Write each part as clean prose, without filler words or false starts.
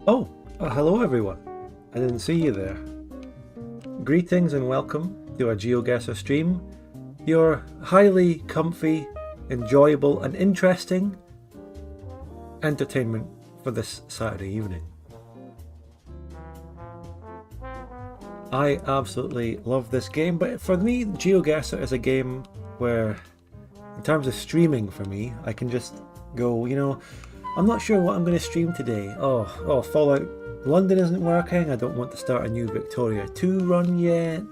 Hello everyone. I didn't see you there. Greetings and welcome to a GeoGuessr stream. Your highly comfy, enjoyable and interesting entertainment for this Saturday evening. I absolutely love this game, but for me GeoGuessr is a game where, in terms of streaming for me, I can just go, I'm not sure what I'm going to stream today. Fallout London isn't working. I don't want to start a new Victoria 2 run yet.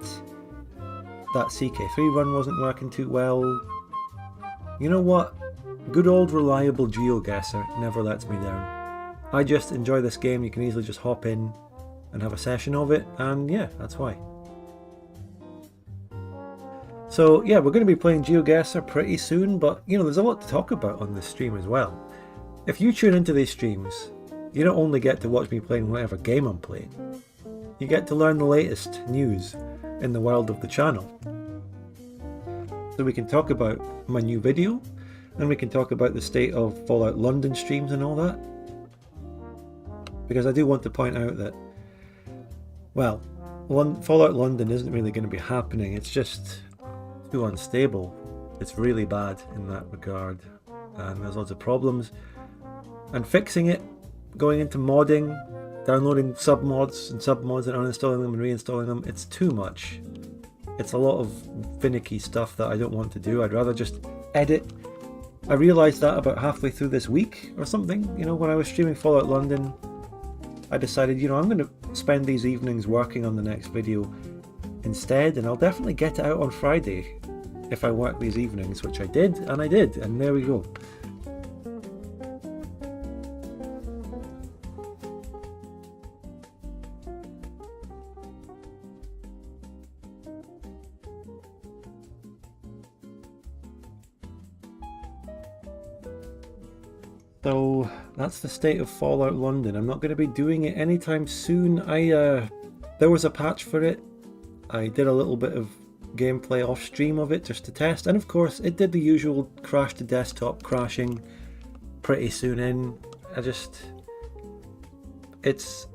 That CK3 run wasn't working too well. You know what? Good old reliable GeoGuessr never lets me down. I just enjoy this game. You can easily just hop in and have a session of it, and yeah, that's why. So yeah, we're going to be playing GeoGuessr pretty soon, but there's a lot to talk about on this stream as well. If you tune into these streams, you don't only get to watch me playing whatever game I'm playing, you get to learn the latest news in the world of the channel. So we can talk about my new video, and we can talk about the state of Fallout London streams and all that. Because I do want to point out that, well, Fallout London isn't really going to be happening. It's just too unstable. It's really bad in that regard, and there's lots of problems. And fixing it, going into modding, downloading submods and uninstalling them and reinstalling them, it's too much. It's a lot of finicky stuff that I don't want to do. I'd rather just edit. I realised that about halfway through this week or something, when I was streaming Fallout London. I decided, I'm going to spend these evenings working on the next video instead, and I'll definitely get it out on Friday if I work these evenings, which I did, and there we go. So that's the state of Fallout London. I'm not going to be doing it anytime soon. There was a patch for it. I did a little bit of gameplay off stream of it just to test, and of course it did the usual crash to desktop crashing pretty soon in. It's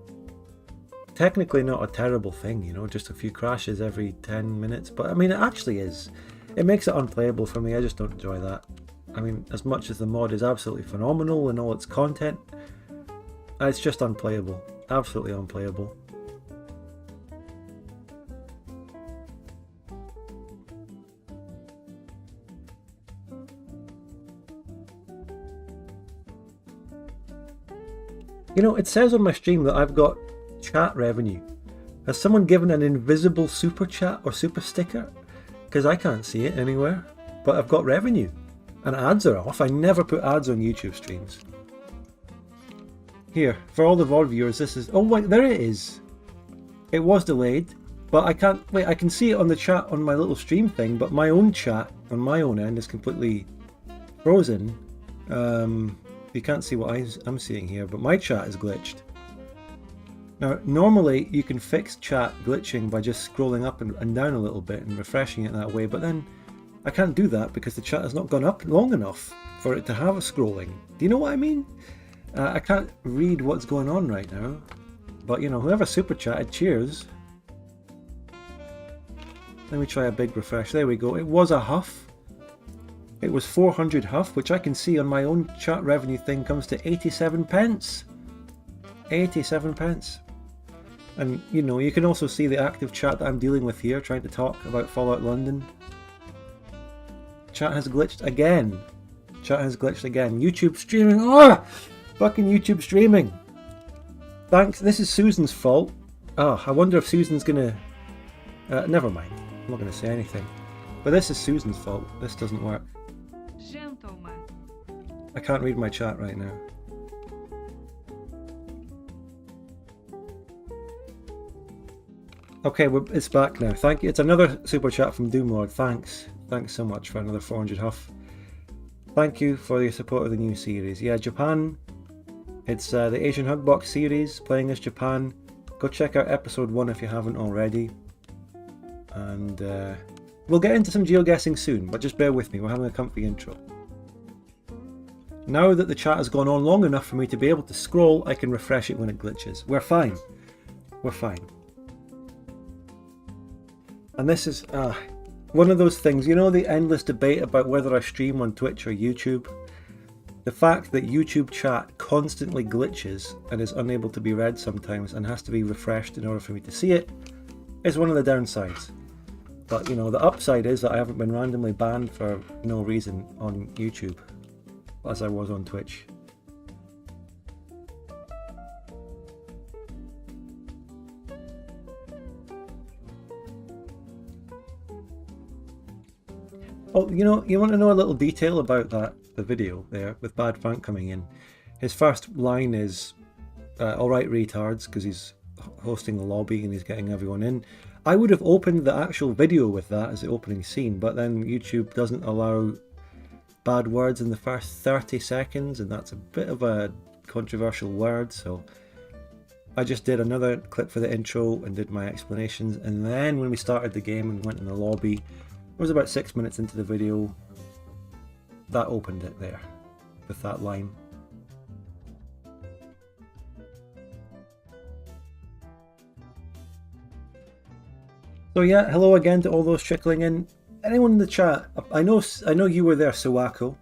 technically not a terrible thing, just a few crashes every 10 minutes, but I mean it actually is. It makes it unplayable for me. I just don't enjoy that. I mean, as much as the mod is absolutely phenomenal in all its content, it's just unplayable. Absolutely unplayable. It says on my stream that I've got chat revenue. Has someone given an invisible super chat or super sticker? Because I can't see it anywhere, but I've got revenue. And ads are off. I never put ads on YouTube streams. Here, for all the VOD viewers, this is... Oh wait, there it is. It was delayed, but I can't... Wait, I can see it on the chat on my little stream thing, but my own chat on my own end is completely frozen. You can't see what I'm seeing here, but my chat is glitched. Now, normally you can fix chat glitching by just scrolling up and down a little bit and refreshing it that way, but then I can't do that because the chat has not gone up long enough for it to have a scrolling. Do you know what I mean? I can't read what's going on right now, but whoever super chatted, cheers. Let me try a big refresh. There we go. It was a huff. It was 400 huff, which I can see on my own chat revenue thing comes to 87 pence. 87 pence. And you can also see the active chat that I'm dealing with here, trying to talk about Fallout London. Chat has glitched again. Chat has glitched again. YouTube streaming. Fucking YouTube streaming. Thanks. This is Susan's fault. I wonder if Susan's gonna... never mind. I'm not gonna say anything. But this is Susan's fault. This doesn't work. Gentlemen. I can't read my chat right now. Okay, it's back now. Thank you. It's another super chat from Doomlord. Thanks. Thanks so much for another 400 huff. Thank you for your support of the new series. Yeah, Japan. It's the Asian Hugbox series, playing as Japan. Go check out episode 1 if you haven't already. And we'll get into some geoguessing soon, but just bear with me. We're having a comfy intro. Now that the chat has gone on long enough for me to be able to scroll, I can refresh it when it glitches. We're fine. We're fine. And this is one of those things, you know, the endless debate about whether I stream on Twitch or YouTube? The fact that YouTube chat constantly glitches and is unable to be read sometimes and has to be refreshed in order for me to see it is one of the downsides. But, you know, the upside is that I haven't been randomly banned for no reason on YouTube, as I was on Twitch. Oh, you know, you want to know a little detail about that, the video there, with Bad Frank coming in. His first line is, alright retards, because he's hosting the lobby and he's getting everyone in. I would have opened the actual video with that as the opening scene, but then YouTube doesn't allow bad words in the first 30 seconds, and that's a bit of a controversial word, so I just did another clip for the intro and did my explanations, and then when we started the game and went in the lobby, it was about 6 minutes into the video, that opened it there, with that line. So yeah, hello again to all those trickling in. Anyone in the chat, I know you were there, Sawako.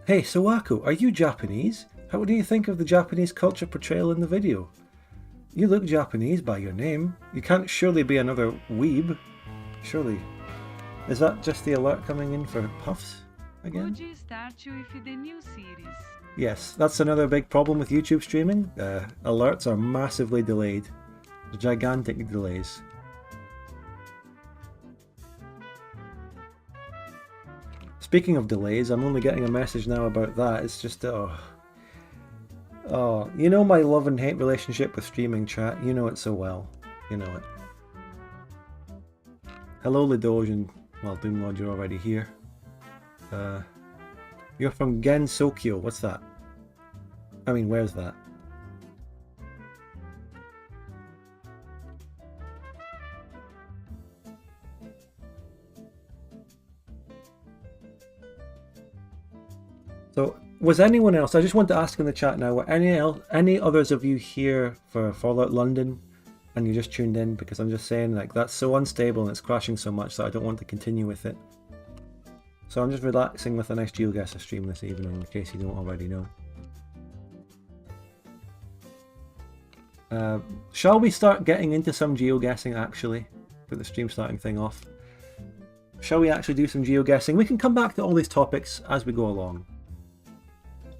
Hey Sawako, are you Japanese? How do you think of the Japanese culture portrayal in the video? You look Japanese by your name. You can't surely be another weeb. Surely. Is that just the alert coming in for Puffs again? Would you start with the new series? Yes, that's another big problem with YouTube streaming. Alerts are massively delayed. Gigantic delays. Speaking of delays, I'm only getting a message now about that. It's just, oh, you know my love and hate relationship with streaming chat. You know it so well. You know it. Hello Lidoge and, well, Doomlord, you're already here. You're from Gensokyo. What's that? I mean, where's that? So, was anyone else, I just want to ask in the chat now, were any others of you here for Fallout London and you just tuned in? Because I'm just saying, like, that's so unstable and it's crashing so much that I don't want to continue with it. So I'm just relaxing with a nice GeoGuessr stream this evening, in case you don't already know. Shall we start getting into some geoguessing actually? With the stream starting thing off. Shall we actually do some geoguessing? We can come back to all these topics as we go along.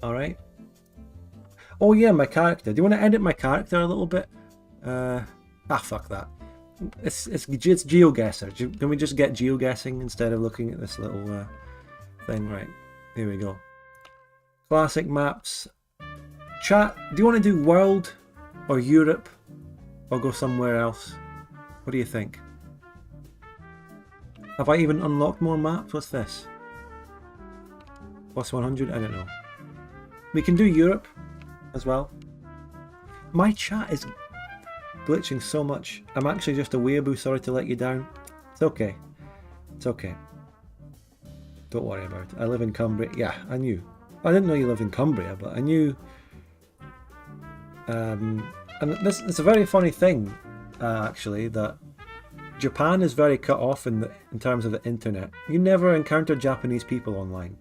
Alright. Oh yeah, my character. Do you want to edit my character a little bit? Fuck that. It's GeoGuessr. Can we just get geoguessing instead of looking at this little thing? Right. Here we go. Classic maps. Chat, do you want to do world or Europe or go somewhere else? What do you think? Have I even unlocked more maps? What's this? Plus 100? I don't know. We can do Europe as well. My chat is glitching so much. I'm actually just a weeaboo, sorry to let you down. It's okay. It's okay. Don't worry about it. I live in Cumbria. Yeah, I knew. I didn't know you lived in Cumbria, but I knew. And it's a very funny thing, actually, that Japan is very cut off in terms of the internet. You never encounter Japanese people online.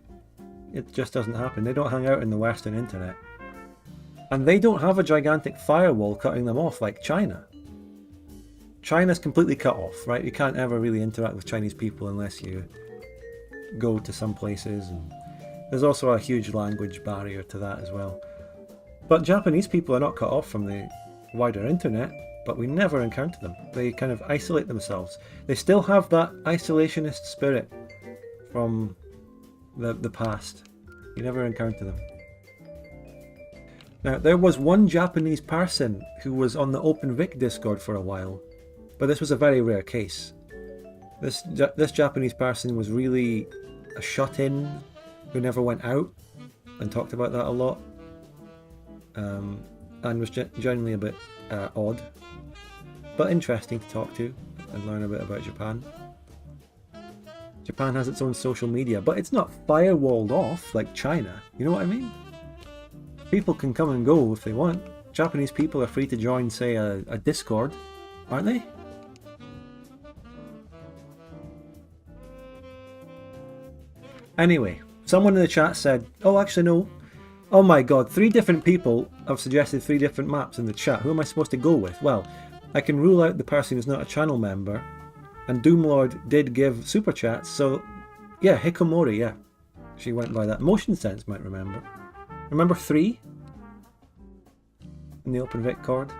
It just doesn't happen. They don't hang out in the Western internet. And they don't have a gigantic firewall cutting them off like China. China's completely cut off, right? You can't ever really interact with Chinese people unless you go to some places. And there's also a huge language barrier to that as well. But Japanese people are not cut off from the wider internet, but we never encounter them. They kind of isolate themselves. They still have that isolationist spirit from the past. You never encounter them. Now, there was one Japanese person who was on the OpenVic Discord for a while, but this was a very rare case. This Japanese person was really a shut-in who never went out and talked about that a lot, and was generally a bit odd, but interesting to talk to and learn a bit about Japan. Japan has its own social media, but it's not firewalled off like China. You know what I mean? People can come and go if they want. Japanese people are free to join, say, a Discord, aren't they? Anyway, someone in the chat said, oh, actually, no. Oh my god, 3 different people have suggested 3 different maps in the chat. Who am I supposed to go with? Well, I can rule out the person who's not a channel member. And Doomlord did give super chats, so yeah, Hikomori, yeah. She went by that. Motion Sense might remember. Remember 3? In the OpenVic cord.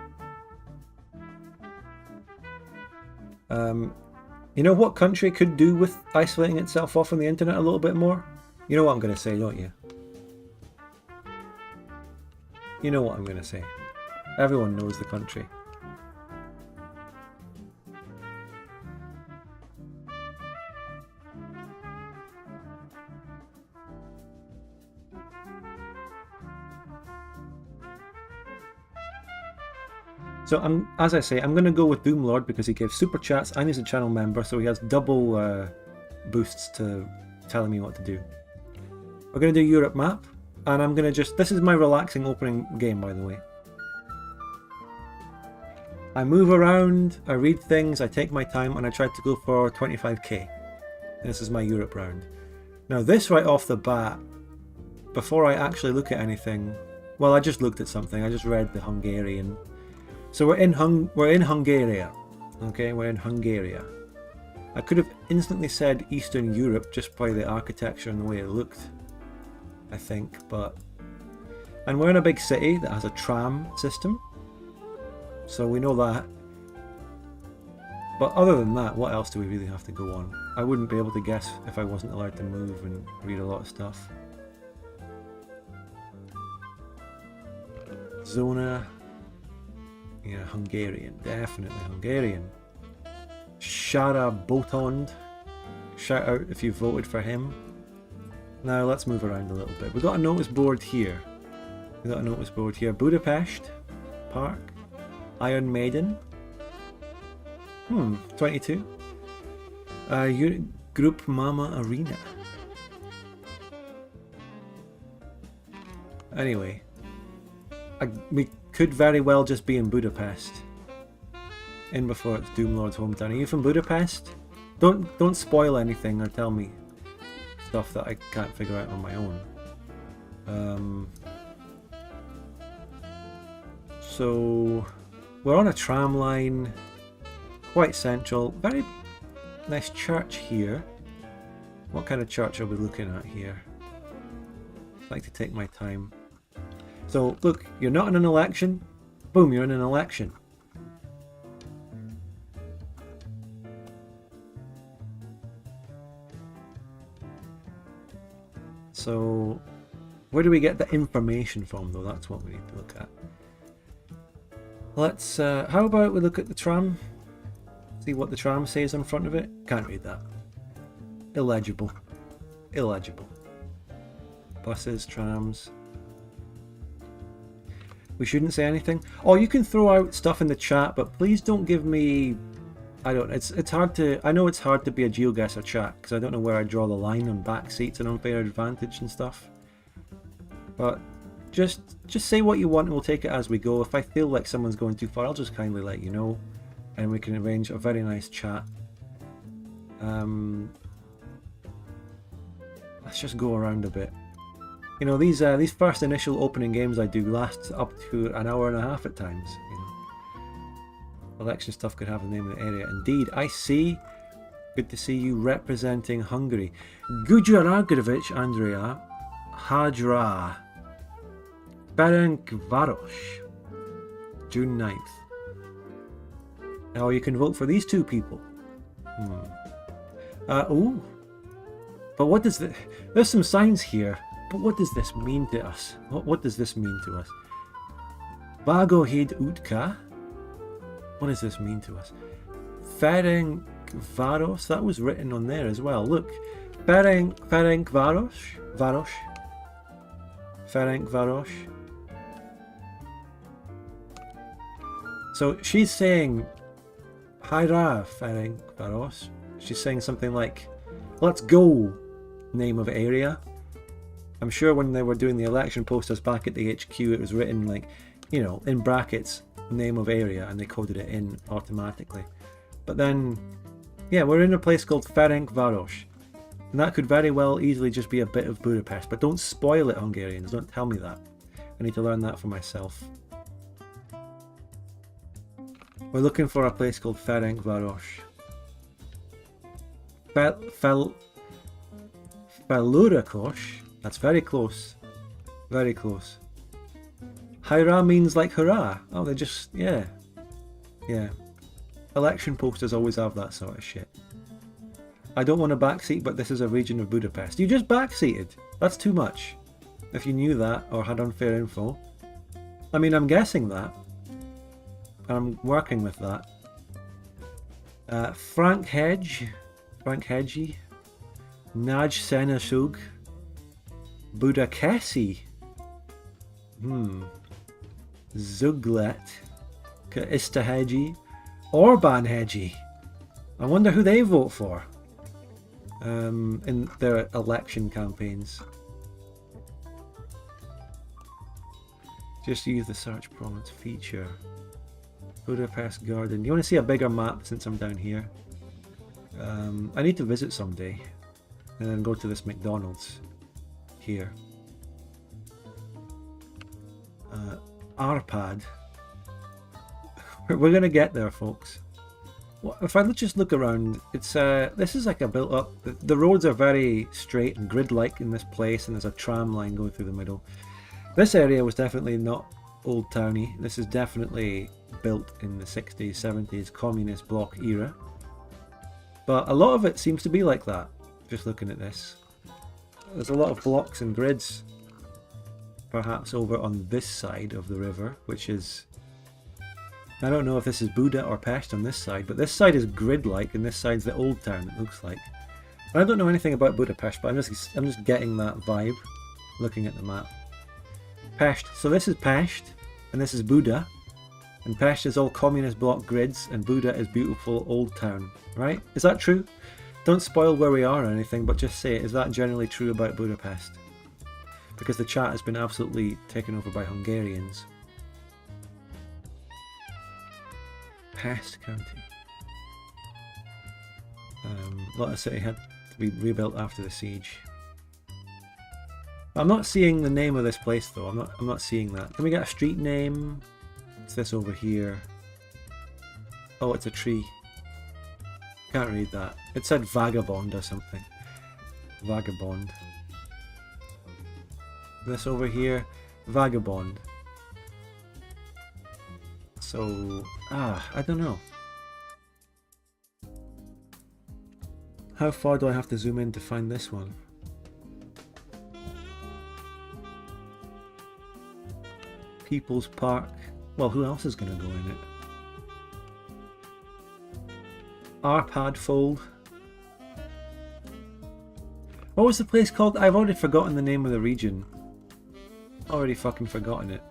You know what country could do with isolating itself off on the internet a little bit more? You know what I'm going to say, don't you? You know what I'm going to say. Everyone knows the country. So as I say, I'm going to go with Doomlord because he gave super chats and he's a channel member, so he has double boosts to telling me what to do. We're going to do Europe map, and I'm going to just... This is my relaxing opening game, by the way. I move around, I read things, I take my time, and I try to go for 25k. This is my Europe round. Now this right off the bat, before I actually look at anything... Well, I just looked at something, I just read the Hungarian... So we're in Hungary, okay, we're in Hungary. I could have instantly said Eastern Europe just by the architecture and the way it looked, I think, but... And we're in a big city that has a tram system, so we know that. But other than that, what else do we really have to go on? I wouldn't be able to guess if I wasn't allowed to move and read a lot of stuff. Zona... Yeah, Hungarian, definitely Hungarian. Shara Botond, shout out if you voted for him. Now let's move around a little bit. We've got a notice board here. Budapest Park, Iron Maiden. 22. Group Mama Arena. Anyway, we could very well just be in Budapest. In before it's Doomlord's hometown. Are you from Budapest? Don't spoil anything or tell me stuff that I can't figure out on my own. So we're on a tram line, quite central. Very nice church here. What kind of church are we looking at here? I'd like to take my time. So, look, you're not in an election. Boom, you're in an election. So, where do we get the information from, though? That's what we need to look at. Let's, how about we look at the tram? See what the tram says in front of it? Can't read that. Illegible. Illegible. Buses, trams... We shouldn't say anything. Oh, you can throw out stuff in the chat, but please don't give me... I don't... It's hard to... I know it's hard to be a GeoGuessr chat, because I don't know where I draw the line on back seats and unfair advantage and stuff. But just say what you want and we'll take it as we go. If I feel like someone's going too far, I'll just kindly let you know. And we can arrange a very nice chat. Let's just go around a bit. You know, these first initial opening games I do last up to an hour and a half at times. You know, election stuff could have the name of the area. Indeed, I see. Good to see you representing Hungary. Gujaragrovich Andrea Hadra Ferencváros, June 9th. Now you can vote for these 2 people. Oh, but what does the? There's some signs here. But what does this mean to us? What does this mean to us? Vagohid Utka? What does this mean to us? Ferencváros? That was written on there as well. Look. Ferencváros? Ferencváros. So she's saying Hyra Ferencváros. She's saying something like Let's go! Name of area. I'm sure when they were doing the election posters back at the HQ, it was written like, you know, in brackets, name of area, and they coded it in automatically. But then, yeah, we're in a place called Ferencváros. And that could very well easily just be a bit of Budapest, but don't spoil it, Hungarians. Don't tell me that. I need to learn that for myself. We're looking for a place called Ferencváros. Felurakos. That's very close. Very close. Hurrah means like hurrah. Oh, they just, yeah. Yeah. Election posters always have that sort of shit. I don't want a backseat, but this is a region of Budapest. You just backseated. That's too much. If you knew that or had unfair info. I mean, I'm guessing that. I'm working with that. Frank Hedgy. Nagy Senasug. Budakeszi. Zuglet. Istahegi. Orban Hedgy. I wonder who they vote for. In their election campaigns. Just use the search prompt feature. Budapest Garden. You want to see a bigger map since I'm down here? I need to visit someday. And then go to this McDonald's. Here. Arpad. We're gonna get there, folks. If I just look around, it's this is like a built up. The roads are very straight and grid-like in this place, and there's a tram line going through the middle. This area was definitely not old towny. This is definitely built in the 60s, 70s communist bloc era. But a lot of it seems to be like that. Just looking at this, there's a lot of blocks and grids. Perhaps over on this side of the river, which is, I don't know if this is Buda or Pest on this side, but this side is grid-like, and this side's the old town, it looks like. I don't know anything about Budapest, but I'm just getting that vibe, looking at the map. Pest. So this is Pest, and this is Buda, and Pest is all communist block grids, and Buda is beautiful old town, right? Is that true? Don't spoil where we are or anything, but just say, is that generally true about Budapest? Because the chat has been absolutely taken over by Hungarians. Pest County. Lot of city had to be rebuilt after the siege. I'm not seeing the name of this place though. I'm not seeing that. Can we get a street name? It's this over here. Oh, it's a tree. Can't read that. It said Vagabond or something. Vagabond. This over here, Vagabond. So, I don't know. How far do I have to zoom in to find this one? People's Park. Well, who else is going to go in it? Arpad Fold. What was the place called? I've already forgotten the name of the region. Already fucking forgotten it.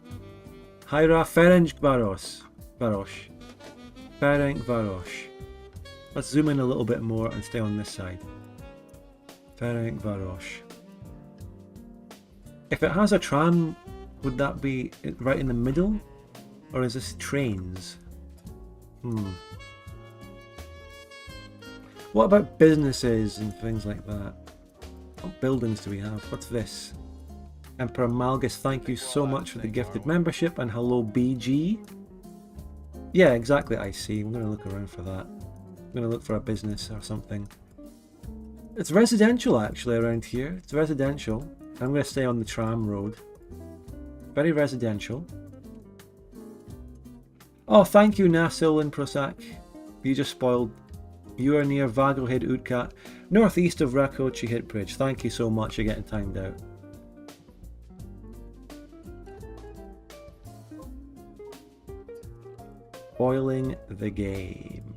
Hurrah Ferencváros. Ferencváros. Let's zoom in a little bit more and stay on this side. Ferencváros. If it has a tram, would that be right in the middle? Or is this trains? What about businesses and things like that? What buildings do we have? What's this? Emperor Malgus, thank you so much for the gifted membership, and hello BG. Yeah, exactly, I see. I'm going to look around for that. I'm going to look for a business or something. It's residential actually around here. It's residential. I'm going to stay on the tram road. Very residential. Oh, thank you Nasil and Prosac. You just spoiled. You are near Vagelhead Utkat, northeast of Rakoczy Hit Bridge. Thank you so much, you're getting timed out. Spoiling the game.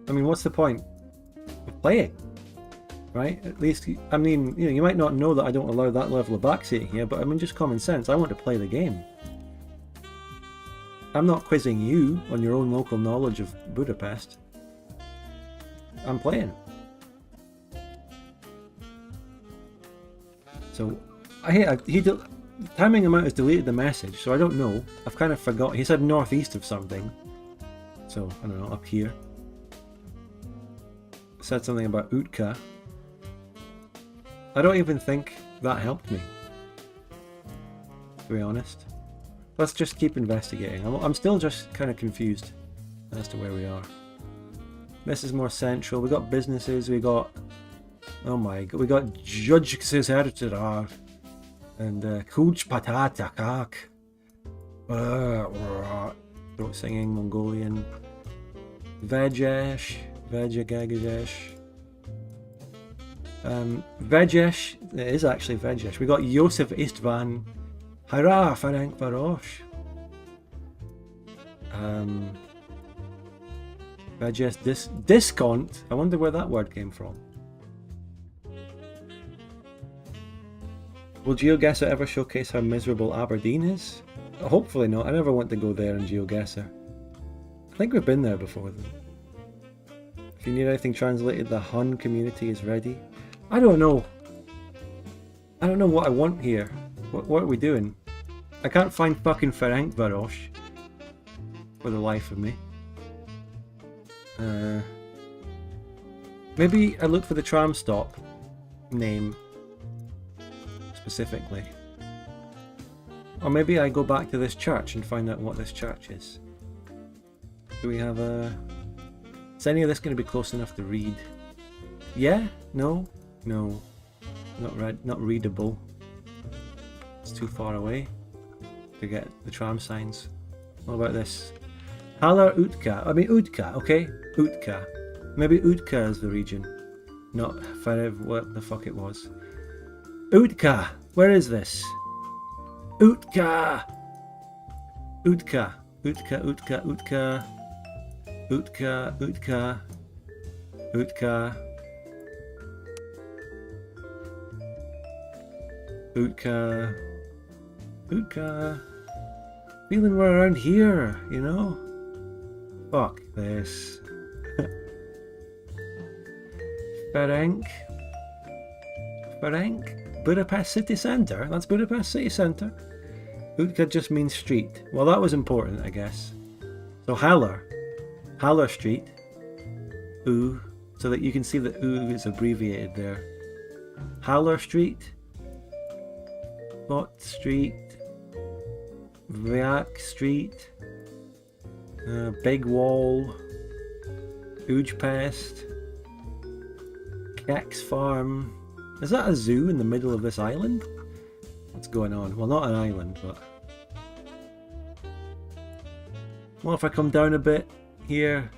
I mean, what's the point of playing? Right? At least, I mean, you might not know that I don't allow that level of backseating here, but I mean, just common sense. I want to play the game. I'm not quizzing you on your own local knowledge of Budapest. I'm playing. So, timing him out has deleted the message, so I don't know. I've kind of forgot. He said northeast of something. So, I don't know, up here. Said something about Utka. I don't even think that helped me, to be honest. Let's just keep investigating. I'm still just kind of confused as to where we are. This is more central. We got businesses, we got... Oh my god, we got GeoGuessr and Kuj Patata Kak. Throat singing, Mongolian. Vejesh. Vejagagajesh. Vejesh. It is actually Vejesh. We got Josef Istvan. Hurrah, Ferenc Varosh. Vejesh Discount. I wonder where that word came from. Will GeoGuessr ever showcase how miserable Aberdeen is? Hopefully not. I never want to go there in GeoGuessr. I think we've been there before though. If you need anything translated, the Hun community is ready. I don't know. I don't know what I want here. What are we doing? I can't find fucking Ferenc Varosh for the life of me. Maybe I look for the tram stop name specifically. Or maybe I go back to this church and find out what this church is. Do we have a... Is any of this going to be close enough to read? Yeah? No? No. Not readable. It's too far away to get the tram signs. What about this? Halar Utka. I mean Utka, okay? Utka. Maybe Utka is the region. Not what the fuck it was. Utka! Where is this? Utka! Utka. Utka, Utka, Utka. Utka, Utka. Utka. Utka. Utka. Feeling we're around here, you know? Fuck this. Ferenc. Budapest city centre? That's Budapest city centre. Utka just means street. Well, that was important, I guess. So Haller Street. Oo. So that you can see that Oo is abbreviated there. Haller Street. Bot Street. Viak Street. Big Wall. Ujpest. Kex Farm. Is that a zoo in the middle of this island? What's going on? Well, not an island, but... Well, if I come down a bit here...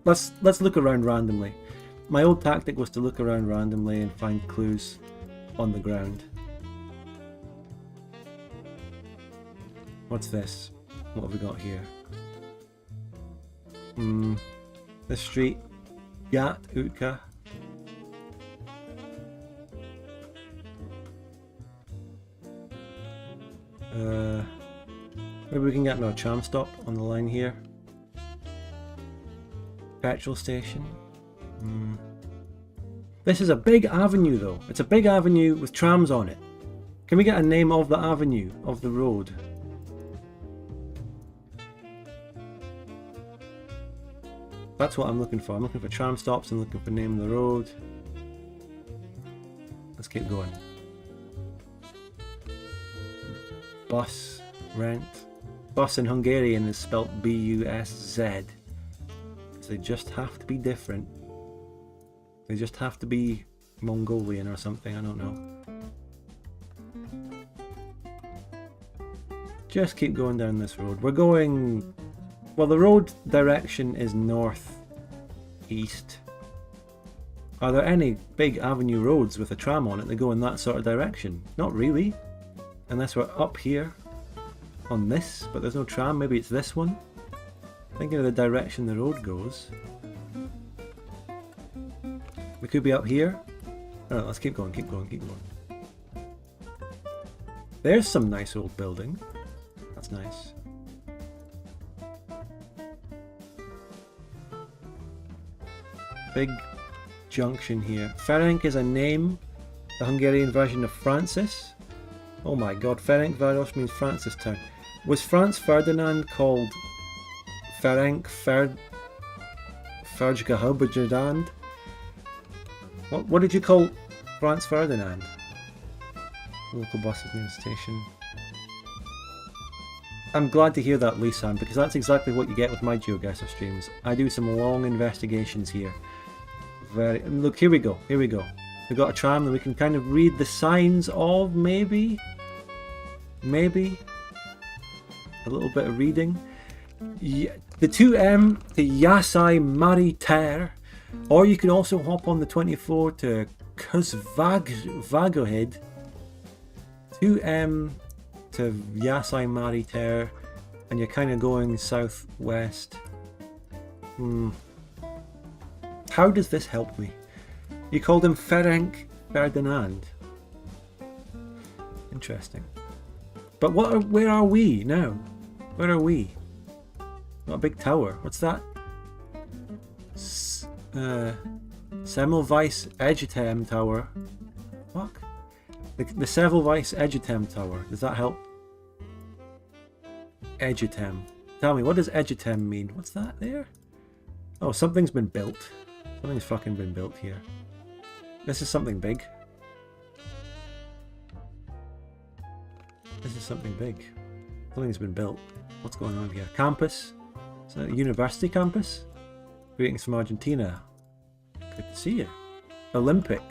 Let's look around randomly. My old tactic was to look around randomly and find clues on the ground. What's this? What have we got here? This street. Gat Utka. Maybe we can get another tram stop on the line here. Petrol station. This is a big avenue though. It's a big avenue with trams on it. Can we get a name of the avenue, of the road? That's what I'm looking for. I'm looking for tram stops and looking for name of the road. Let's keep going. Bus, rent. Bus in Hungarian is spelt B-U-S-Z. So they just have to be different. They just have to be Mongolian or something, I don't know. Just keep going down this road. We're going... Well, the road direction is north-east. Are there any big avenue roads with a tram on it that go in that sort of direction? Not really. Unless we're up here on this, but there's no tram. Maybe it's this one. Thinking of the direction the road goes. We could be up here. Alright, let's keep going, keep going, keep going. There's some nice old building. That's nice. big junction here. Ferenc is a name, the Hungarian version of Francis. Oh my god, Ferencváros means Francis town. Was Franz Ferdinand called Ferenc Ferjgehubajadand? What did you call Franz Ferdinand? Local buses near the station. I'm glad to hear that, Lisan, because that's exactly what you get with my GeoGuessr streams. I do some long investigations here. Look, here we go, here we go. We've got a tram that we can kind of read the signs of, maybe? Maybe? A little bit of reading. Yeah, the 2M to Yasai Mariter, or you can also hop on the 24 to Kuzvagohed. 2M to Yasai Mariter, and you're kind of going southwest. How does this help me? You called him Ferenc Ferdinand. Interesting. But where are we now? Where are we? Got a big tower. What's that? Semmelweis Egetem Tower. Fuck. The Semmelweis Egetem Tower. Does that help? Egetem. Tell me, what does Egetem mean? What's that there? Oh, something's been built. Something's fucking been built here. This is something big. This is something big. Something's been built. What's going on here? Campus? Is that a university campus? Greetings from Argentina. Good to see you. Olympic.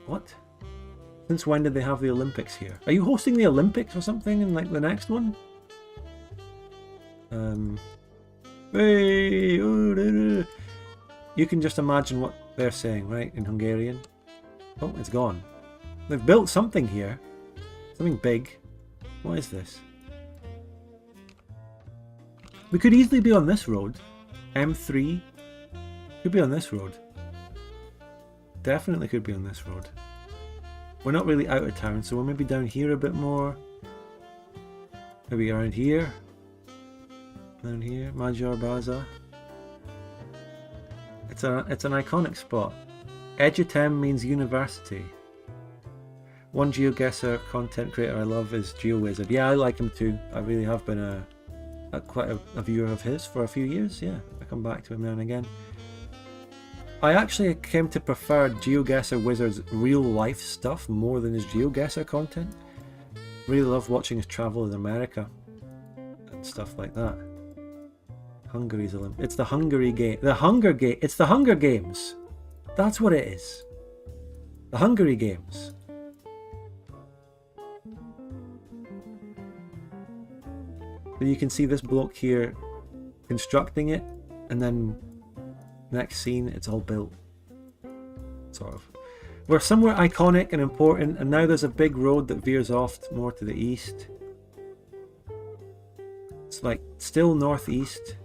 What? Since when did they have the Olympics here? Are you hosting the Olympics or something in like the next one? Hey, you can just imagine what they're saying, right, in Hungarian. Oh, it's gone. They've built something here. Something big. What is this? We could easily be on this road. M3. Could be on this road. Definitely could be on this road. We're not really out of town, so we're maybe down here a bit more. Maybe around here. Down here. Magyar Baza. It's an iconic spot. Egetem means university. One GeoGuessr content creator I love is GeoWizard. Yeah, I like him too. I really have been quite a viewer of his for a few years. Yeah, I come back to him now and again. I actually came to prefer GeoGuessr Wizard's real life stuff more than his GeoGuessr content. Really love watching his travel in America and stuff like that. Hungary's Olympics. It's the Hungary game. It's the Hunger Games. That's what it is. The Hungary Games. So you can see this bloke here constructing it, and then next scene it's all built. Sort of. We're somewhere iconic and important, and now there's a big road that veers off more to the east. It's like still northeast.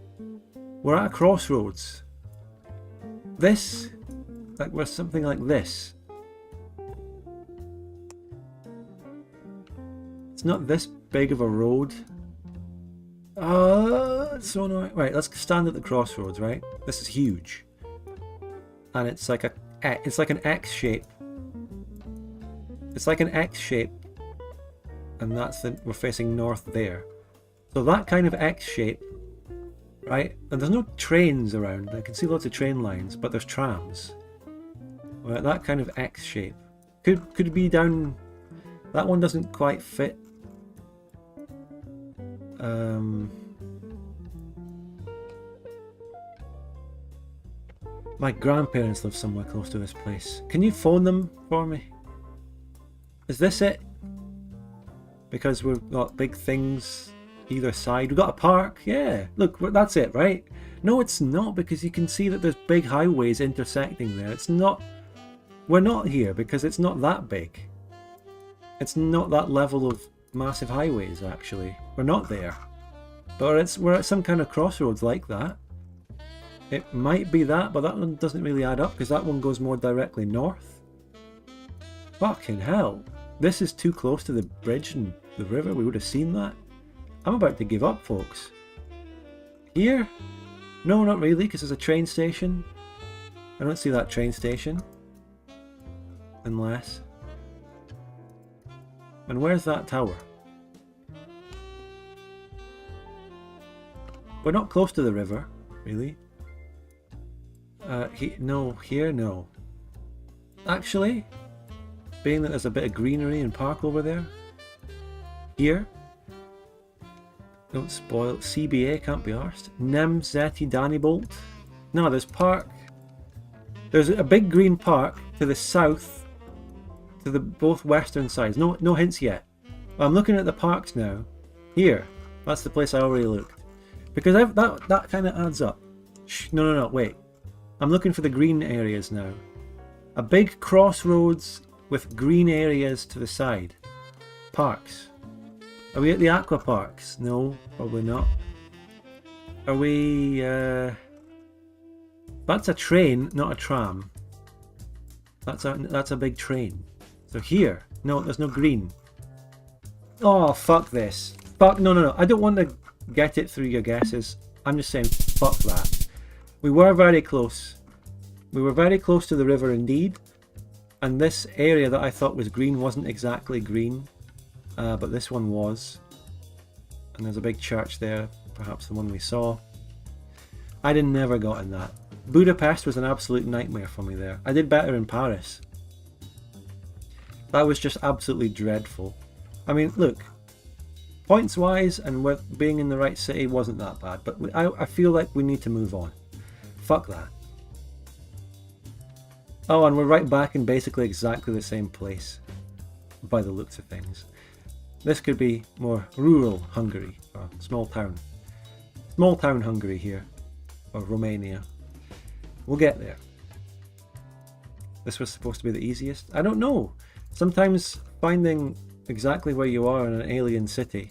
We're at a crossroads. This, like we're something like this. It's not this big of a road. It's so annoying. Right, let's stand at the crossroads, right? This is huge. And it's like an X shape. It's like an X shape. And we're facing north there. So that kind of X shape, right? And there's no trains around. I can see lots of train lines, but there's trams. Right, that kind of X shape. Could be down. That one doesn't quite fit. My grandparents live somewhere close to this place. Can you phone them for me? Is this it? Because we've got big things either side. We've got a park. Yeah, look, that's it, right? No, it's not, because you can see that there's big highways intersecting there. It's not. We're not here because it's not that big. It's not that level of massive highways, actually. We're not there. But we're at some kind of crossroads like that. It might be that, but that one doesn't really add up because that one goes more directly north. Fucking hell. This is too close to the bridge and the river. We would have seen that. I'm about to give up, folks. Here? No, not really, because there's a train station. I don't see that train station. Unless... And where's that tower? We're not close to the river, really. No, here, no. Actually, being that there's a bit of greenery and park over there. Here. Don't spoil. CBA can't be arsed. Nem Zeti Danny Bolt. No, there's park. There's a big green park to the south, to the both western sides. No hints yet. But I'm looking at the parks now. Here. That's the place I already looked. Because that kind of adds up. Shh, no, wait. I'm looking for the green areas now. A big crossroads with green areas to the side. Parks. Are we at the aqua parks? No, probably not. Are we... That's a train, not a tram. That's a big train. So here. No, there's no green. Oh, fuck this. Fuck, no. I don't want to get it through your guesses. I'm just saying, fuck that. We were very close. We were very close to the river indeed. And this area that I thought was green wasn't exactly green. But this one was. And there's a big church there. Perhaps the one we saw. I never got in that. Budapest was an absolute nightmare for me there. I did better in Paris. That was just absolutely dreadful. I mean, look. Points wise and with being in the right city wasn't that bad. But I feel like we need to move on. Fuck that. Oh, and we're right back in basically exactly the same place. By the looks of things. This could be more rural Hungary. Or small town. Small town Hungary here. Or Romania. We'll get there. This was supposed to be the easiest? I don't know. Sometimes finding exactly where you are in an alien city,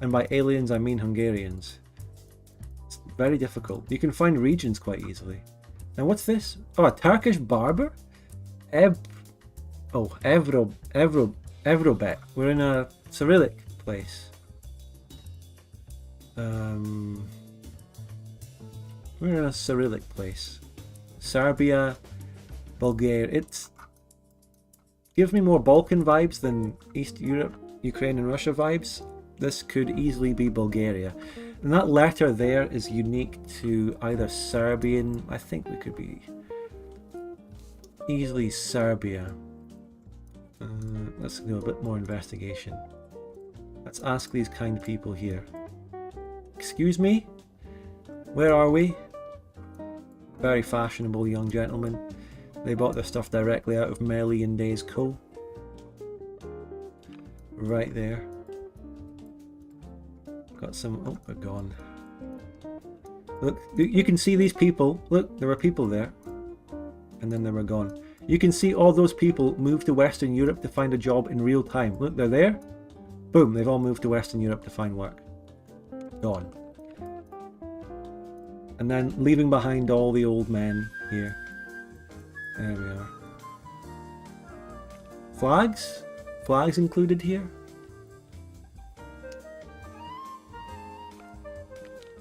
and by aliens I mean Hungarians, it's very difficult. You can find regions quite easily. Now what's this? Oh, a Turkish barber? Evrobet. We're in a Cyrillic place. We're in a Cyrillic place. Serbia, Bulgaria. It gives me more Balkan vibes than East Europe, Ukraine and Russia vibes. This could easily be Bulgaria. And that letter there is unique to either Serbian. I think we could be easily Serbia. Let's do a bit more investigation. Let's ask these kind people here. Excuse me? Where are we? Very fashionable young gentlemen. They bought their stuff directly out of Melian Days Co. Right there. Got some... Oh, they're gone. Look, you can see these people. Look, there were people there. And then they were gone. You can see all those people move to Western Europe to find a job in real time. Look, they're there. Boom, they've all moved to Western Europe to find work. Gone. And then leaving behind all the old men here. There we are. Flags? Flags included here?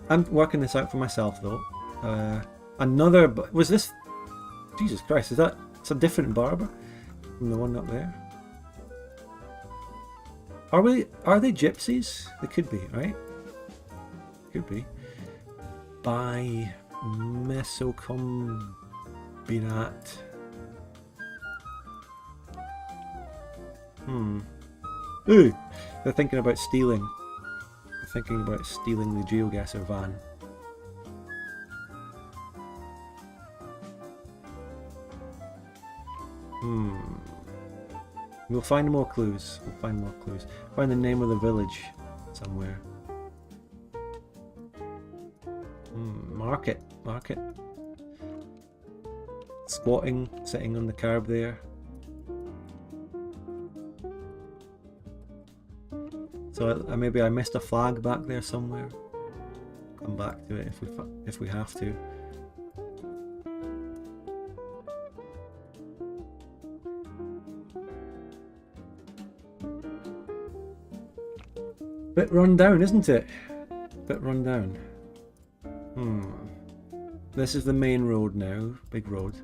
I'm working this out for myself though. Another... Was this... Jesus Christ, is that... It's a different barber from the one up there. Are they gypsies? They could be, right? Could be. By Mesocombinat. Ooh! They're thinking about stealing. They're thinking about stealing the GeoGuessr van. We'll find more clues. We'll find more clues. Find the name of the village somewhere. Market. Market. Squatting, sitting on the curb there. So maybe I missed a flag back there somewhere. Come back to it if we have to. Bit run down, isn't it? Bit run down. This is the main road now. Big road.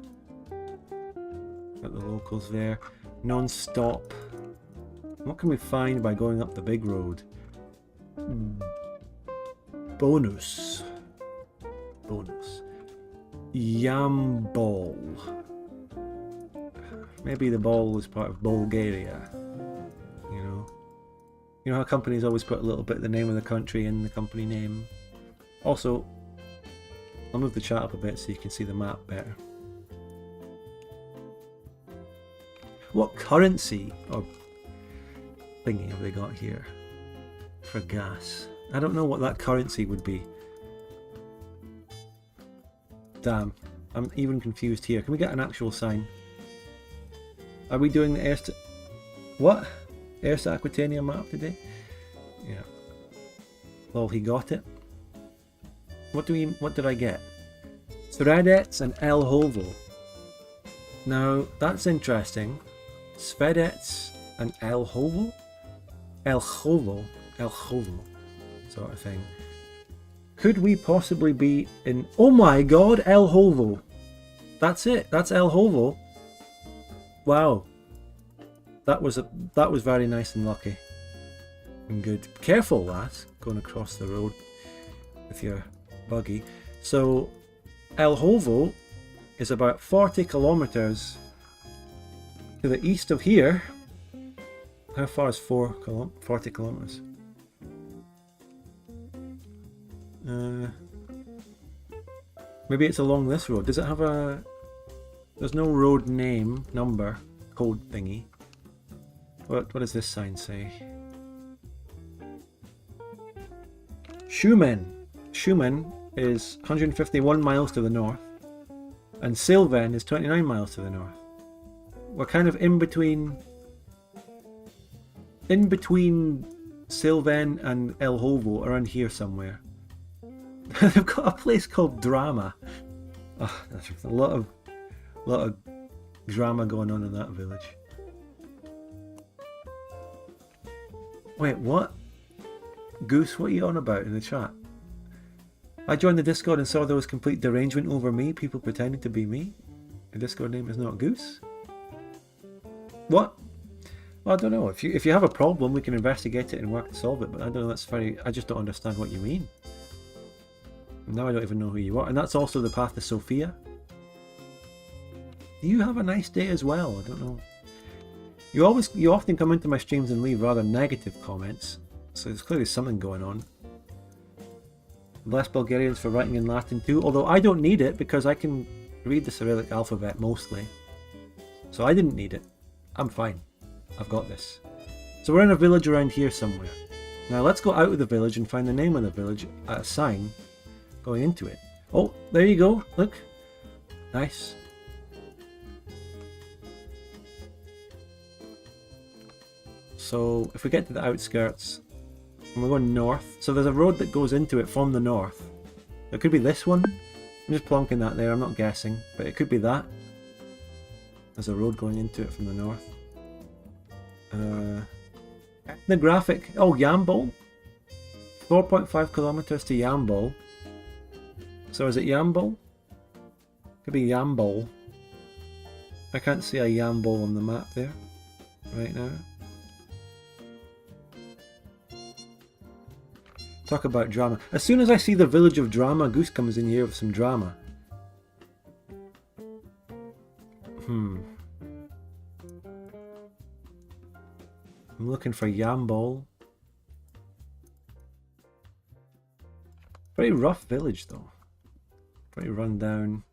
Got the locals there. Non-stop. What can we find by going up the big road? Bonus. Bonus. Yam ball. Maybe the ball is part of Bulgaria. You know how companies always put a little bit of the name of the country in the company name? Also, I'll move the chat up a bit so you can see the map better. What currency or thingy have they got here for gas? I don't know what that currency would be. Damn, I'm even confused here. Can we get an actual sign? Are we doing the what? Ersta Aquitania map today? Yeah. Well, he got it. What did I get? Svedets and El Hovo. Now, that's interesting. Svedets and El Hovo? El Hovo sort of thing. Could we possibly be in... Oh my god, El Hovo! That's it, that's El Hovo. Wow. That was very nice and lucky. And good. Careful, lass, going across the road with your buggy. So, El Hovo is about 40 kilometers to the east of here. How far is 40 kilometers? Maybe it's along this road. Does it have a... There's no road name, number, code thingy. What does this sign say? Schumann is 151 miles to the north, and Sylvan is 29 miles to the north. We're kind of in between Sylvan and El Hovo, around here somewhere. They've got a place called Drama. Oh, there's a lot of drama going on in that village. Wait, what? Goose, what are you on about in the chat? I joined the Discord and saw there was complete derangement over me, people pretending to be me. The Discord name is not Goose? What? Well, I don't know. If you have a problem, we can investigate it and work to solve it, but I don't know, I just don't understand what you mean. Now I don't even know who you are. And that's also the path to Sofia. Do you have a nice day as well? I don't know. You often come into my streams and leave rather negative comments, so there's clearly something going on. Less Bulgarians for writing in Latin too, although I don't need it because I can read the Cyrillic alphabet mostly. So I didn't need it. I'm fine. I've got this. So we're in a village around here somewhere. Now let's go out of the village and find the name of the village at a sign going into it. Oh, there you go. Look. Nice. So if we get to the outskirts and we're going north, so there's a road that goes into it from the north. It could be this one. I'm just plonking that there, I'm not guessing, but it could be that. There's a road going into it from the north. Ethnographic. Oh, Yambol. 4.5 kilometers to Yambol. So is it Yambol? Could be Yambol. I can't see a Yambol on the map there right now. Talk about drama. As soon as I see the village of drama, Goose comes in here with some drama. I'm looking for Yambol. Very rough village though. Pretty run down.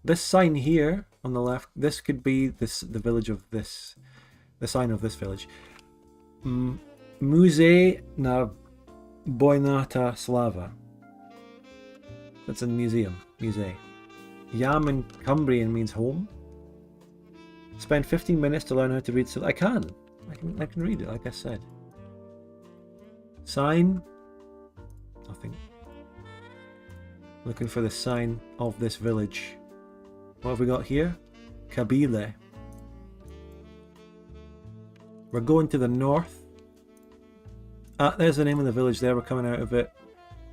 This sign here on the left, this could be the village of this, the sign of this village. Musée na Bojnata Slava. That's a museum. Musée. Yam in Cumbrian means home. Spend 15 minutes to learn how to read. So I can read it, like I said. Sign. Nothing. Looking for the sign of this village. What have we got here? Kabyle. We're going to the north. There's the name of the village there. We're coming out of it.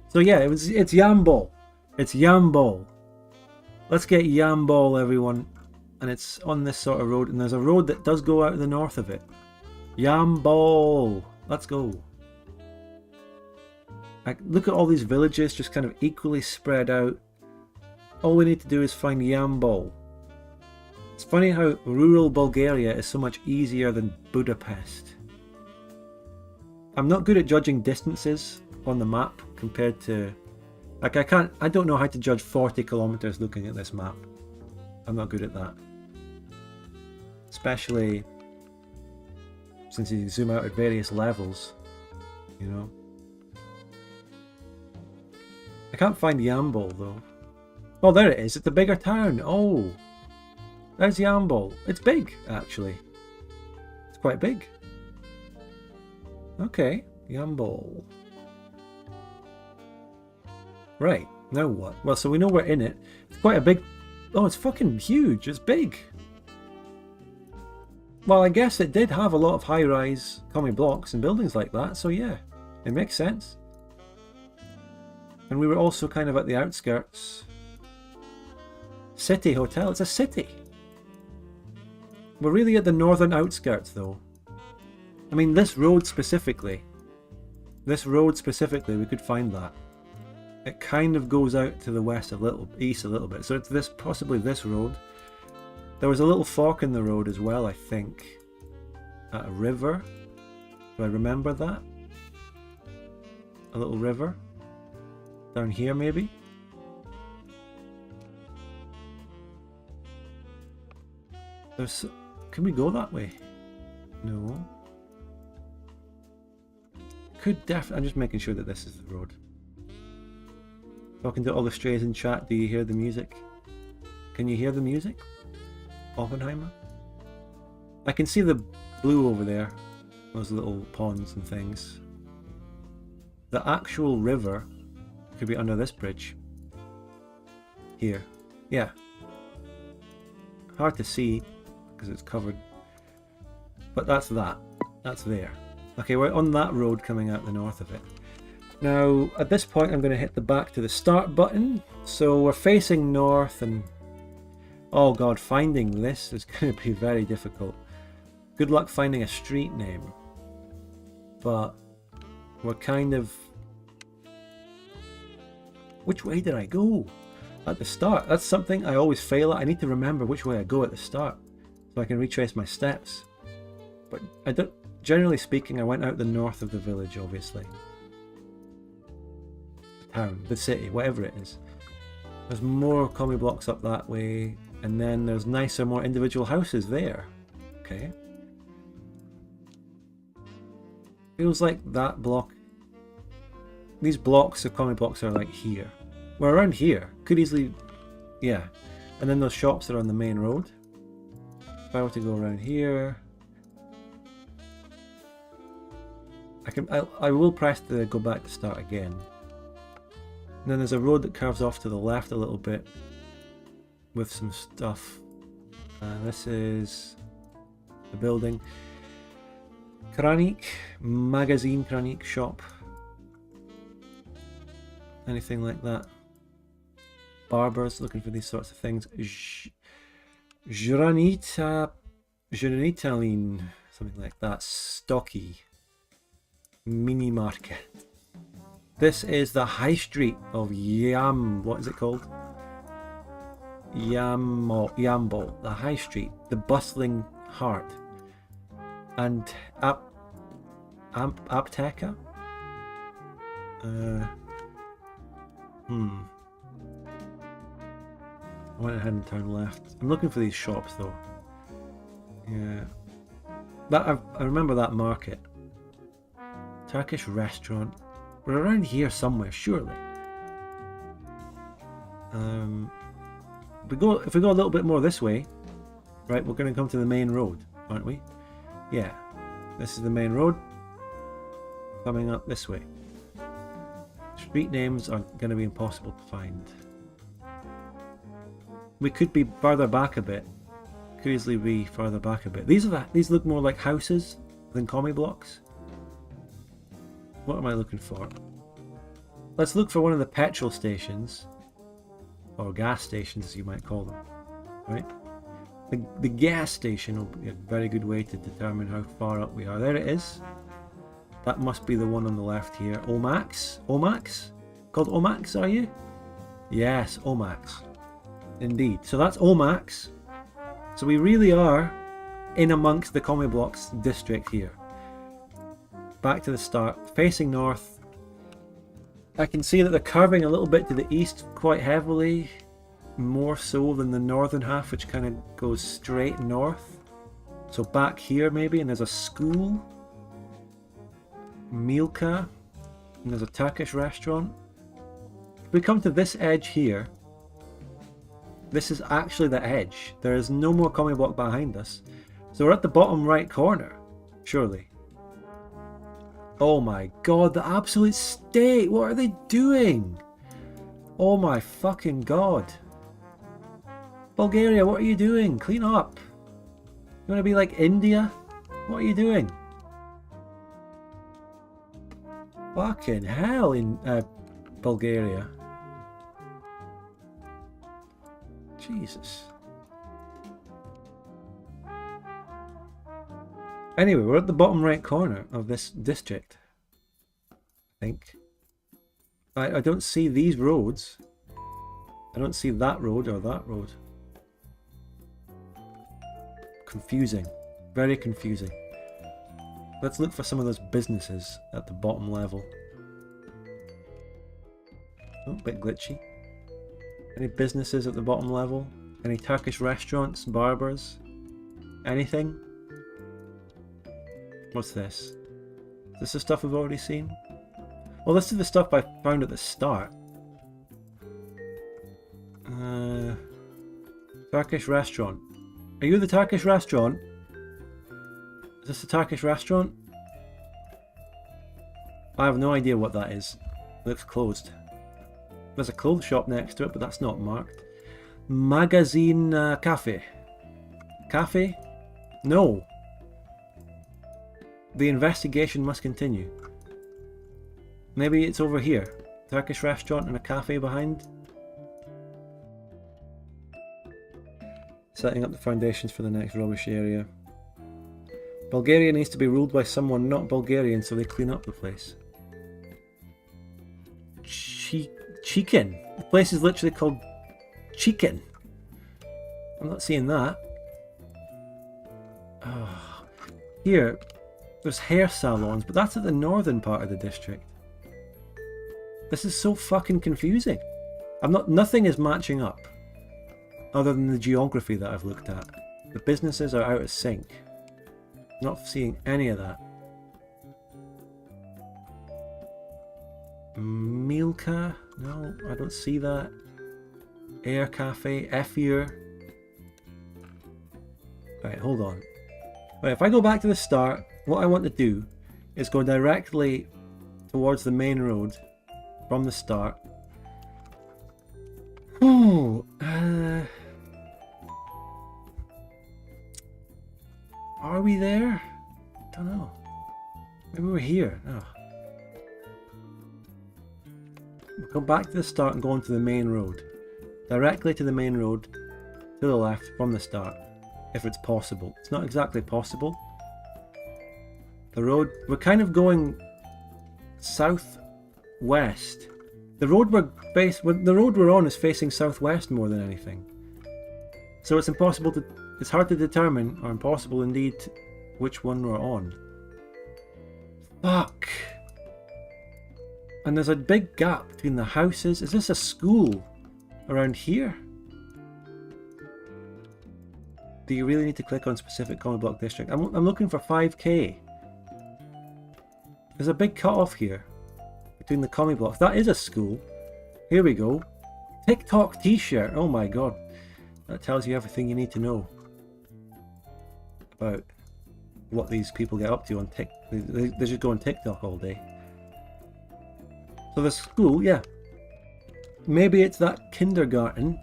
So yeah, it's Yambol. It's Yambol. Let's get Yambol, everyone. and it's on this sort of road, and there's a road that does go out to the north of it. Yambol! Let's go. Look at all these villages just kind of equally spread out. All we need to do is find Yambol. It's funny how rural Bulgaria is so much easier than Budapest. I'm not good at judging distances on the map compared to... Like I don't know how to judge 40 kilometers looking at this map. I'm not good at that. Especially since you zoom out at various levels, you know. I can't find Yambol though. Oh, there it is. It's a bigger town. Oh, there's Yambol. It's big, actually. It's quite big. Okay, Yambol. Right, now what? Well, so we know we're in it. It's quite a big... Oh, it's fucking huge. It's big. Well, I guess it did have a lot of high-rise commie blocks and buildings like that, so yeah, it makes sense. And we were also kind of at the outskirts. City Hotel, it's a city. We're really at the northern outskirts though. I mean, this road specifically, we could find that. It kind of goes out to the west a little, east a little bit. So it's this, possibly this road. There was a little fork in the road as well, I think. At a river. Do I remember that? A little river. Down here maybe? There's... Can we go that way? No. Could definitely... I'm just making sure that this is the road. Talking to all the strays in chat, do you hear the music? Can you hear the music? Oppenheimer? I can see the blue over there. Those little ponds and things. The actual river could be under this bridge. Here. Yeah. Hard to see because it's covered. But that's that. That's there. Okay, we're on that road coming out the north of it. Now, at this point I'm going to hit the back to the start button. So we're facing north and... Oh god, finding this is going to be very difficult. Good luck finding a street name. But we're kind of... Which way did I go? At the start. That's something I always fail at. I need to remember which way I go at the start. So I can retrace my steps. But I don't... Generally speaking, I went out the north of the village, obviously. The town, the city, whatever it is. There's more commie blocks up that way. And then there's nicer, more individual houses there. Okay. Feels like that block... These blocks of commie blocks are like here. We're around here. Could easily... Yeah. And then those shops are on the main road. If I were to go around here... I will press the go back to start again. And then there's a road that curves off to the left a little bit. With some stuff. This is... the building. Kranik. Magazine Kranik shop. Anything like that. Barbers looking for these sorts of things. Jranita... Jranitalin. Something like that. Stocky. Mini market. This is the high street of what is it called? Yambol, the high street, the bustling heart. And Apteka? I went ahead and turned left. I'm looking for these shops though. Yeah. I remember that market. Turkish restaurant. We're around here somewhere, surely. If we go a little bit more this way, right, we're going to come to the main road, aren't we? Yeah. This is the main road. Coming up this way. Street names are going to be impossible to find. We could be further back a bit. Could easily be further back a bit. These look more like houses than commie blocks. What am I looking for? Let's look for one of the petrol stations. Or gas stations, as you might call them. Right? The gas station will be a very good way to determine how far up we are. There it is. That must be the one on the left here. Omax? Omax? Called Omax, are you? Yes, Omax. Indeed. So that's Omax. So we really are in amongst the Commie Blocks district here. Back to the start. Facing north. I can see that they're curving a little bit to the east quite heavily. More so than the northern half, which kind of goes straight north. So back here maybe, and there's a school. Milka. And there's a Turkish restaurant. If we come to this edge here, this is actually the edge. There is no more Commie Block behind us. So we're at the bottom right corner, surely. Oh my god, the absolute state! What are they doing? Oh my fucking god. Bulgaria, what are you doing? Clean up. You want to be like India? What are you doing? Fucking hell in Bulgaria. Jesus. Anyway, we're at the bottom right corner of this district. I think. I don't see these roads. I don't see that road or that road. Confusing. Very confusing. Let's look for some of those businesses at the bottom level. Oh, a bit glitchy. Any businesses at the bottom level? Any Turkish restaurants, barbers? Anything? What's this? Is this the stuff we've already seen? Well, this is the stuff I found at the start. Turkish restaurant. Are you the Turkish restaurant? Is this the Turkish restaurant? I have no idea what that is. It looks closed. There's a clothes shop next to it, but that's not marked. Magazine Cafe. Cafe? No. The investigation must continue. Maybe it's over here. Turkish restaurant and a cafe behind. Setting up the foundations for the next rubbish area. Bulgaria needs to be ruled by someone not Bulgarian so they clean up the place. Chicken. The place is literally called Chicken. I'm not seeing that. Oh. Here, there's hair salons, but that's at the northern part of the district. This is so fucking confusing. Nothing is matching up. Other than the geography that I've looked at. The businesses are out of sync. Not seeing any of that. Milka? No, I don't see that. Air Cafe, Efir. Right, hold on. Right, if I go back to the start, what I want to do is go directly towards the main road from the start. Oh, are we there? Don't know. Maybe we're here. Oh. We'll go back to the start and go onto the main road. Directly to the main road, to the left from the start, if it's possible. It's not exactly possible. The road, we're kind of going southwest. The road we're on is facing southwest more than anything. So it's impossible to, it's hard to determine, or impossible indeed, which one we're on. Fuck. And there's a big gap between the houses. Is this a school around here? Do you really need to click on specific Commie Block district? I'm looking for 5k. There's a big cut off here between the Commie Blocks. That is a school. Here we go. TikTok t-shirt. Oh my god. That tells you everything you need to know about what these people get up to on TikTok. They just go on TikTok all day. So the school, yeah. Maybe it's that kindergarten,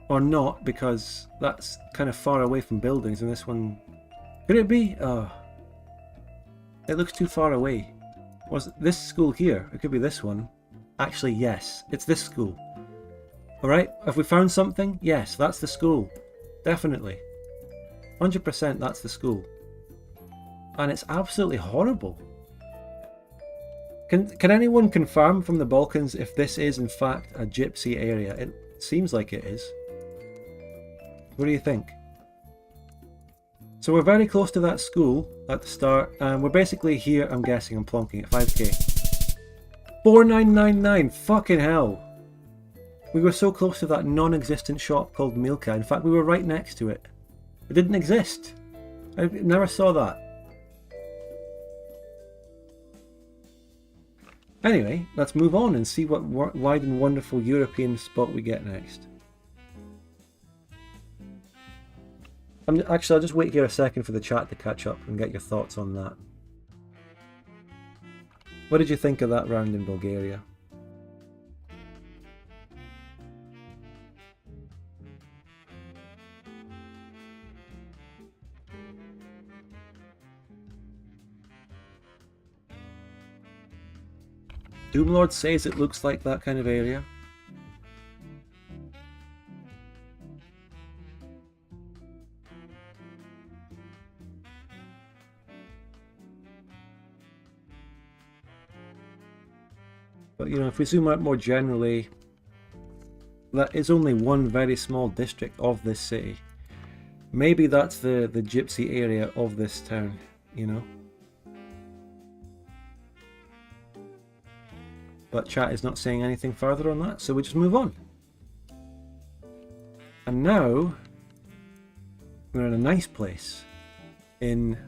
or not, because that's kind of far away from buildings, and this one... Could it be? It looks too far away. Was this school here? It could be this one. Actually, yes. It's this school. Alright, have we found something? Yes, that's the school. Definitely. 100% that's the school. And it's absolutely horrible. Can anyone confirm from the Balkans if this is in fact a gypsy area? It seems like it is. What do you think? So we're very close to that school at the start, and we're basically here, I'm guessing, I'm plonking at 5k. 4999, fucking hell. We were so close to that non-existent shop called Milka. In fact, we were right next to it. It didn't exist. I never saw that. Anyway, let's move on and see what wide and wonderful European spot we get next. Actually, I'll just wait here a second for the chat to catch up and get your thoughts on that. What did you think of that round in Bulgaria? Doomlord says it looks like that kind of area. But you know, if we zoom out more generally, that is only one very small district of this city. Maybe that's the gypsy area of this town, you know? But chat is not saying anything further on that, so we just move on. And now we're in a nice place in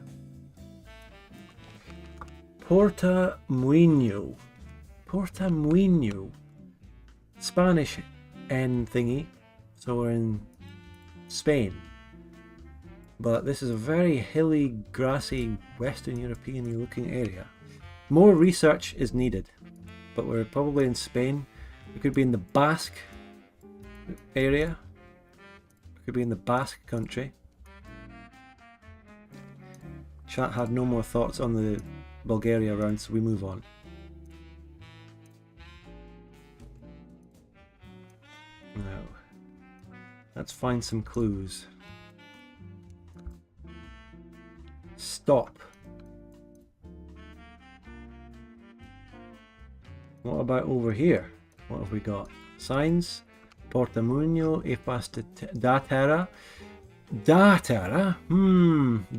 Portamuino. Portamuino. Spanish N thingy. So we're in Spain. But this is a very hilly, grassy, Western European looking area. More research is needed. But we're probably in Spain. We could be in the Basque area. We could be in the Basque country. Chat had no more thoughts on the Bulgaria round, so we move on. Now, let's find some clues. Stop. What about over here? What have we got? Signs. Portamuino e pasta da terra. Da terra?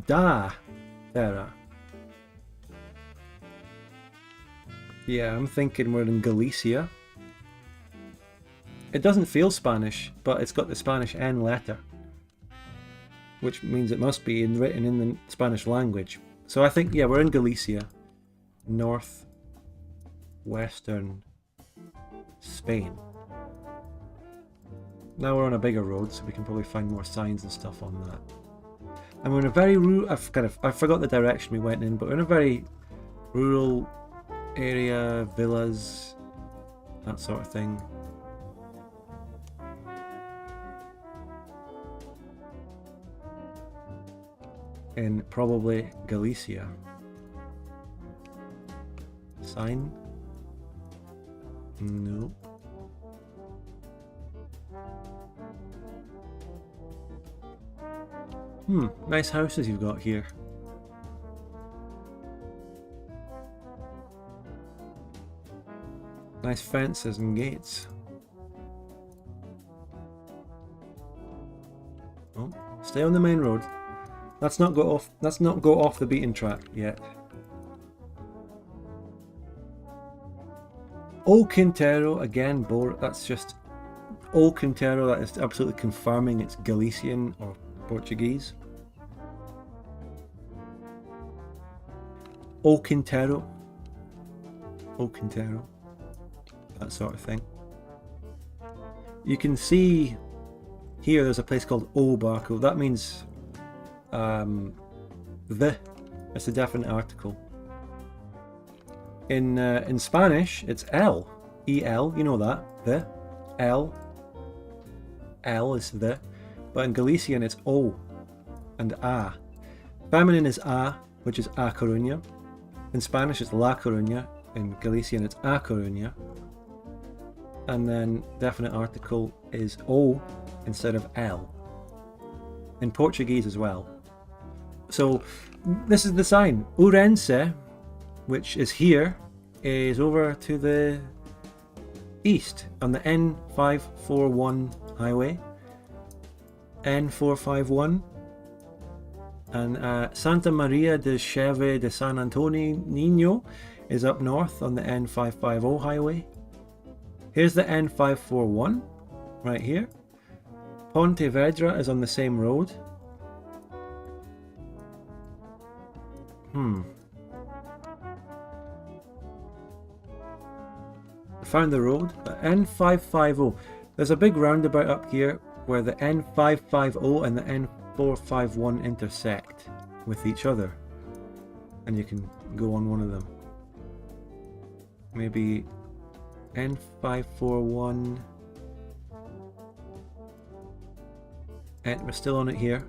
Da terra. Yeah, I'm thinking we're in Galicia. It doesn't feel Spanish, but it's got the Spanish N letter, which means it must be written in the Spanish language. So I think, yeah, we're in Galicia, north western Spain. Now we're on a bigger road, so we can probably find more signs and stuff on that. And we're in a very rural, I forgot the direction we went in, but we're in a very rural area, villas, that sort of thing. In probably Galicia. Sign? No. Nice houses you've got here. Nice fences and gates. Oh, stay on the main road. Let's not go off the beaten track yet. O Quintero again, that's just O Quintero, that is absolutely confirming it's Galician or Portuguese. O Quintero. O Quintero. That sort of thing. You can see here there's a place called O Barco. That means it's a definite article. In Spanish it's El. E-L, you know that. The. El. El is the. But in Galician it's O and A. Feminine is A, which is A Coruña. In Spanish it's La Coruña. In Galician it's A Coruña. And then definite article is O instead of L. In Portuguese as well. So this is the sign. Urense, which is here, is over to the east on the N541 highway. N451. And Santa Maria de Cheve de San Antonio is up north on the N550 highway. Here's the N541 right here. Pontevedra is on the same road. I found the road. The N550. There's a big roundabout up here where the N550 and the N451 intersect with each other. And you can go on one of them. Maybe N541. And we're still on it here.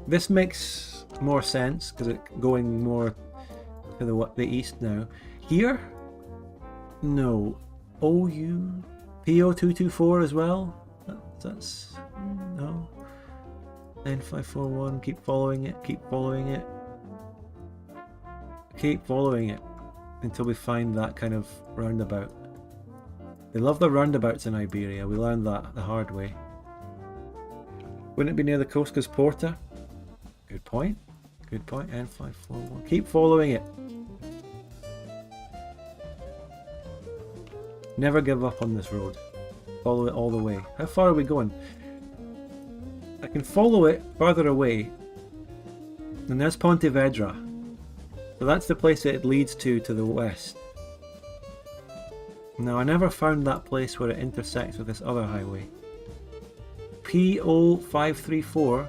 This makes more sense because it's going more to the east now. Here? No. OU? PO224 as well? That's... no. N541, keep following it, keep following it. Keep following it until we find that kind of roundabout. They love the roundabouts in Iberia, we learned that the hard way. Wouldn't it be near the Coscas Porta? Good point. Good point. N541. Keep following it. Never give up on this road. Follow it all the way. How far are we going? I can follow it further away. And there's Pontevedra. So that's the place that it leads to the west. Now I never found that place where it intersects with this other highway. PO534.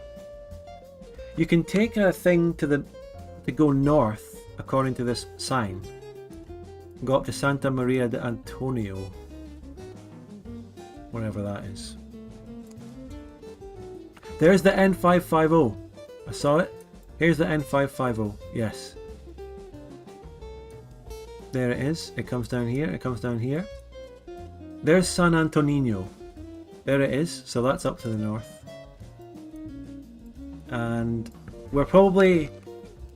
You can take a thing to go north according to this sign. Go up to Santa Maria de Antonio. Wherever that is. There's the N550. I saw it. Here's the N550. Yes. There it is. It comes down here. It comes down here. There's San Antonino. There it is. So that's up to the north. And we're probably...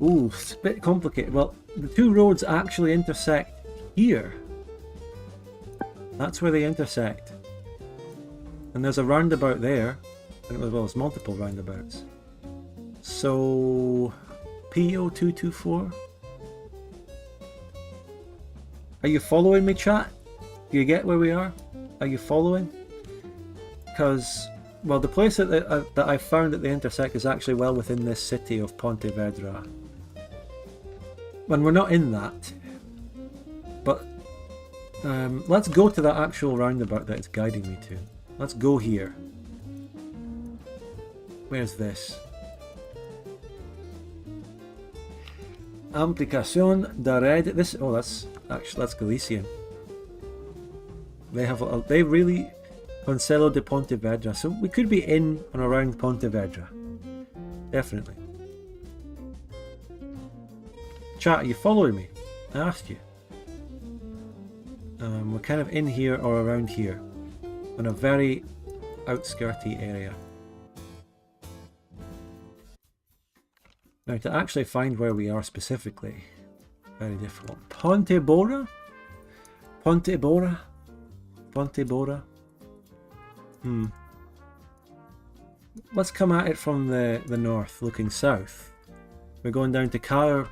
ooh, it's a bit complicated. Well, the two roads actually intersect here. That's where they intersect. And there's a roundabout there. And well, there's multiple roundabouts. So... PO224? Are you following me, chat? Do you get where we are? Are you following? Because, well, the place that I found at the intersect is actually well within this city of Pontevedra. When we're not in that. But let's go to that actual roundabout that it's guiding me to. Let's go here. Where's this? Aplicación de red. This, oh, that's Galician. They really Concello de Pontevedra. So we could be in and around Pontevedra. Definitely. Chat, are you following me? I asked you. We're kind of in here or around here. In a very outskirty area. Now to actually find where we are specifically, very difficult. Pontebora? Pontebora? Pontebora? Let's come at it from the north, looking south. We're going down to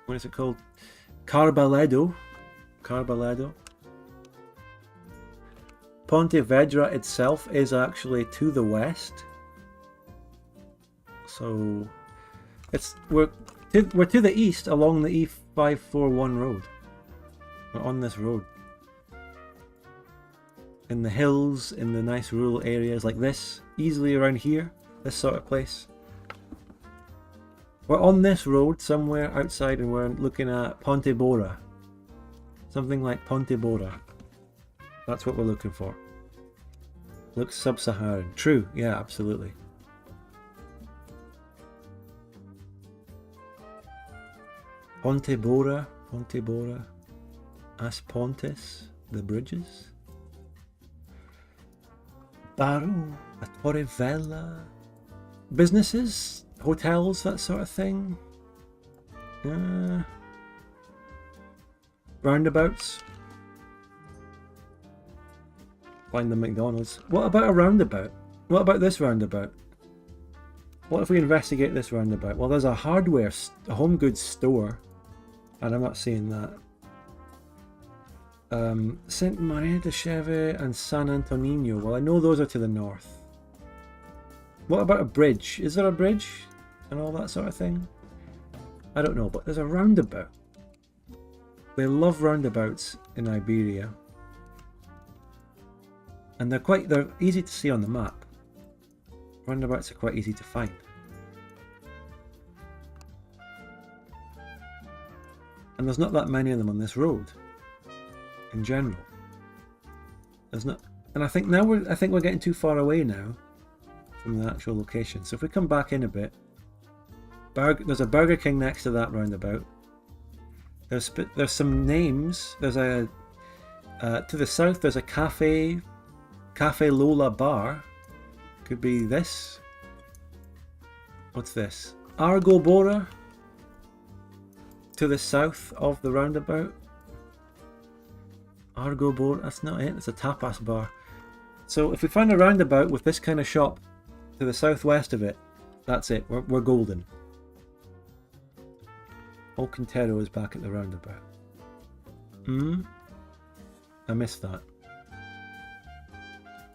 what is it called? Carbaledo. Carbaledo. Pontevedra itself is actually to the west. So we're to the east along the E541 road. We're on this road. In the hills, in the nice rural areas like this, easily around here, this sort of place. We're on this road somewhere outside and we're looking at Pontebora. Something like Pontebora. That's what we're looking for. Looks sub-Saharan. True, yeah, absolutely. Pontebora, Pontebora, As Pontes, the bridges. Baru, a Torre Vella. Businesses, hotels, that sort of thing. Roundabouts. Find the McDonald's. What about a roundabout? What about this roundabout? What if we investigate this roundabout? Well, there's a home goods store, and I'm not seeing that. Saint Maria de Cheve and San Antonino. Well, I know those are to the north. What about a bridge? Is there a bridge? And all that sort of thing? I don't know, but there's a roundabout. They love roundabouts in Iberia. And they're easy to see on the map. Roundabouts are quite easy to find. And there's not that many of them on this road. In general. There's not, and I think we're getting too far away now from the actual location. So if we come back in a bit, there's a Burger King next to that roundabout. There's some names. There's a to the south. There's a Cafe Lola bar. Could be this. What's this? Argo Bora. To the south of the roundabout. Argo Bora. That's not it. It's a tapas bar. So if we find a roundabout with this kind of shop to the southwest of it, that's it. We're golden. Old Quintero is back at the roundabout. I missed that.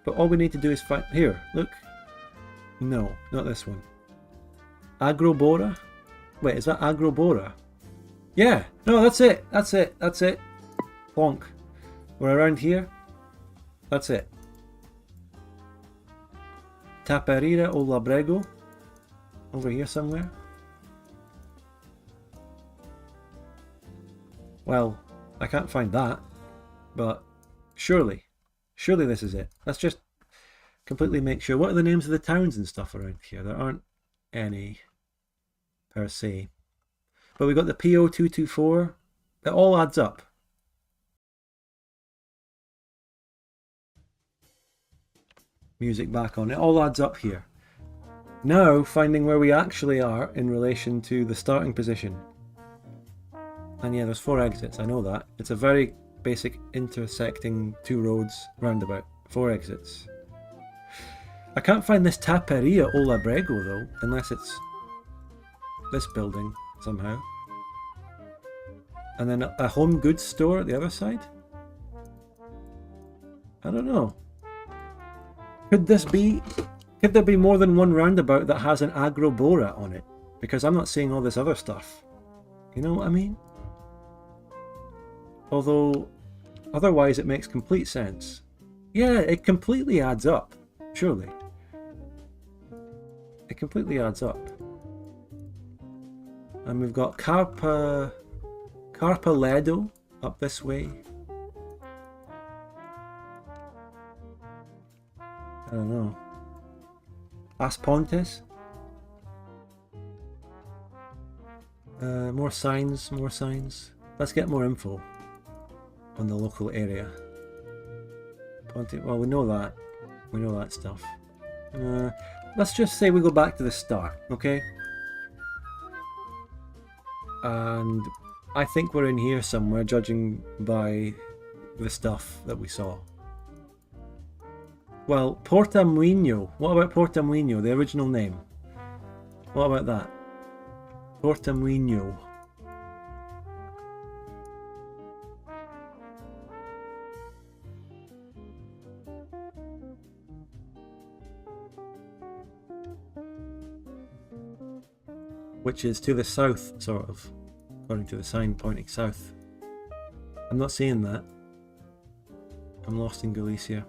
But all we need to do is find... Here, look. No, not this one. Agrobora? Wait, is that Agrobora? Yeah! No, that's it! That's it! That's it! Plonk. We're around here. That's it. Taperira o Labrego. Over here somewhere. Well, I can't find that. But surely this is it. Let's just completely make sure. What are the names of the towns and stuff around here? There aren't any per se. But we got the PO224. It all adds up. Music back on. It all adds up here. Now finding where we actually are in relation to the starting position. And yeah, there's 4 exits. I know that. It's a very basic intersecting 2 roads roundabout. 4 exits. I can't find this Taperia o Labrego though, unless it's this building somehow. And then a home goods store at the other side? I don't know. Could there be more than one roundabout that has an Agrobora on it? Because I'm not seeing all this other stuff. You know what I mean? Although, otherwise it makes complete sense. Yeah, it completely adds up. Surely. It completely adds up. And we've got Carpaledo up this way. I don't know. As Pontes. More signs, more signs. Let's get more info on the local area. Ponte, well, we know that. We know that stuff. Let's just say we go back to the start, okay? And I think we're in here somewhere, judging by the stuff that we saw. Well, Portamuino. What about Portamuino, the original name? What about that? Portamuino. Which is to the south, sort of, according to the sign pointing south. I'm not seeing that. I'm lost in Galicia.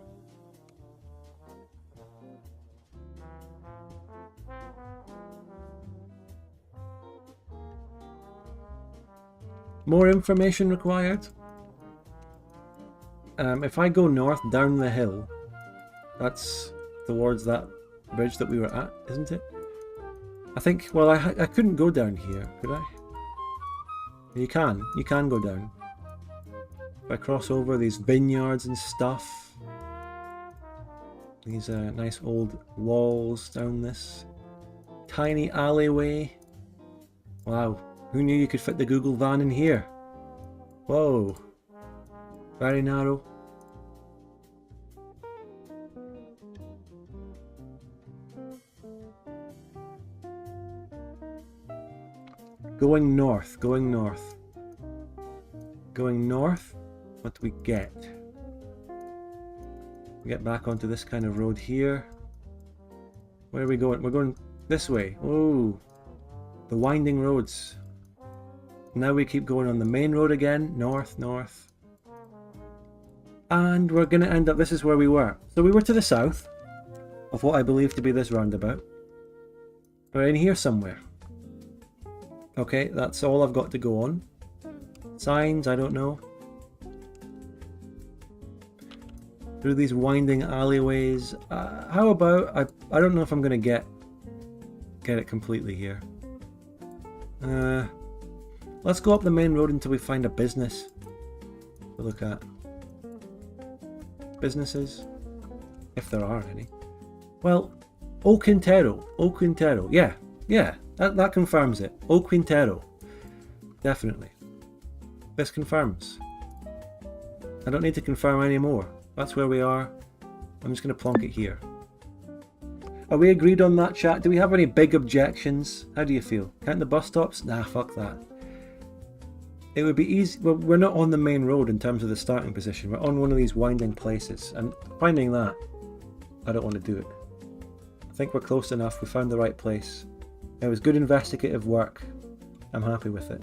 More information required. If I go north down the hill, that's towards that bridge that we were at, isn't it? I think, well, I couldn't go down here, could I? You can go down. If I cross over these vineyards and stuff. These nice old walls down this. Tiny alleyway. Wow, who knew you could fit the Google van in here? Whoa, very narrow. Going north, going north. Going north, what do we get? We get back onto this kind of road here. Where are we going? We're going this way. Oh, the winding roads. Now we keep going on the main road again, north, north. And we're going to end up, this is where we were. So we were to the south of what I believe to be this roundabout. We're in here somewhere. Okay, that's all I've got to go on. Signs, I don't know. Through these winding alleyways. How about, I don't know if I'm going to get it completely here. Let's go up the main road until we find a business to look at. Businesses, if there are any. Well, O Quintero, yeah, that confirms it. O Quintero, definitely. This confirms. I don't need to confirm anymore. That's where we are. I'm just going to plonk it here. Are we agreed on that, chat? Do we have any big objections? How do you feel? Count the bus stops? Nah, fuck that. It would be easy. Well, we're not on the main road in terms of the starting position. We're on one of these winding places. And finding that, I don't want to do it. I think we're close enough. We found the right place. It was good investigative work. I'm happy with it.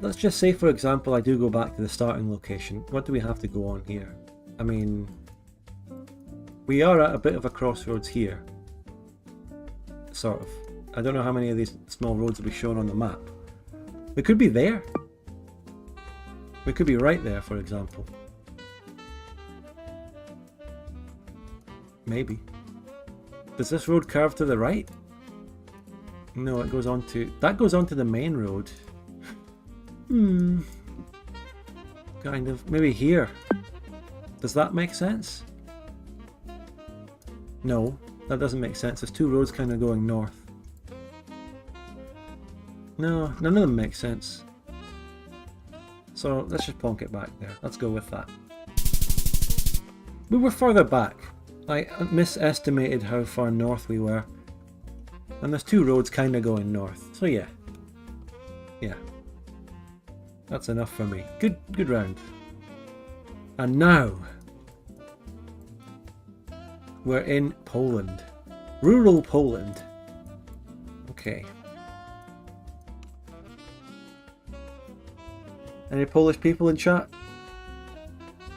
Let's just say, for example, I do go back to the starting location. What do we have to go on here? I mean, we are at a bit of a crossroads here. Sort of. I don't know how many of these small roads will be shown on the map. We could be there. We could be right there, for example. Maybe. Does this road curve to the right? No, it goes on to... That goes on to the main road. Kind of. Maybe here. Does that make sense? No, that doesn't make sense. There's two roads kind of going north. No, none of them make sense. So let's just plonk it back there. Let's go with that. We were further back. I misestimated how far north we were. And there's two roads kind of going north. So yeah. Yeah. That's enough for me. Good round. And now we're in Poland. Rural Poland. Okay. Any Polish people in chat?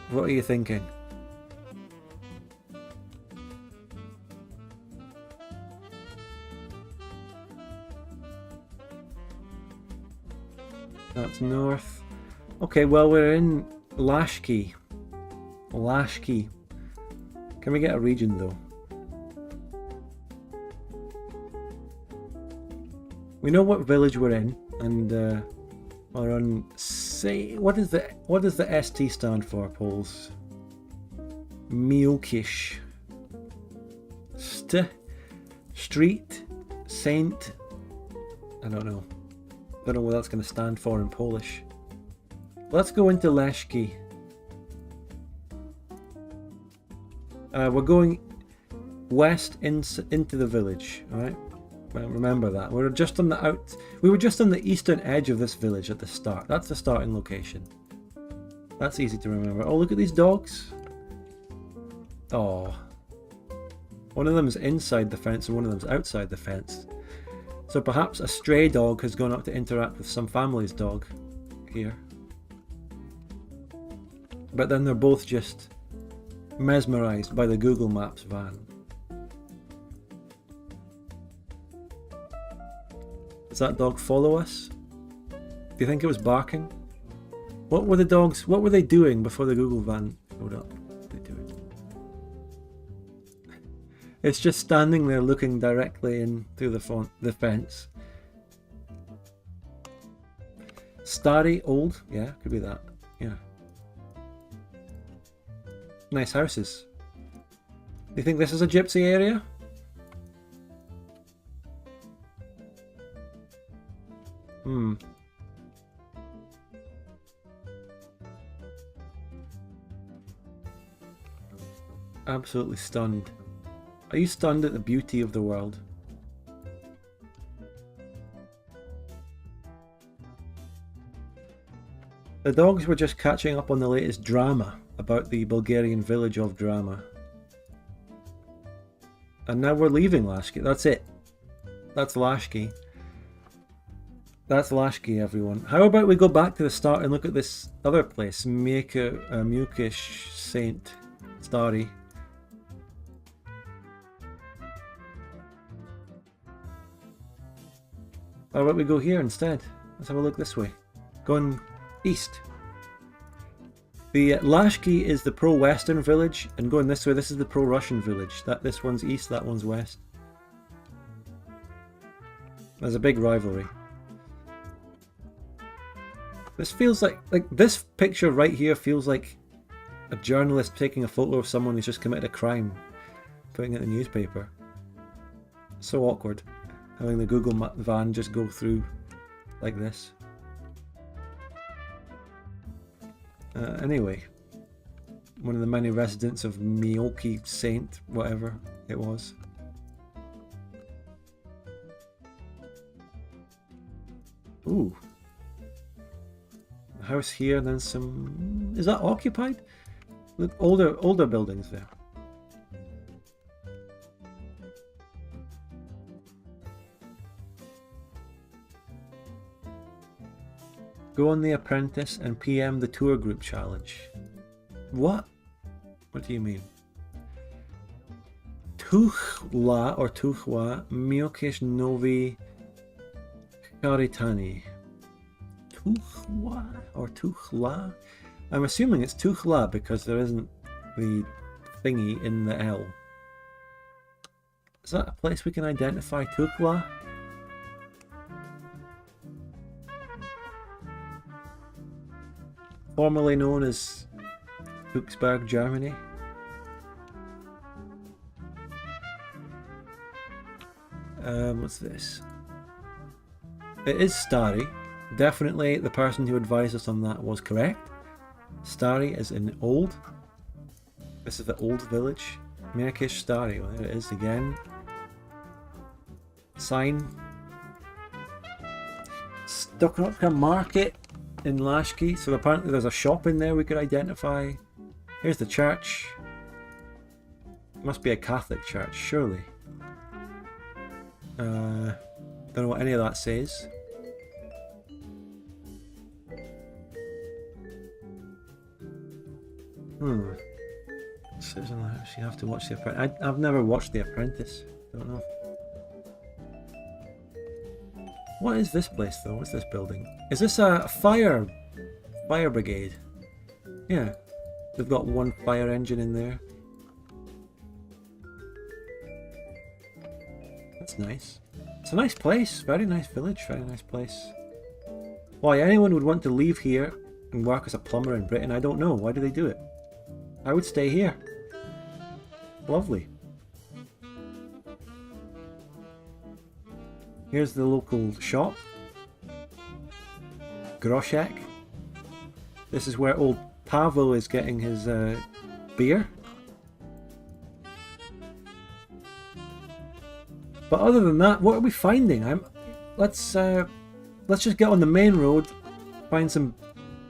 What are you thinking? That's north. Okay, well, we're in Lashki. Lashki. Can we get a region though? We know what village we're in, and we're on. Say, what does the ST stand for, Poles? Miłkish. Street. Saint. I don't know. Don't know what that's going to stand for in Polish. Let's go into Leszki. We're going west into the village. All right, remember that. We were just on the eastern edge of this village at the start. That's the starting location. That's easy to remember. Oh, look at these dogs. Oh, one of them's inside the fence and one of them's outside the fence. So perhaps a stray dog has gone up to interact with some family's dog here. But then they're both just mesmerised by the Google Maps van. Does that dog follow us? Do you think it was barking? What were they doing before the Google van showed up? What were they doing? It's just standing there looking directly in through the fence. Stary, old. Yeah, could be that. Yeah. Nice houses. Do you think this is a gypsy area? Hmm. Absolutely stunned. Are you stunned at the beauty of the world? The dogs were just catching up on the latest drama about the Bulgarian village of Drama. And now we're leaving Lashki. That's it. That's Lashki. That's Lashki, everyone. How about we go back to the start and look at this other place, Mukish Saint Stary. How about we go here instead? Let's have a look this way. Going east. The Lashki is the pro-Western village, and going this way, this is the pro-Russian village. This one's east, that one's west. There's a big rivalry. This feels like this picture right here feels like a journalist taking a photo of someone who's just committed a crime, putting it in the newspaper. So awkward, having the Google van just go through like this. Anyway, one of the many residents of Miyoki Saint, whatever it was. Ooh. A house here, and then some... Is that occupied? Look, older buildings there. Go on The Apprentice and PM the tour group challenge. What? What do you mean? Tuchla or Tuchwa Miokesh Novi Karitani. Tuchwa or Tuchla? I'm assuming it's Tuchla because there isn't the thingy in the L. Is that a place we can identify? Tuchla? Formerly known as Fuchsberg, Germany. What's this? It is Stary. Definitely the person who advised us on that was correct. Stary is in old. This is the old village. Mirakish Stary. Well, there it is again. Sign. Stokrotka Market in Lashki. So apparently there's a shop in there we could identify. Here's the church. Must be a Catholic church, surely. Don't know what any of that says. Says in the house you have to watch The Apprentice. I've never watched The Apprentice. Don't know. What is this place though? What's this building? Is this a fire brigade? Yeah. They've got one fire engine in there. That's nice. It's a nice place. Very nice village. Very nice place. Why anyone would want to leave here and work as a plumber in Britain, I don't know. Why do they do it? I would stay here. Lovely. Here's the local shop. Groshek. This is where old Pavel is getting his beer. But other than that, what are we finding? Let's just get on the main road, find some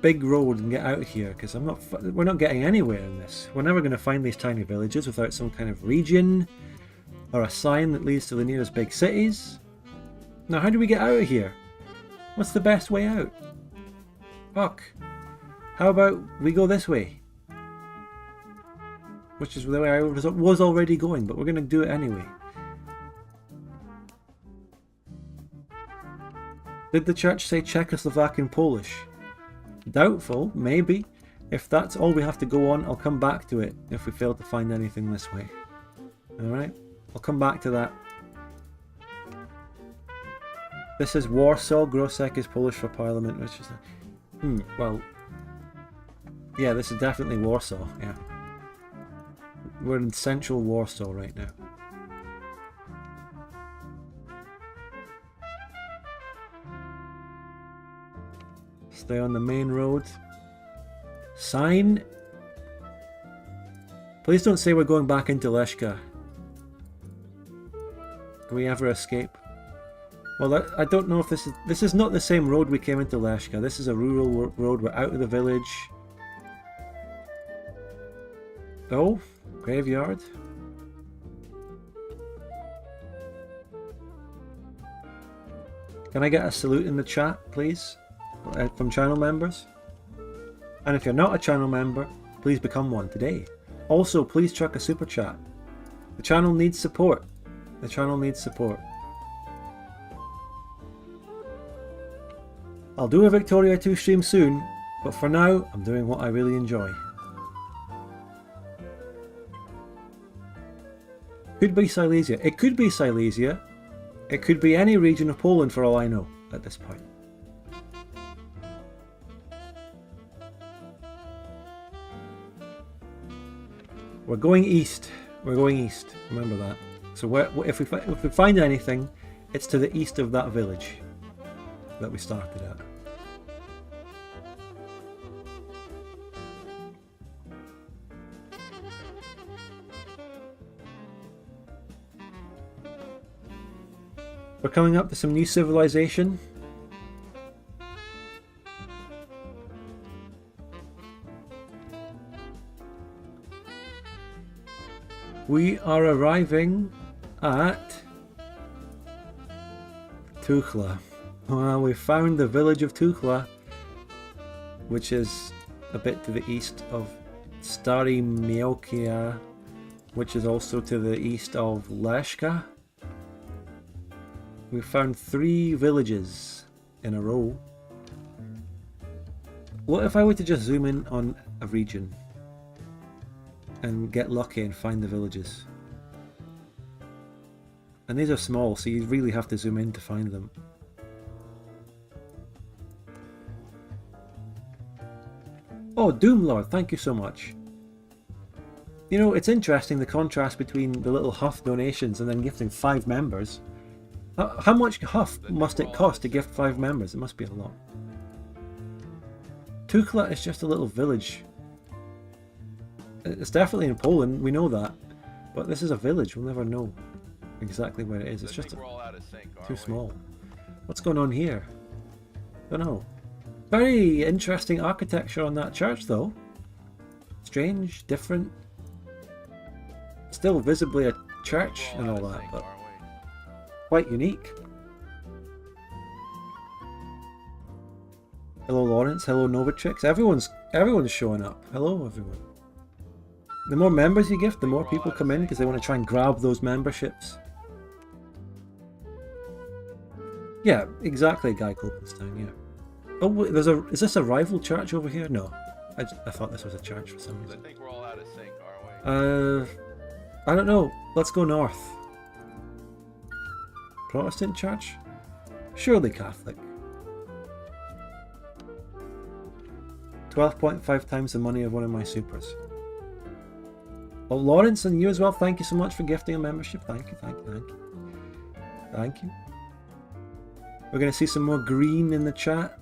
big road and get out of here, because we're not getting anywhere in this. We're never going to find these tiny villages without some kind of region or a sign that leads to the nearest big cities. Now, how do we get out of here? What's the best way out? Fuck. How about we go this way? Which is the way I was already going, but we're going to do it anyway. Did the church say Czechoslovak in Polish? Doubtful, maybe. If that's all we have to go on, I'll come back to it if we fail to find anything this way. Alright? I'll come back to that. This is Warsaw. Grosek is Polish for Parliament, which is... well... Yeah, this is definitely Warsaw, yeah. We're in central Warsaw right now. Stay on the main road. Sign. Please don't say we're going back into Leszka. Can we ever escape? Well, I don't know if this is not the same road we came into Leszka. This is a rural road. We're out of the village. Oh, graveyard. Can I get a salute in the chat, please? From channel members? And if you're not a channel member, please become one today. Also, please chuck a super chat. The channel needs support. The channel needs support. I'll do a Victoria 2 stream soon, but for now, I'm doing what I really enjoy. Could be Silesia. It could be Silesia. It could be any region of Poland for all I know at this point. We're going east. We're going east. Remember that. So if we find anything, it's to the east of that village that we started at. We're coming up to some new civilization. We are arriving at Tuchla. Well, we found the village of Tuchla, which is a bit to the east of Stary Miełkia, which is also to the east of Leszka. We found 3 villages in a row. What if I were to just zoom in on a region and get lucky and find the villages? And these are small, so you really have to zoom in to find them. Oh, Doomlord, thank you so much. You know, it's interesting the contrast between the little Huff donations and then gifting 5 members. How much Huff must it cost to gift 5 members? It must be a lot. Tuchla is just a little village. It's definitely in Poland, we know that. But this is a village, we'll never know exactly where it is. It's just too small. What's going on here? Don't know. Very interesting architecture on that church though. Strange, different. Still visibly a church and all that, but quite unique. Hello Lawrence, hello Novatrix. Everyone's showing up. Hello everyone. The more members you gift, the more people come in because they want to try and grab those memberships. Yeah, exactly, Guy Copenstein, yeah. Oh, wait, is this a rival church over here? No. I thought this was a church for some reason. I think we're all out of sync, aren't we? I don't know. Let's go north. Protestant church? Surely Catholic. 12.5 times the money of one of my supers. Well, Lawrence, and you as well, thank you so much for gifting a membership. Thank you, thank you, thank you. Thank you. We're going to see some more green in the chat.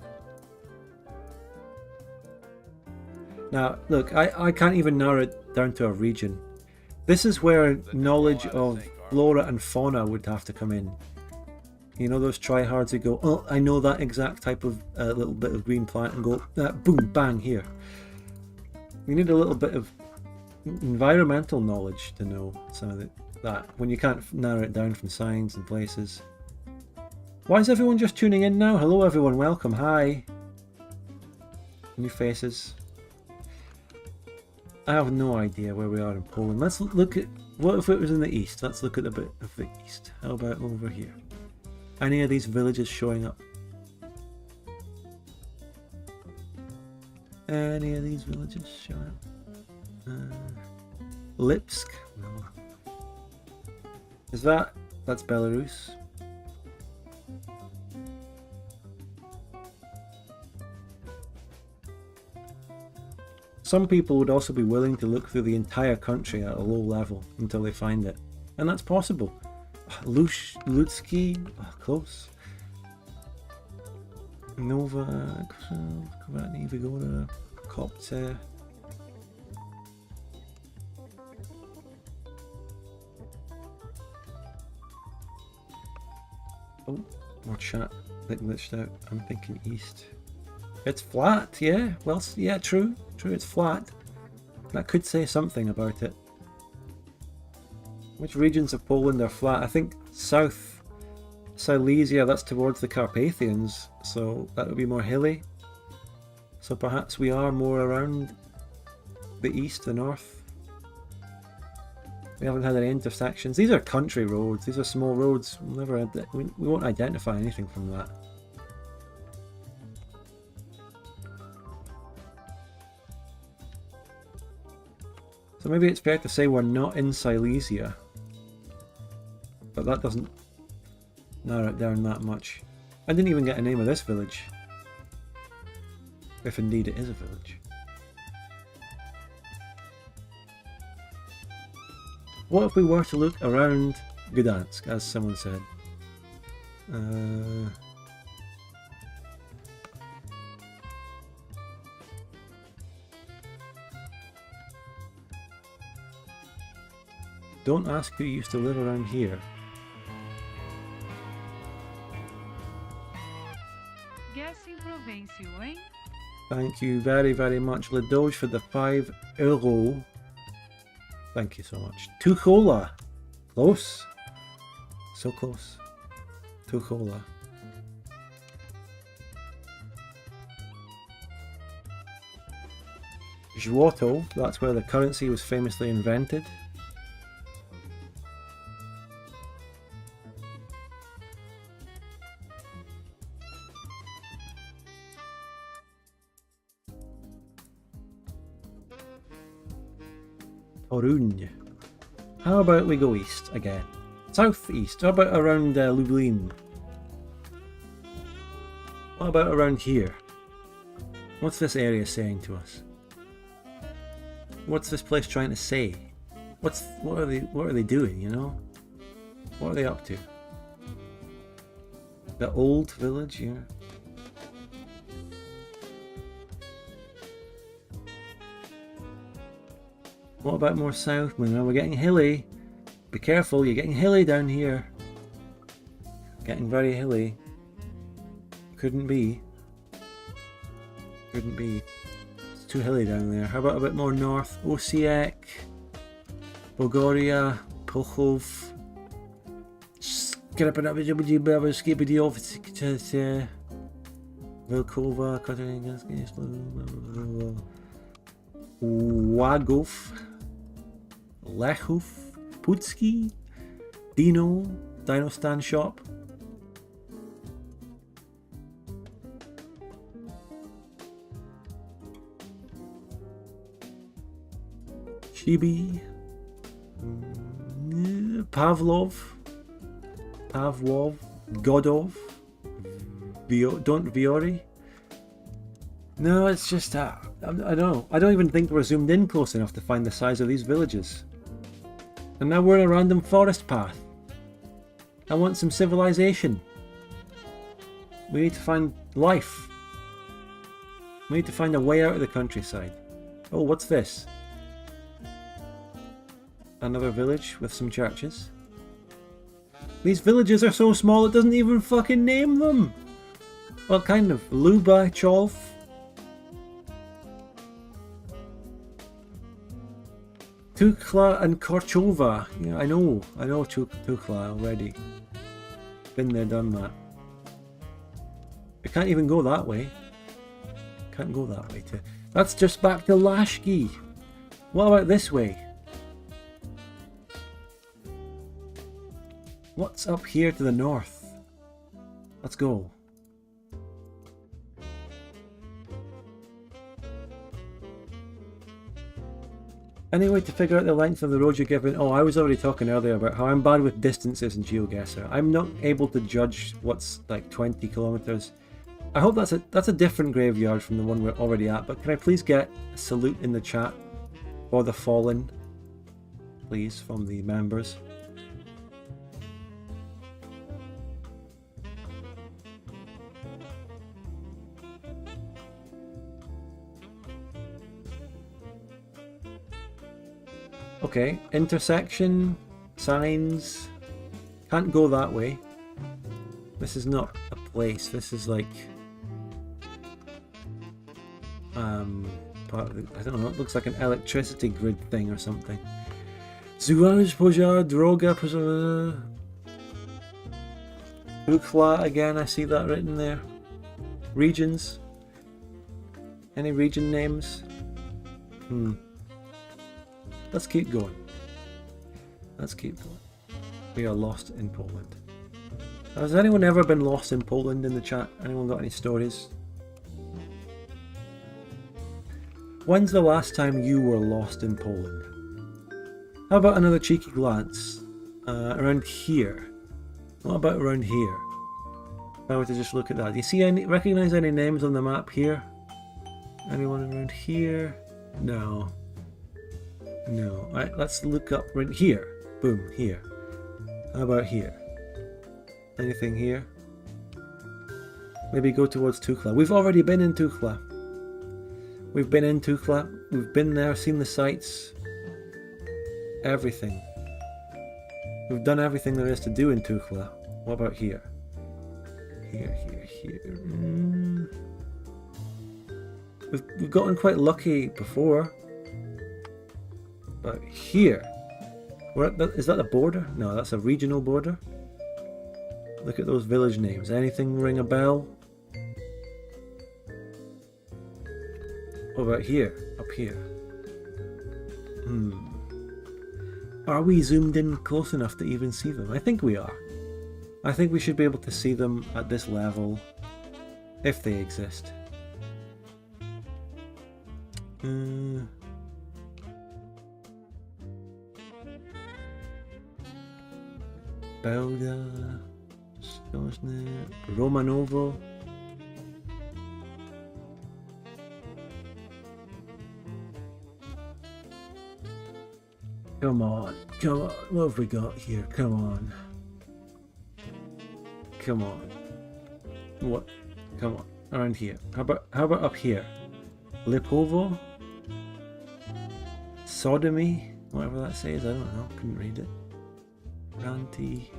Now, look, I can't even narrow it down to a region. This is where knowledge of flora and fauna would have to come in. You know those tryhards who go, oh, I know that exact type of little bit of green plant and go, boom, bang, here. You need a little bit of environmental knowledge to know some of that, when you can't narrow it down from signs and places. Why is everyone just tuning in now? Hello everyone, welcome, hi. New faces. I have no idea where we are in Poland. Let's look at, what if it was in the east? Let's look at a bit of the east. How about over here? Any of these villages showing up? Any of these villages showing up? Lipsk? No. Is that's Belarus? some people would also be willing to look through the entire country at a low level until they find it. And that's possible. Lutsky, close. Nova, Kvatni, Vigora, Kopte. Oh, more chat that glitched out. I'm thinking east. It's flat, yeah. Well, yeah, true. True, it's flat. That could say something about it. Which regions of Poland are flat? I think South Silesia, that's towards the Carpathians, so that would be more hilly. So perhaps we are more around the east, the north. We haven't had any intersections. These are country roads. These are small roads. We won't identify anything from that. So maybe it's fair to say we're not in Silesia. But that doesn't narrow it down that much. I didn't even get a name of this village. If indeed it is a village. What if we were to look around Gdansk, as someone said? Don't ask who used to live around here. Guessing provincial, hein? Thank you very, very much, Ledoge, for the €5. Thank you so much. Tuchola. Close. So close. Tuchola. Złoto, that's where the currency was famously invented. Toruń. How about we go east again? Southeast. How about around Lublin? What about around here? What's this area saying to us? What's this place trying to say? What are they doing, you know? What are they up to? The old village, yeah. What about more south? Well, we're getting hilly. Be careful, you're getting hilly down here. Getting very hilly. Couldn't be. Couldn't be. It's too hilly down there. How about a bit more north? Osiek, Bogoria, Pochov, Vilkova, Wagów, Lechów, Pucki, Dino Stand Shop. Chibi, Pavlov, Godov, Viori. No, it's just I don't know. I don't even think we're zoomed in close enough to find the size of these villages. And now we're in a random forest path. I want some civilization. We need to find life. We need to find a way out of the countryside. Oh, what's this? Another village with some churches. These villages are so small it doesn't even fucking name them. Well, kind of. Luba, Cholf. Tukla and Korchova. Yeah, I know Tukla already. Been there, done that. I can't even go that way. Can't go that way too. That's just back to Lashki. What about this way? What's up here to the north? Let's go. Any way to figure out the length of the road you're given? Oh, I was already talking earlier about how I'm bad with distances in GeoGuessr. I'm not able to judge what's like 20 kilometers. I hope that's a different graveyard from the one we're already at, but can I please get a salute in the chat for the fallen, please, from the members? Okay, intersection, signs, can't go that way. This is not a place, this is like, I don't know, it looks like an electricity grid thing or something. Zuaj Pojar, Droga, Ukla again, I see that written there. Regions. Any region names? Let's keep going. Let's keep going. We are lost in Poland. Has anyone ever been lost in Poland in the chat? Anyone got any stories? When's the last time you were lost in Poland? How about another cheeky glance? Around here. What about around here? If I were to just look at that. Do you see any, recognize any names on the map here? Anyone around here? No. No. Alright, let's look up right here. Boom, here. How about here? Anything here? Maybe go towards Tukla. We've already been in Tukla. We've been in Tukla. We've been there, seen the sights. Everything. We've done everything there is to do in Tukla. What about here? Here. We've gotten quite lucky before. But here. Is that a border? No, that's a regional border. Look at those village names. Anything ring a bell? What about here? Up here. Are we zoomed in close enough to even see them? I think we are. I think we should be able to see them at this level. If they exist. Belda, Stosne, Romanovo. Come on, what have we got here? Come on. What? Come on, around here. How about up here? Lipovo? Sodomy? Whatever that says, I don't know, couldn't read it. Ranty.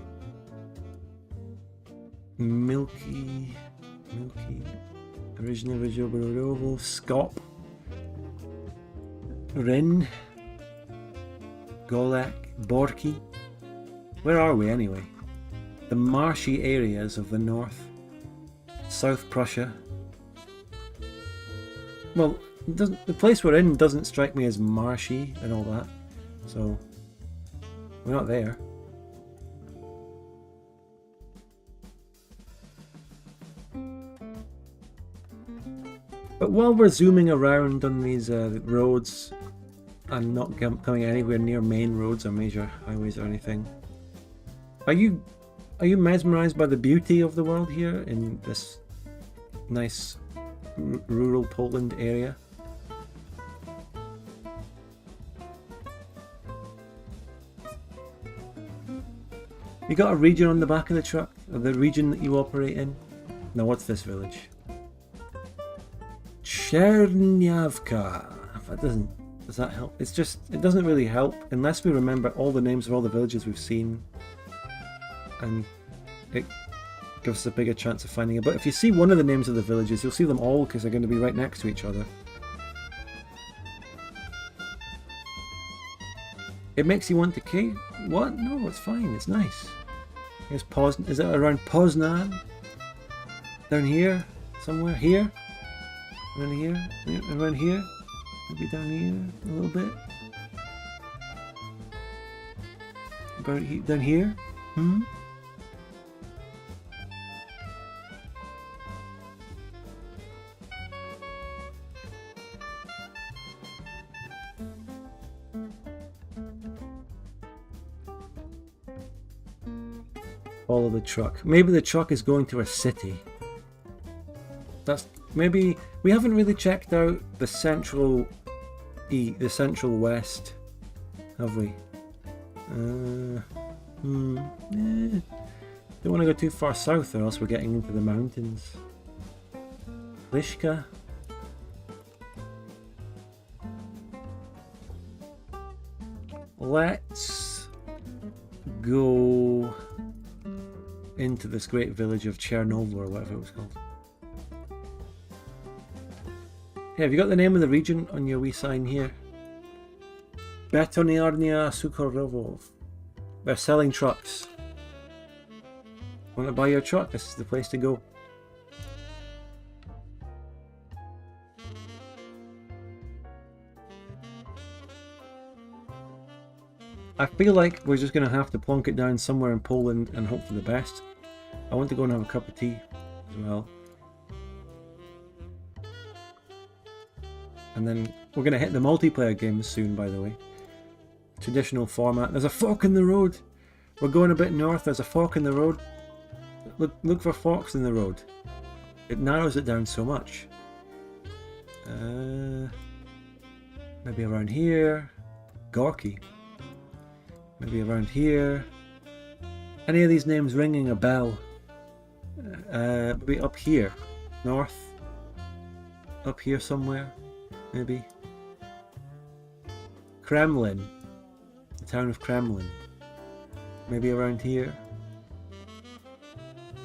Milky. Original Borovo. Scop. Rin. Golek. Borky. Where are we anyway? The marshy areas of the north. South Prussia. Well, the place we're in doesn't strike me as marshy and all that. So, we're not there. But while we're zooming around on these roads and not coming anywhere near main roads or major highways or anything, are you mesmerized by the beauty of the world here in this nice rural Poland area? You got a region on the back of the truck? Or the region that you operate in? Now what's this village? Cherniavka. Does that help? It's just, it doesn't really help unless we remember all the names of all the villages we've seen, and it gives us a bigger chance of finding it. But if you see one of the names of the villages, you'll see them all because they're going to be right next to each other. It makes you want to cave. What? No, it's fine. It's nice. Here's Poznan. Is it around Poznan? Down here? Somewhere? Here? Around here? Around here? Maybe down here a little bit? About down here? Follow the truck. Maybe the truck is going to a city. That's maybe we haven't really checked out the central west, have we? Don't want to go too far south, or else we're getting into the mountains. Lishka. Let's go into this great village of Chernobyl, or whatever it was called. Hey, have you got the name of the region on your wee sign here? Betoniarnia Sukhorovov. They're selling trucks. Want to buy your truck? This is the place to go. I feel like we're just going to have to plonk it down somewhere in Poland and hope for the best. I want to go and have a cup of tea as well. And then we're going to hit the multiplayer games soon, by the way. Traditional format. There's a fork in the road. We're going a bit north. There's a fork in the road. Look for forks in the road. It narrows it down so much. Maybe around here. Gorky. Maybe around here. Any of these names ringing a bell? Maybe up here. North. Up here somewhere. Maybe. Kremlin. The town of Kremlin. Maybe around here.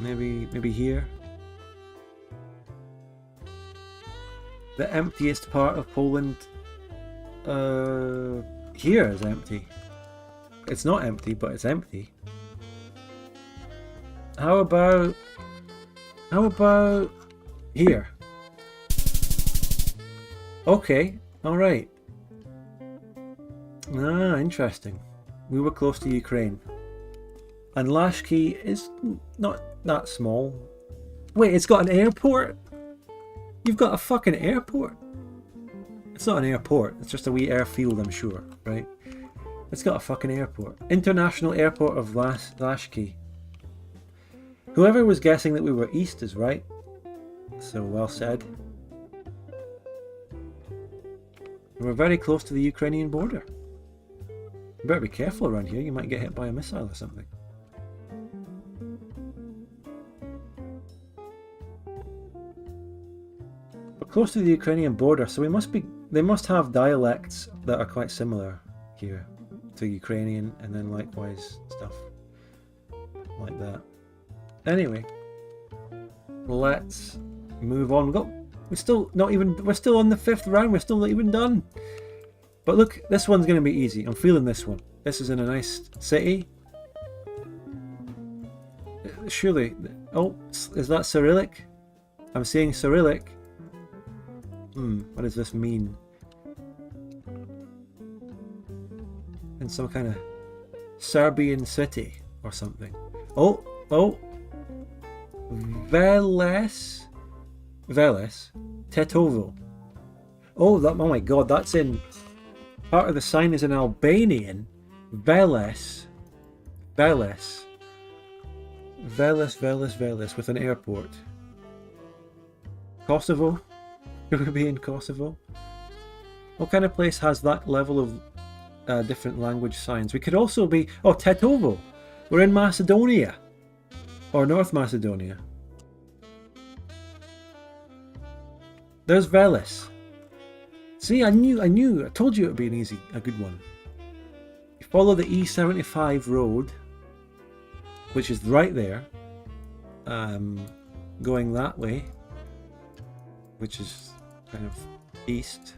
Maybe here. The emptiest part of Poland. Here is empty. It's not empty, but it's empty. How about here? Okay, alright. Ah, interesting. We were close to Ukraine. And Lashki is not that small. Wait, it's got an airport? You've got a fucking airport? It's not an airport, it's just a wee airfield, I'm sure, right? It's got a fucking airport. International Airport of Lashki. Whoever was guessing that we were east is right. So well said. We're very close to the Ukrainian border. You better be careful around here, you might get hit by a missile or something. We're close to the Ukrainian border, so they must have dialects that are quite similar here to Ukrainian, and then likewise stuff like that. Anyway, let's move on. We're still on the 5th round, we're still not even done. But look, this one's going to be easy. I'm feeling this one. This is in a nice city. Surely, oh, is that Cyrillic? I'm seeing Cyrillic. What does this mean? In some kind of Serbian city or something. Oh, Veles, Tetovo. Oh my god, that's in, part of the sign is in Albanian. Veles with an airport. Kosovo? Could we be in Kosovo? What kind of place has that level of different language signs? We could also be... Oh, Tetovo! We're in Macedonia! Or North Macedonia. There's Veles. See, I told you it would be a good one. You follow the E75 road, which is right there, going that way, which is kind of east.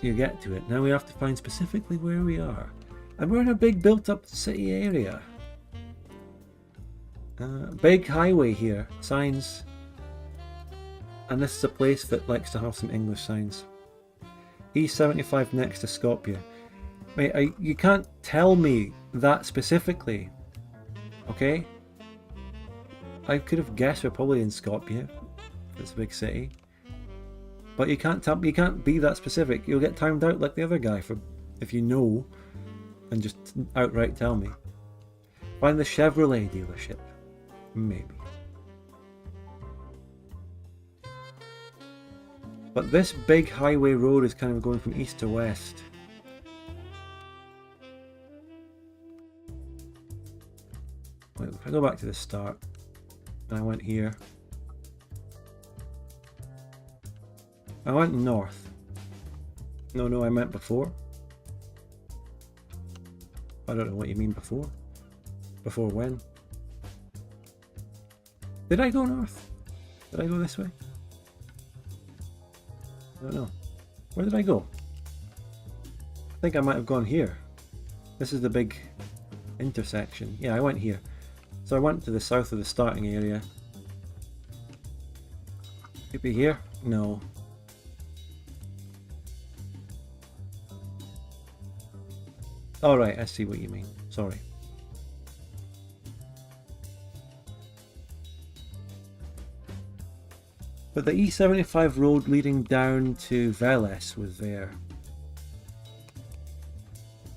You get to it. Now we have to find specifically where we are. And we're in a big built-up city area. Big highway here. Signs. And this is a place that likes to have some English signs. E75 next to Skopje. Mate, you can't tell me that specifically. Okay? I could have guessed we're probably in Skopje. It's a big city. But you can't be that specific. You'll get timed out like the other guy if you know and just outright tell me. Find the Chevrolet dealership. Maybe. But this big highway road is kind of going from east to west. Wait, if I go back to the start, and I went here. I went north. No, I meant before. I don't know what you mean before. Before when? Did I go north? Did I go this way? I don't know. Where did I go? I think I might have gone here. This is the big intersection. Yeah, I went here. So I went to the south of the starting area. Could be here? No. Alright, I see what you mean. Sorry. But the E75 road leading down to Veles was there.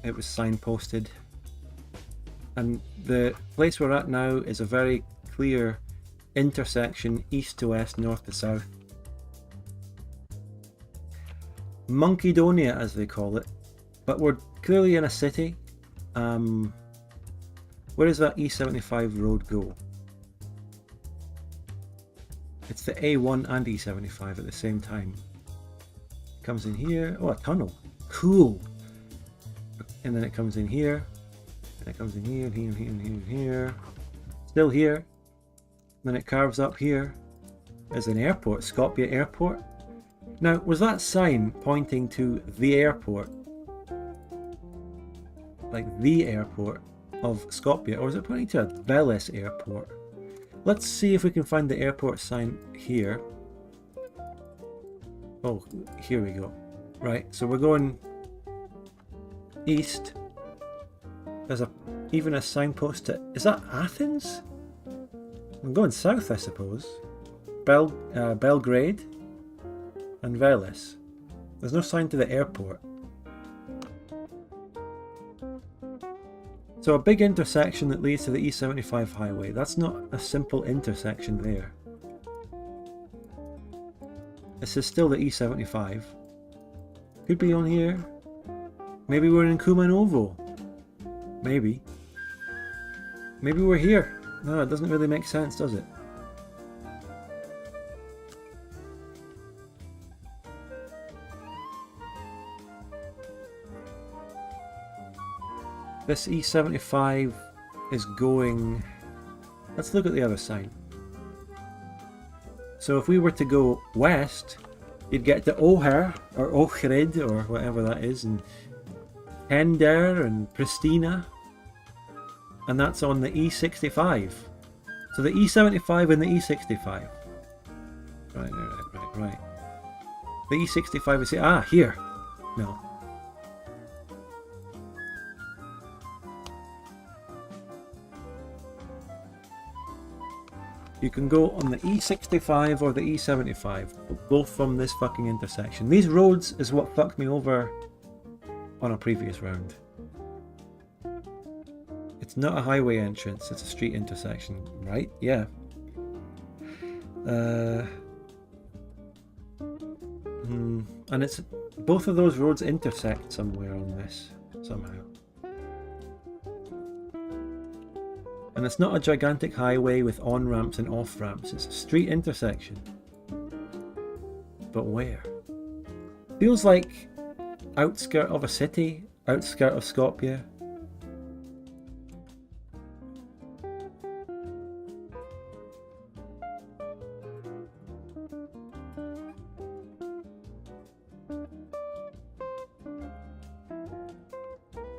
It was signposted. And the place we're at now is a very clear intersection, east to west, north to south. Monkedonia, as they call it. But we're clearly in a city. Where does that E75 road go? It's the A1 and E75 at the same time. Comes in here. Oh, a tunnel. Cool. And then it comes in here. And it comes in here, and here, and here, and here, and here. Still here. Then it carves up here. There's an airport, Skopje Airport. Now, was that sign pointing to the airport? Like the airport of Skopje, or is it pointing to a Veles airport? Let's see if we can find the airport sign here. Oh, here we go. Right, so we're going east. There's even a signpost to... Is that Athens? I'm going south, I suppose. Belgrade and Veles. There's no sign to the airport. So a big intersection that leads to the E75 highway. That's not a simple intersection there. This is still the E75. Could be on here. Maybe we're in Kumanovo. Maybe. Maybe we're here. No, it doesn't really make sense, does it? This E75 is going... Let's look at the other sign. So if we were to go west, you'd get to Oher, or Ohrid, or whatever that is, and Kender, and Pristina. And that's on the E65. So the E75 and the E65. Right. The E65 is here. Ah, here. No. You can go on the E65 or the E75, both from this fucking intersection. These roads is what fucked me over on a previous round. It's not a highway entrance, it's a street intersection, right? Yeah. And it's both of those roads intersect somewhere on this, somehow. And it's not a gigantic highway with on-ramps and off-ramps, it's a street intersection. But where? Feels like outskirt of a city, outskirt of Skopje.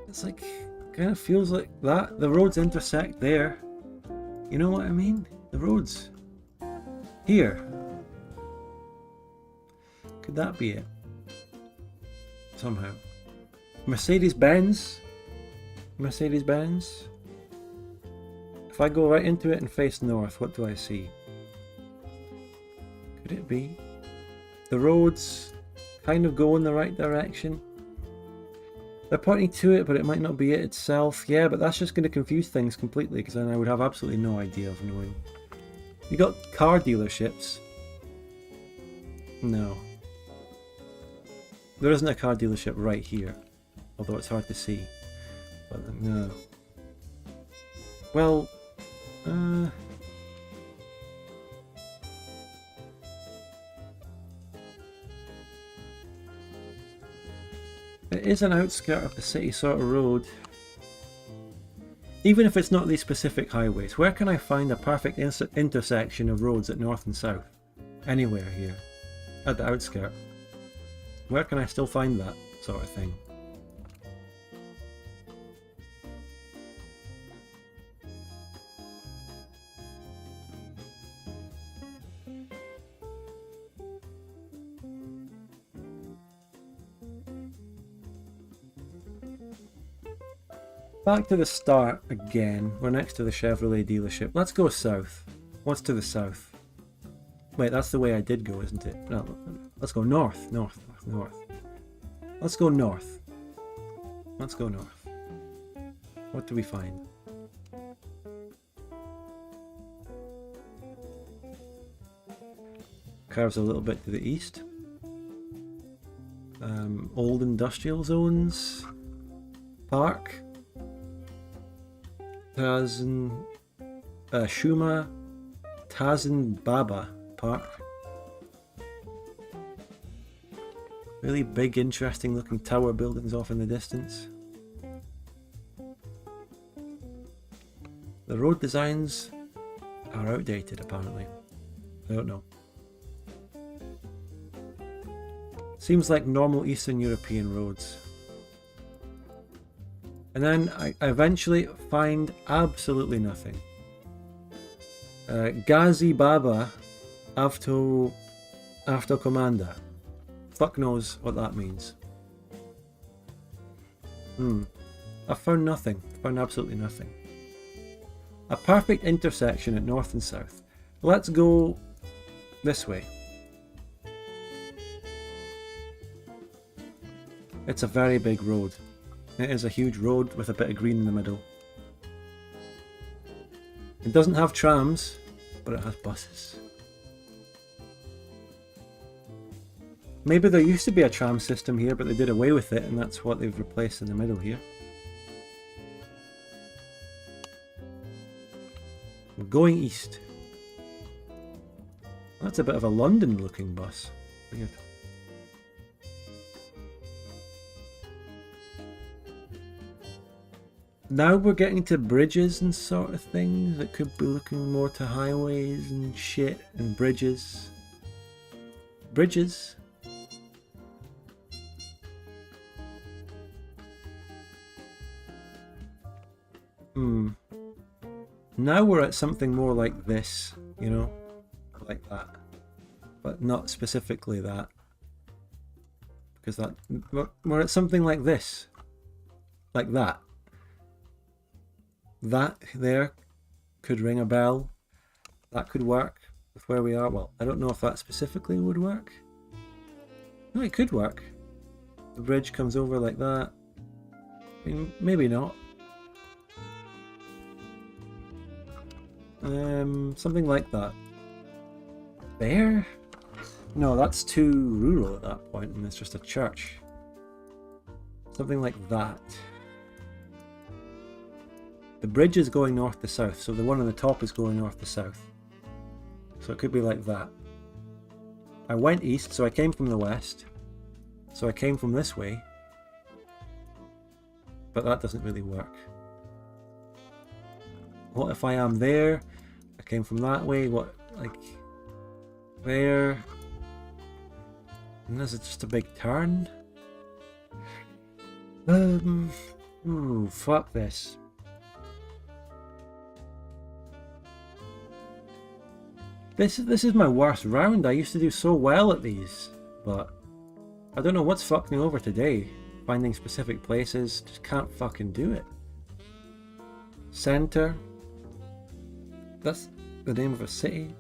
It's like, kind of feels like that. The roads intersect there. You know what I mean? The roads. Here. Could that be it? Somehow. Mercedes-Benz. Mercedes-Benz. If I go right into it and face north, what do I see? Could it be? The roads kind of go in the right direction. They're pointing to it, but it might not be it itself. Yeah, but that's just going to confuse things completely, because then I would have absolutely no idea of knowing. You got car dealerships. No. There isn't a car dealership right here, although it's hard to see. But no. Well, it is an outskirt of the city sort of road. Even if it's not these specific highways, where can I find a perfect intersection of roads at north and south? Anywhere here. At the outskirt. Where can I still find that sort of thing? Back to the start again. We're next to the Chevrolet dealership. Let's go south. What's to the south? Wait, that's the way I did go, isn't it? No, let's go north. North. Let's go north. Let's go north. What do we find? Curves a little bit to the east. Old industrial zones. Park. Shuma Tazin Baba Park. Really big, interesting looking tower buildings off in the distance. The road designs are outdated apparently. I don't know. Seems like normal Eastern European roads. And then I eventually find absolutely nothing. Ghazi Baba Avto Commander. Fuck knows what that means. I found nothing. Found absolutely nothing. A perfect intersection at north and south. Let's go this way. It's a very big road. It is a huge road with a bit of green in the middle. It doesn't have trams, but it has buses. Maybe there used to be a tram system here, but they did away with it, and that's what they've replaced in the middle here. We're going east. That's a bit of a London looking bus. Weird. Now we're getting to bridges and sort of things that could be looking more to highways and shit and bridges. Bridges. Now we're at something more like this, you know, like that, but not specifically that, because that we're at something like this, like that. That there could ring a bell. That could work with where we are. Well, I don't know if that specifically would work. No, it could work. The bridge comes over like that. I mean, maybe not. Something like that. There? No, that's too rural at that point, and it's just a church. Something like that. The bridge is going north to south, so the one on the top is going north to south. So it could be like that. I went east, so I came from the west. So I came from this way. But that doesn't really work. What if I am there? I came from that way. What, like, there? And this is just a big turn? Ooh, fuck this. This is my worst round. I used to do so well at these, but I don't know what's fucked me over today. Finding specific places, just can't fucking do it. Center. That's the name of a city.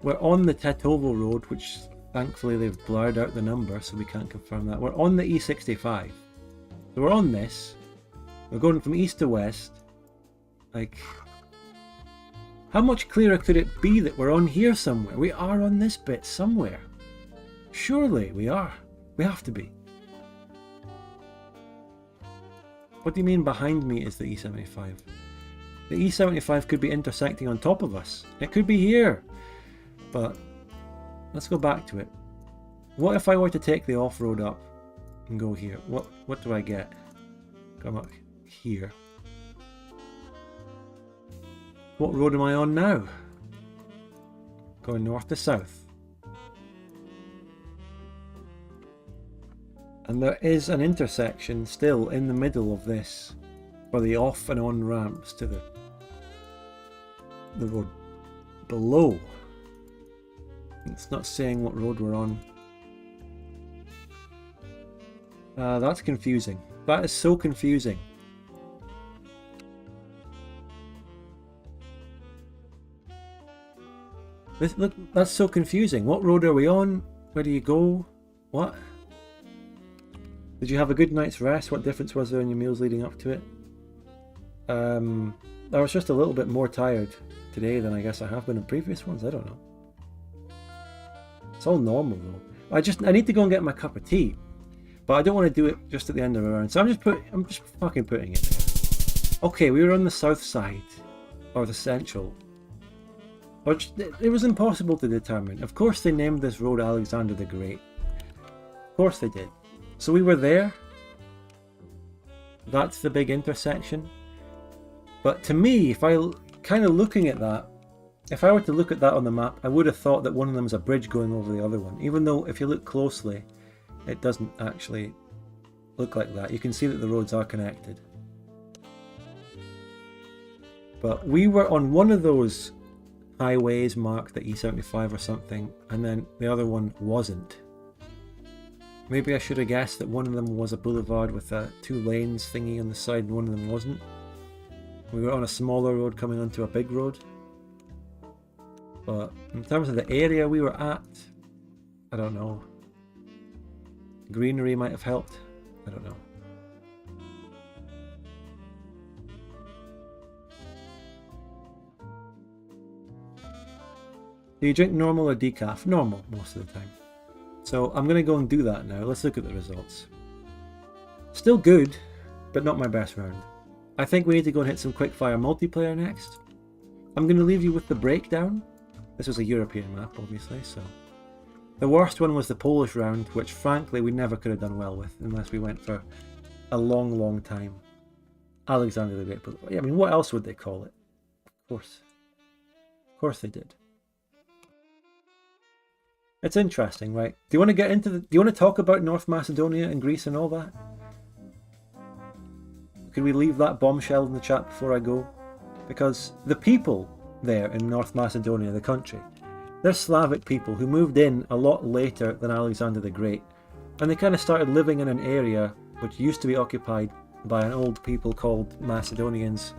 We're on the Tetovo Road, which thankfully they've blurred out the number, so we can't confirm that. We're on the E65. So we're on this. We're going from east to west. Like, how much clearer could it be that we're on here somewhere? We are on this bit somewhere. Surely we are. We have to be. What do you mean behind me is the E75? The E75 could be intersecting on top of us. It could be here. But let's go back to it. What if I were to take the off-road up and go here? What do I get? Come up here. What road am I on now? Going north to south. And there is an intersection still in the middle of this for the off and on ramps to the road below. It's not saying what road we're on. That's confusing. That is so confusing. Look, that's so confusing. What road are we on? Where do you go? What? Did you have a good night's rest? What difference was there in your meals leading up to it? I was just a little bit more tired today than I guess I have been in previous ones. I don't know. It's all normal though. I need to go and get my cup of tea, but I don't want to do it just at the end of a round. So I'm just fucking putting it there. Okay, we were on the south side, or the central. Which it was impossible to determine. Of course they named this road Alexander the Great. Of course they did. So we were there. That's the big intersection. But to me, if I kind of looking at that, if I were to look at that on the map, I would have thought that one of them is a bridge going over the other one. Even though if you look closely, it doesn't actually look like that. You can see that the roads are connected. But we were on one of those highways marked the E75 or something, and then the other one wasn't. Maybe I should have guessed that one of them was a boulevard with a 2 lanes thingy on the side and one of them wasn't. We were on a smaller road coming onto a big road. But in terms of the area we were at, I don't know. Greenery might have helped. I don't know. Do you drink normal or decaf? Normal most of the time. So I'm going to go and do that now. Let's look at the results. Still good, but not my best round. I think we need to go and hit some quickfire multiplayer next. I'm going to leave you with the breakdown. This was a European map, obviously, so... The worst one was the Polish round, which frankly we never could have done well with, unless we went for a long, long time. Alexander the Great. I mean, what else would they call it? Of course. Of course they did. It's interesting, right? Do you want to get into do you want to talk about North Macedonia and Greece and all that? Could we leave that bombshell in the chat before I go? Because the people there in North Macedonia, the country, they're Slavic people who moved in a lot later than Alexander the Great. And they kind of started living in an area which used to be occupied by an old people called Macedonians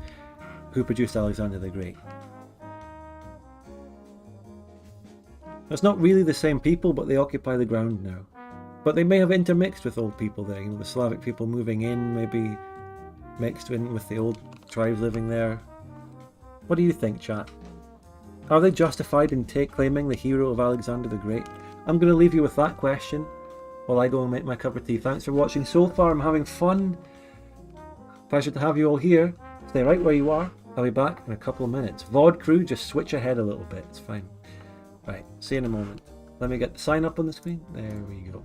who produced Alexander the Great. It's not really the same people, but they occupy the ground now. But they may have intermixed with old people there, you know, the Slavic people moving in, maybe mixed in with the old tribes living there. What do you think, chat? Are they justified in claiming the hero of Alexander the Great? I'm going to leave you with that question while I go and make my cup of tea. Thanks for watching so far. I'm having fun. Pleasure to have you all here. Stay right where you are. I'll be back in a couple of minutes. VOD crew, just switch ahead a little bit. It's fine. Right, see you in a moment. Let me get the sign up on the screen. There we go.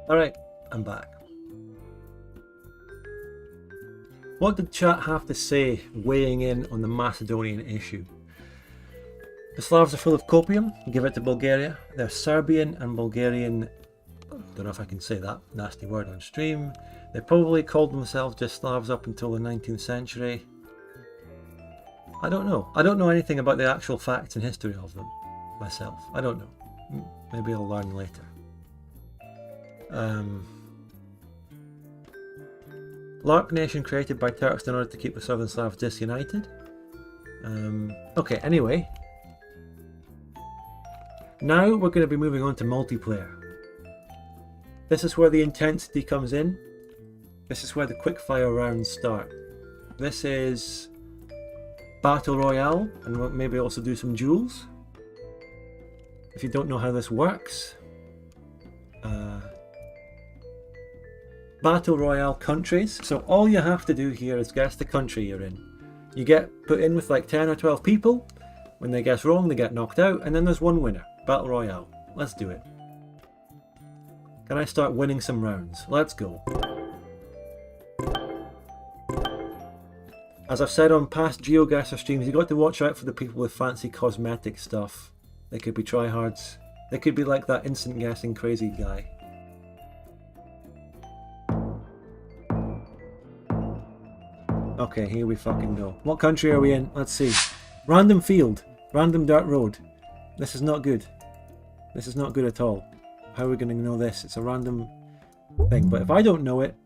Alright, I'm back. What did chat have to say weighing in on the Macedonian issue? The Slavs are full of copium, give it to Bulgaria. They're Serbian and Bulgarian, don't know if I can say that nasty word on stream. They probably called themselves just Slavs up until the 19th century. I don't know. I don't know anything about the actual facts and history of them myself. I don't know. Maybe I'll learn later. LARP nation created by Turks in order to keep the Southern Slavs disunited. Okay, anyway. Now we're going to be moving on to multiplayer. This is where the intensity comes in. This is where the quickfire rounds start. This is Battle Royale, and we'll maybe also do some duels. If you don't know how this works, Battle Royale countries. So all you have to do here is guess the country you're in. You get put in with like 10 or 12 people. When they guess wrong, they get knocked out, and then there's one winner. Battle Royale. Let's do it. Can I start winning some rounds? Let's go. As I've said on past GeoGuessr streams, you got to watch out for the people with fancy cosmetic stuff. They could be tryhards. They could be like that instant guessing crazy guy. Okay, here we fucking go. What country are we in? Let's see. Random field. Random dirt road. This is not good. This is not good at all. How are we going to know this? It's a random thing. But if I don't know it,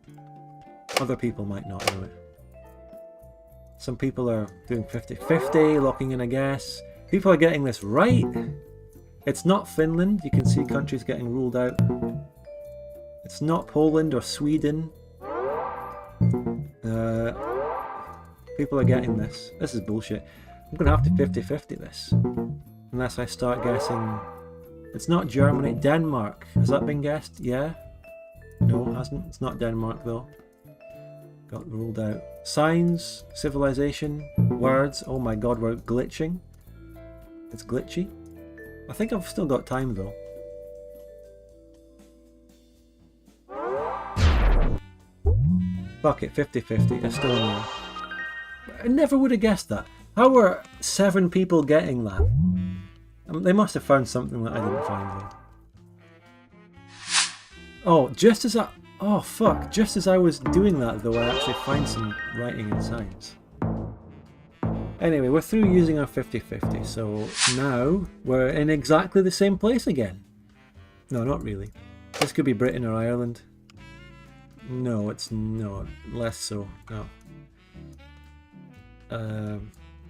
other people might not know it. Some people are doing 50-50, locking in a guess. People are getting this right. It's not Finland. You can see countries getting ruled out. It's not Poland or Sweden. People are getting this. This is bullshit. I'm going to have to 50-50 this. Unless I start guessing... It's not Germany. Denmark. Has that been guessed? Yeah? No, it hasn't. It's not Denmark though. Got ruled out. Signs, civilization, words. Oh my god, we're glitching. It's glitchy. I think I've still got time though. Fuck it, 50-50. Estonia. I never would have guessed that. How were 7 people getting that? They must have found something that I didn't find though. Oh, just as I... Oh fuck, just as I was doing that though, I actually find some writing in signs. Anyway, we're through using our 50-50, so now we're in exactly the same place again. No, not really. This could be Britain or Ireland. No, it's no, less so, no.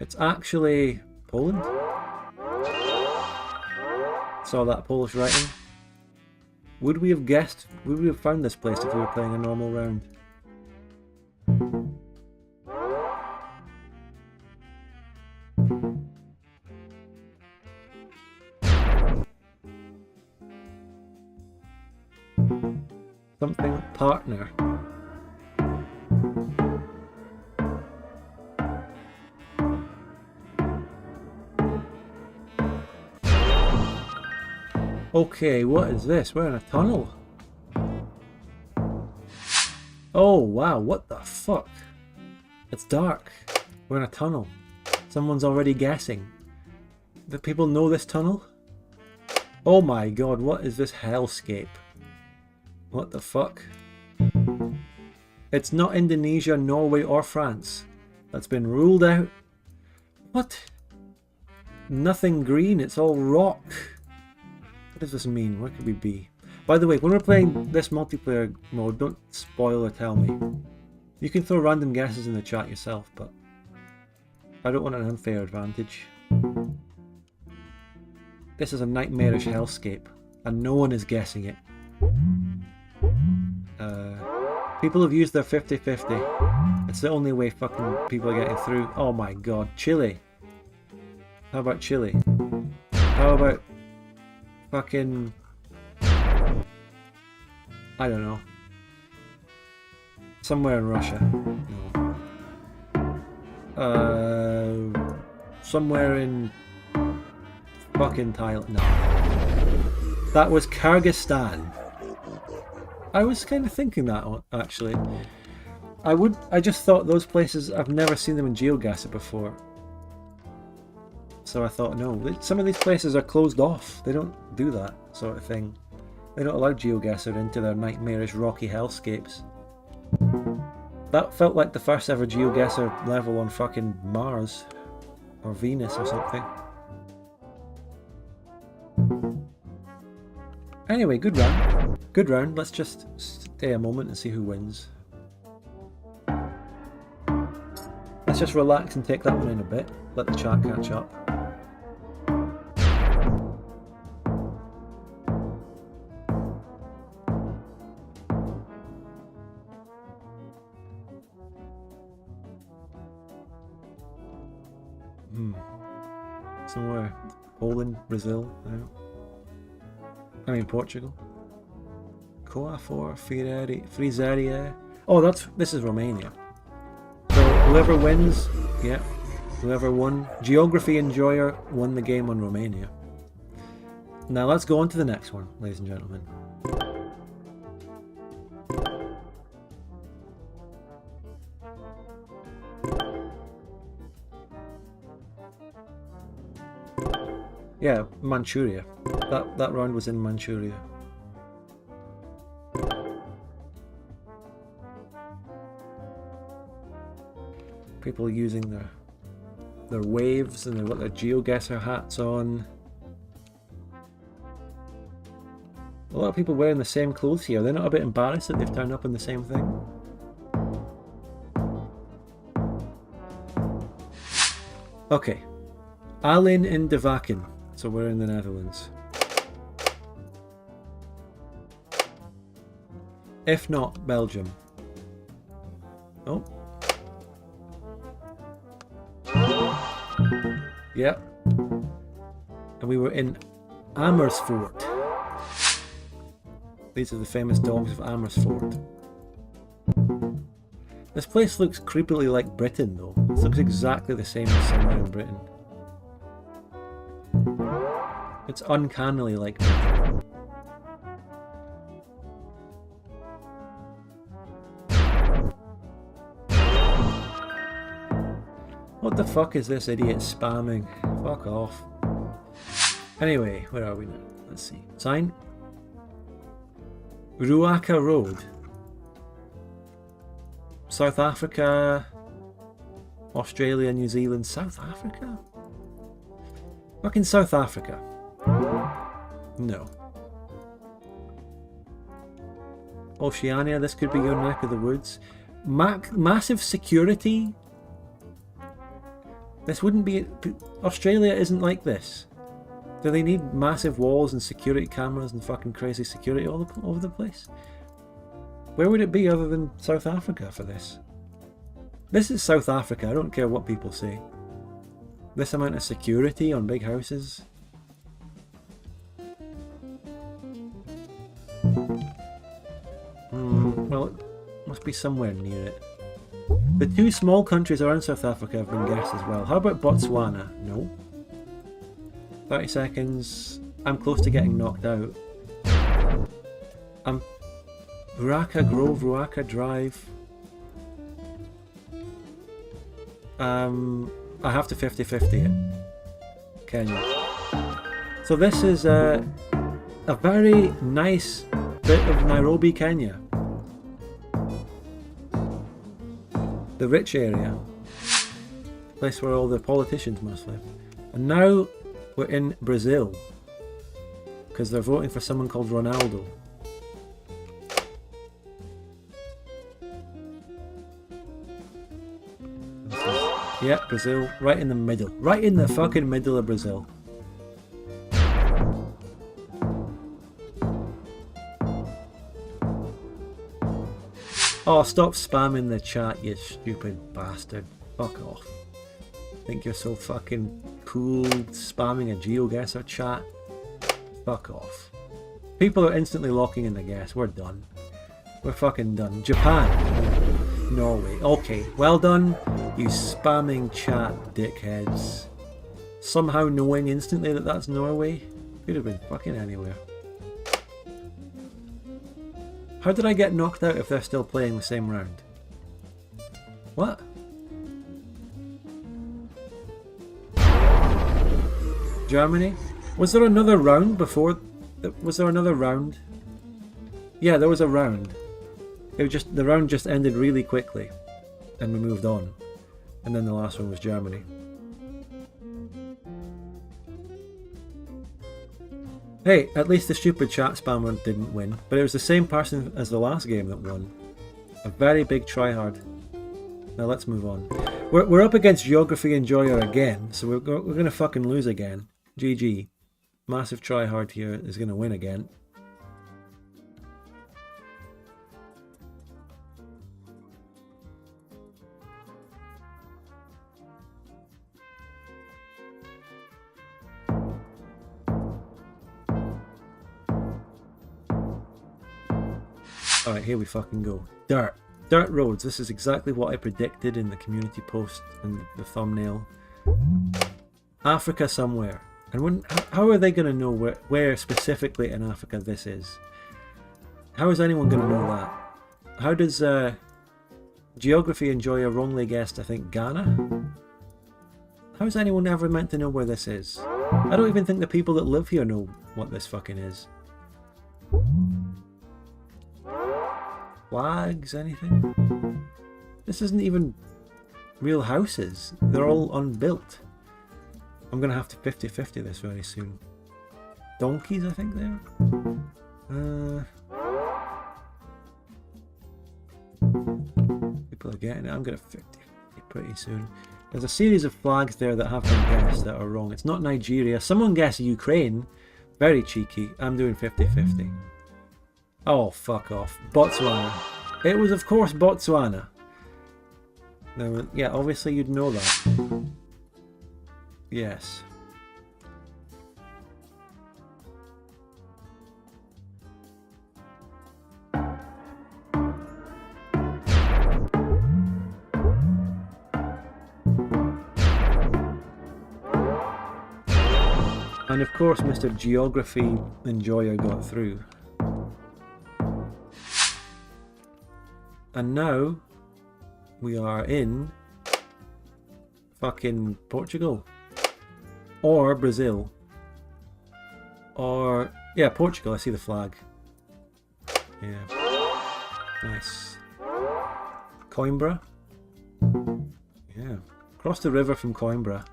It's actually Poland. Saw that Polish writing. Would we have guessed, would we have found this place if we were playing a normal round? Something partner. Okay, what is this? We're in a tunnel. Oh wow, what the fuck? It's dark. We're in a tunnel. Someone's already guessing. Do people know this tunnel? Oh my god, what is this hellscape? What the fuck? It's not Indonesia, Norway or France. That's been ruled out. What? Nothing green, it's all rock. What does this mean? Where could we be? By the way, when we're playing this multiplayer mode, don't spoil or tell me. You can throw random guesses in the chat yourself, but I don't want an unfair advantage. This is a nightmarish hellscape, and no one is guessing it. People have used their 50-50. It's the only way fucking people are getting through. Oh my god, Chile. How about Chile? How about fucking... I don't know. Somewhere in Russia. No. Somewhere in fucking Thailand. No. That was Kyrgyzstan. I was kind of thinking that actually. I just thought those places, I've never seen them in GeoGuessr before. So I thought, no, some of these places are closed off. They don't do that sort of thing. They don't allow GeoGuessr into their nightmarish rocky hellscapes. That felt like the first ever GeoGuessr level on fucking Mars. Or Venus or something. Anyway, good round. Good round. Let's just stay a moment and see who wins. Let's just relax and take that one in a bit. Let the chat catch up. Somewhere. Poland, Brazil, no. I mean Portugal. Coafor, Frizeria. Oh, this is Romania. So whoever wins, yeah, whoever won, Geography Enjoyer won the game on Romania. Now let's go on to the next one, ladies and gentlemen. Yeah, Manchuria. That round was in Manchuria. People using their waves and they've got their GeoGuessr hats on. A lot of people wearing the same clothes here. They're not a bit embarrassed that they've turned up in the same thing. Okay. Alain in de Vaken. So we're in the Netherlands. If not, Belgium. Oh. Yep. And we were in Amersfoort. These are the famous dogs of Amersfoort. This place looks creepily like Britain though. It looks exactly the same as somewhere in Britain. It's uncannily like Britain. What the fuck is this idiot spamming? Fuck off. Anyway, where are we now? Let's see. Sign. Ruaka Road. South Africa. Australia, New Zealand. South Africa? Fucking South Africa. No. Oceania, this could be your neck of the woods. Massive security? This wouldn't be... Australia isn't like this. Do they need massive walls and security cameras and fucking crazy security all over the place? Where would it be other than South Africa for this? This is South Africa, I don't care what people say. This amount of security on big houses. Well, it must be somewhere near it. The two small countries around South Africa have been guessed as well. How about Botswana? No. 30 seconds. I'm close to getting knocked out. Ruaka Grove, Ruaka Drive. I have to 50-50 it. Kenya. So this is a very nice bit of Nairobi, Kenya. The rich area. Place where all the politicians must live. And now we're in Brazil. Because they're voting for someone called Ronaldo. Yeah, Brazil, right in the middle. Right in the fucking middle of Brazil. Oh, stop spamming the chat, you stupid bastard. Fuck off. Think you're so fucking cool spamming a GeoGuessr chat? Fuck off. People are instantly locking in the guess. We're done. We're fucking done. Japan. Norway. Okay, well done, you spamming chat dickheads. Somehow knowing instantly that that's Norway. Could have been fucking anywhere. How did I get knocked out if they're still playing the same round? What? Germany? Was there another round before? Was there another round? Yeah, there was a round. It was just the round just ended really quickly, and we moved on. And then the last one was Germany. Hey, at least the stupid chat spammer didn't win, but it was the same person as the last game that won. A very big tryhard. Now let's move on. We're up against Geography Enjoyer again, so we're gonna fucking lose again. GG. Massive tryhard here is gonna win again. Alright, here we fucking go. Dirt. Dirt roads. This is exactly what I predicted in the community post and the thumbnail. Africa somewhere. And how are they going to know where specifically in Africa this is? How is anyone going to know that? How does Geography Enjoyer wrongly guessed, I think, Ghana? How is anyone ever meant to know where this is? I don't even think the people that live here know what this fucking is. Flags, anything? This isn't even real houses. They're all unbuilt. I'm going to have to 50-50 this very soon. Donkeys, I think there. People are getting it. I'm going to 50-50 pretty soon. There's a series of flags there that have been guessed that are wrong. It's not Nigeria. Someone guessed Ukraine. Very cheeky. I'm doing 50-50. Oh, fuck off. Botswana. It was, of course, Botswana. Now, yeah, obviously you'd know that. Yes. And of course, Mr. Geography Enjoyer got through. And now we are in fucking Portugal or Brazil or yeah, Portugal. I see the flag. Yeah, nice. Coimbra. Yeah, across the river from Coimbra.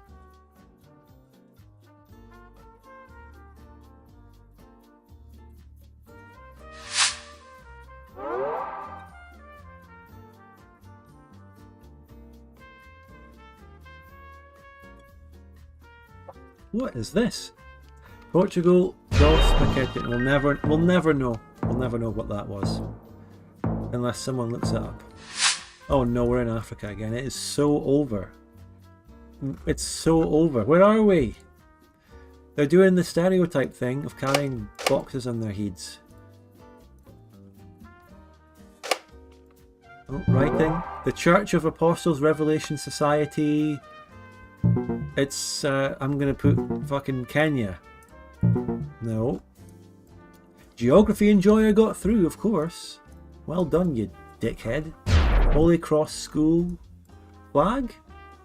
What is this? Portugal, dos paquete. We'll never know. We'll never know what that was. Unless someone looks it up. Oh no, we're in Africa again. It is so over. It's so over. Where are we? They're doing the stereotype thing of carrying boxes on their heads. Oh, writing. The Church of Apostles Revelation Society. It's, I'm gonna put fucking Kenya. No. Geography Enjoyer got through, of course. Well done, you dickhead. Holy Cross School. Flag?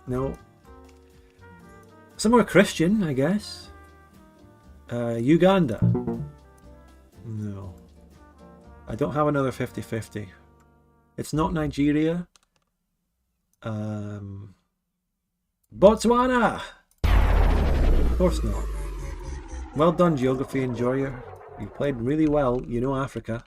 No. Somewhere Christian, I guess. Uganda. No. I don't have another 50-50. It's not Nigeria. Botswana! Of course not. Well done, Geography Enjoyer. You played really well. You know Africa.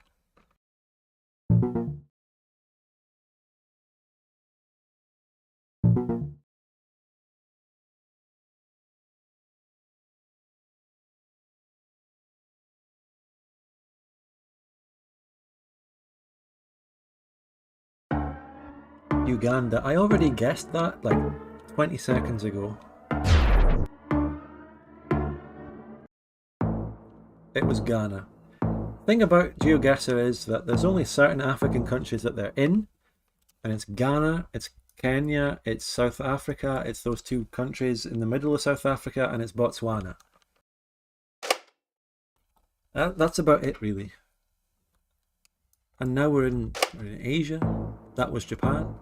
Uganda. I already guessed that like 20 seconds ago. It was Ghana. The thing about GeoGuessr is that there's only certain African countries that they're in, and it's Ghana, it's Kenya, it's South Africa, it's those two countries in the middle of South Africa, and it's Botswana. That's about it, really. And now we're in Asia. That was Japan.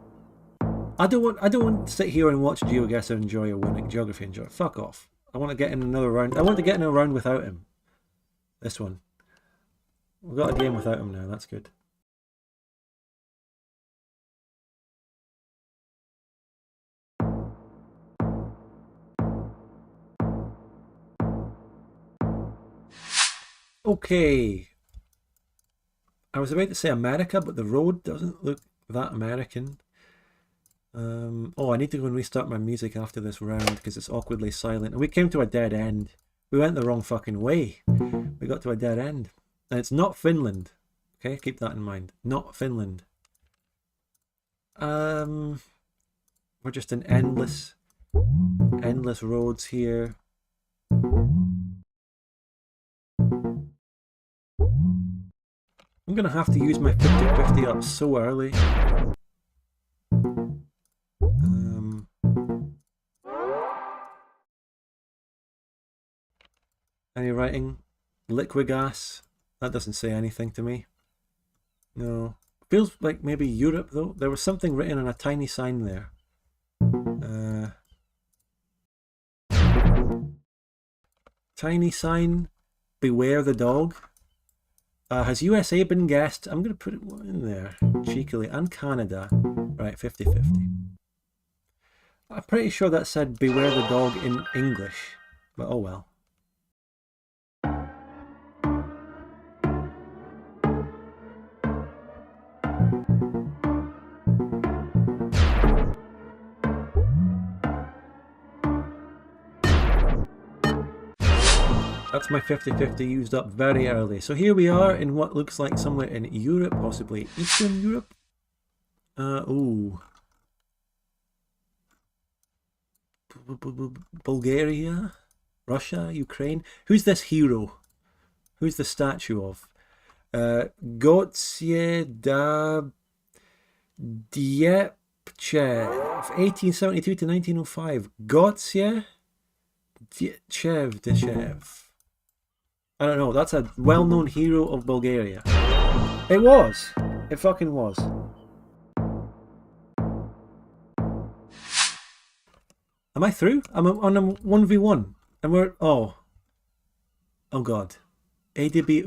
I don't want to sit here and watch GeoGuessr Enjoyer winning. Geography Enjoyer. Fuck off. I want to get in another round. I want to get in a round without him. This one. We've got a game without him now. That's good. Okay. I was about to say America, but the road doesn't look that American. Oh, I need to go and restart my music after this round because it's awkwardly silent. And we came to a dead end. We went the wrong fucking way. We got to a dead end. And it's not Finland. Okay, keep that in mind. Not Finland. We're just in endless roads here. I'm gonna have to use my 50-50 up so early. Any writing? Liquid gas? That doesn't say anything to me. No. Feels like maybe Europe though. There was something written on a tiny sign there. Tiny sign. Beware the dog. Has USA been guessed? I'm going to put it in there cheekily. And Canada. Right, 50-50. I'm pretty sure that said beware the dog in English. But oh well. That's my 50-50 used up very early. So here we are in what looks like somewhere in Europe, possibly Eastern Europe. Ooh. Bulgaria, Russia, Ukraine. Who's this hero? Who's the statue of? Gotye Diepchev, 1872 to 1905. Gotye Diepchev. I don't know, that's a well-known hero of Bulgaria. It was. It fucking was. Am I through? I'm on a 1v1. And we're... Oh. Oh god. ADB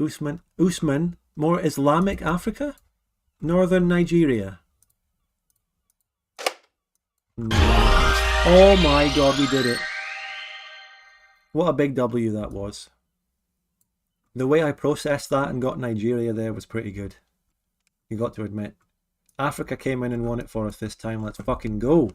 Usman. More Islamic Africa? Northern Nigeria. Oh my god, we did it. What a big W that was. The way I processed that and got Nigeria there was pretty good. You got to admit. Africa came in and won it for us this time. Let's fucking go.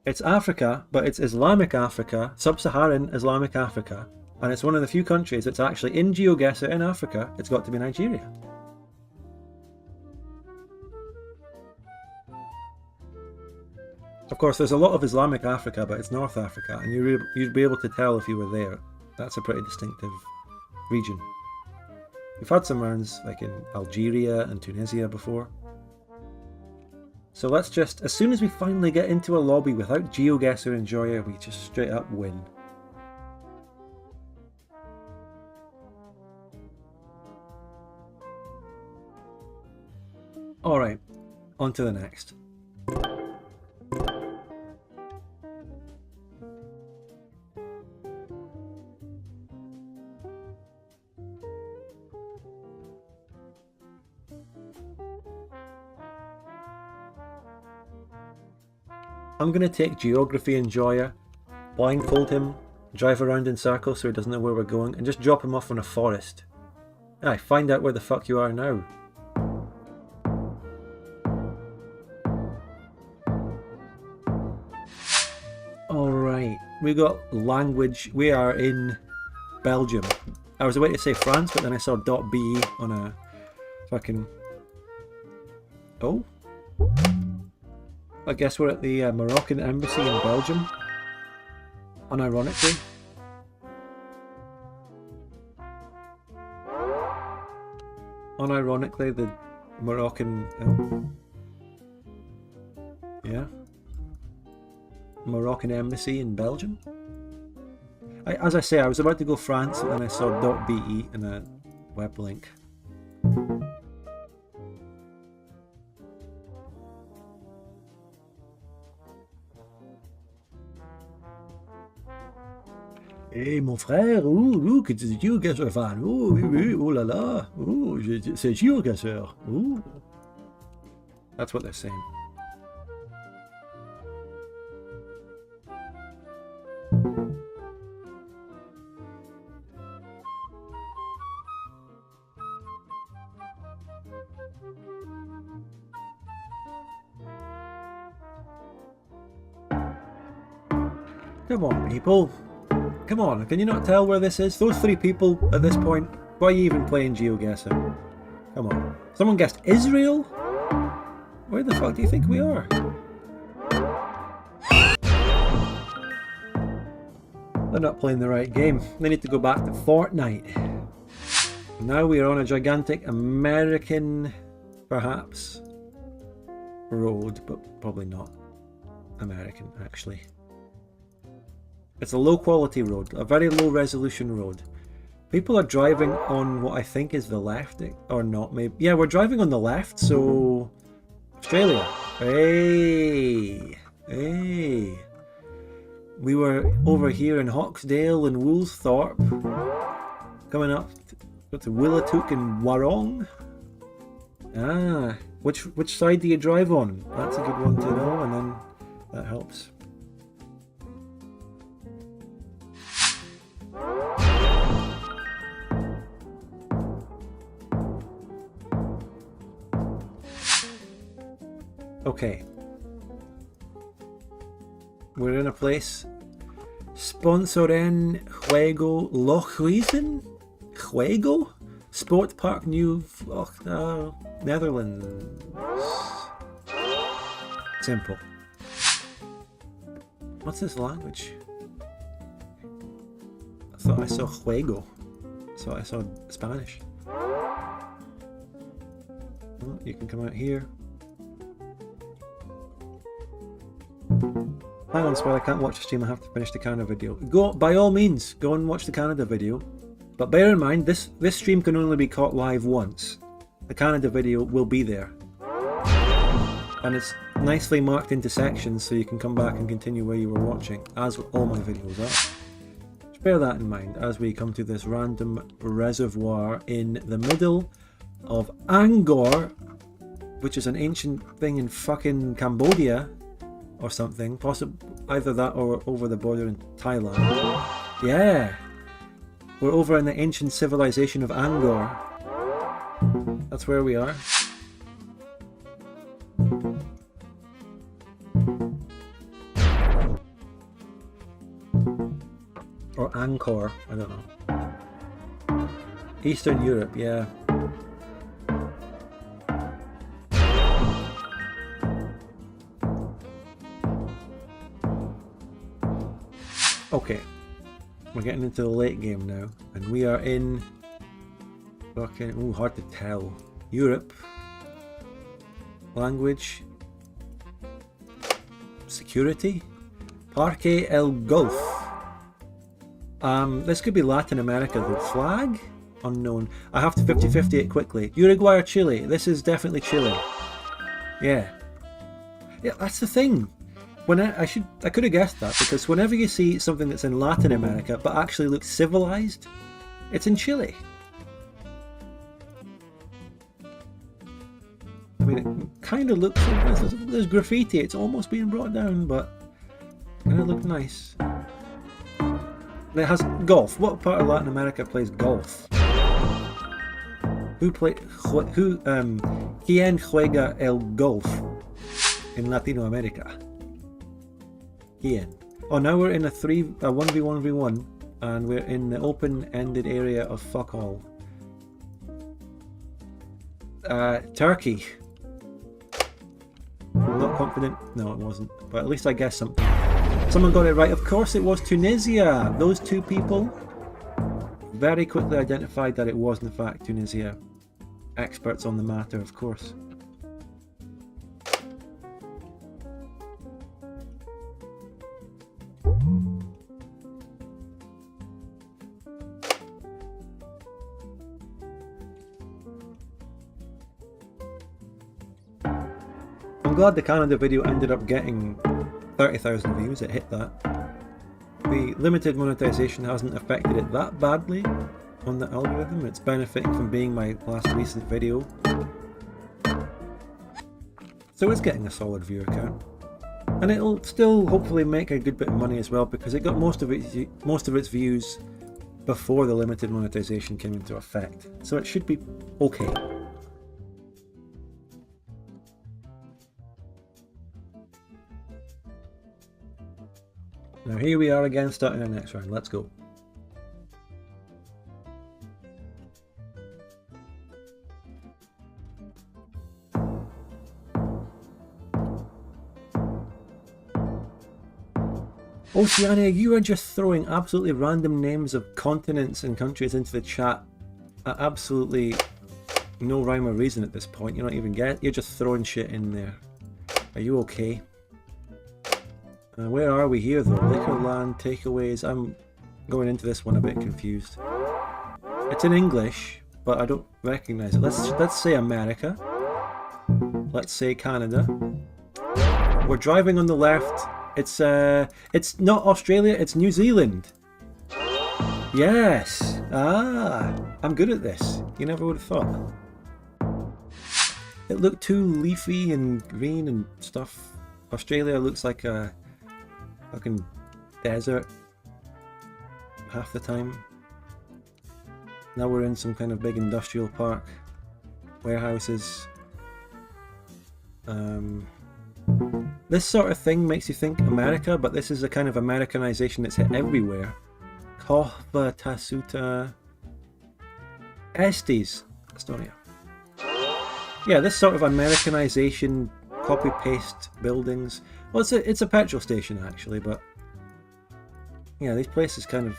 It's Africa, but it's Islamic Africa, Sub-Saharan Islamic Africa, and it's one of the few countries that's actually in GeoGuessr in Africa. It's got to be Nigeria. Of course, there's a lot of Islamic Africa, but it's North Africa, and you'd be able to tell if you were there. That's a pretty distinctive region. We've had some rounds like in Algeria and Tunisia before. So let's just, as soon as we finally get into a lobby without GeoGuessr Enjoyer, we just straight up win. Alright, on to the next. I'm going to take Geography Enjoyer, blindfold him, drive around in circles so he doesn't know where we're going, and just drop him off in a forest. Aye, find out where the fuck you are now. Alright, we got language. We are in Belgium. I was about to say France, but then I saw .be on a fucking... Oh? I guess we're at the Moroccan embassy in Belgium. Unironically. Unironically, the Moroccan... yeah. Moroccan embassy in Belgium. As I say, I was about to go France and then I saw .be in a web link. Hey mon frère, look, it's a GeoGuessr fan. Oh, oui, oui, oh la la. Oh, c'est GeoGuessr. Oh. That's what they're saying. Come on, people. Come on, can you not tell where this is? Those three people at this point, why are you even playing GeoGuessr? Come on. Someone guessed Israel? Where the fuck do you think we are? They're not playing the right game. They need to go back to Fortnite. Now we are on a gigantic American, perhaps, road, but probably not American, actually. It's a low quality road, a very low resolution road. People are driving on what I think is the left, or not, maybe. Yeah, we're driving on the left, so... Australia. Hey! Hey! We were over here in Hawkesdale and Woolsthorpe. Coming up to Willatook and Warong. Ah, which side do you drive on? That's a good one to know, and then that helps. Okay. We're in a place. Sponsoren Juego Lochhuizen? Juego? Sport Park New Netherlands. Simple. What's this language? I thought I saw Juego. So I saw Spanish. Oh, you can come out here. Hang on, Spell, I can't watch the stream, I have to finish the Canada video. Go, by all means, go and watch the Canada video. But bear in mind, this stream can only be caught live once. The Canada video will be there. And it's nicely marked into sections so you can come back and continue where you were watching, as all my videos are. Just bear that in mind as we come to this random reservoir in the middle of Angkor, which is an ancient thing in fucking Cambodia. Or something, possibly either that or over the border in Thailand. Yeah, we're over in the ancient civilization of Angkor. That's where we are. Or Angkor, I don't know. Eastern Europe, yeah. Okay, we're getting into the late game now, and we are in fucking, ooh, hard to tell. Europe. Language. Security. Parque el Golf. This could be Latin America though. Flag? Unknown. I have to 50-50 it quickly. Uruguay or Chile? This is definitely Chile. Yeah. Yeah, that's the thing. When I could have guessed that, because whenever you see something that's in Latin America but actually looks civilized, it's in Chile. I mean, it kind of looks, there's graffiti, it's almost being brought down, but kind of look nice. It has golf. What part of Latin America plays golf? Quien juega el golf in Latinoamérica? Ian. Oh, now we're in a 1v1v1 and we're in the open-ended area of fuck all. Turkey. I'm not confident. No, it wasn't. But at least I guessed something. Someone got it right. Of course it was Tunisia. Those two people very quickly identified that it was in fact Tunisia. Experts on the matter, of course. glad the Canada video ended up getting 30,000 views. It hit that. The limited monetization hasn't affected it that badly on the algorithm. It's benefiting from being my last recent video. So it's getting a solid viewer count. And it'll still hopefully make a good bit of money as well, because it got most of its views before the limited monetization came into effect. So it should be okay. Now here we are again, starting our next round. Let's go. Oceania, you are just throwing absolutely random names of continents and countries into the chat at absolutely no rhyme or reason at this point. You're not even you're just throwing shit in there. Are you okay? Where are we here though? Liquorland, takeaways. I'm going into this one a bit confused. It's in English, but I don't recognize it. Let's say America. Let's say Canada. We're driving on the left. It's not Australia, it's New Zealand. Yes. Ah, I'm good at this. You never would have thought. It looked too leafy and green and stuff. Australia looks like a fucking desert half the time. Now we're in some kind of big industrial park, warehouses. This sort of thing makes you think America, but this is a kind of Americanization that's hit everywhere. Kohva, Tasuta, Estes, Estonia. Yeah, this sort of Americanization, copy-paste buildings. Well, it's a petrol station actually, but yeah, these places kind of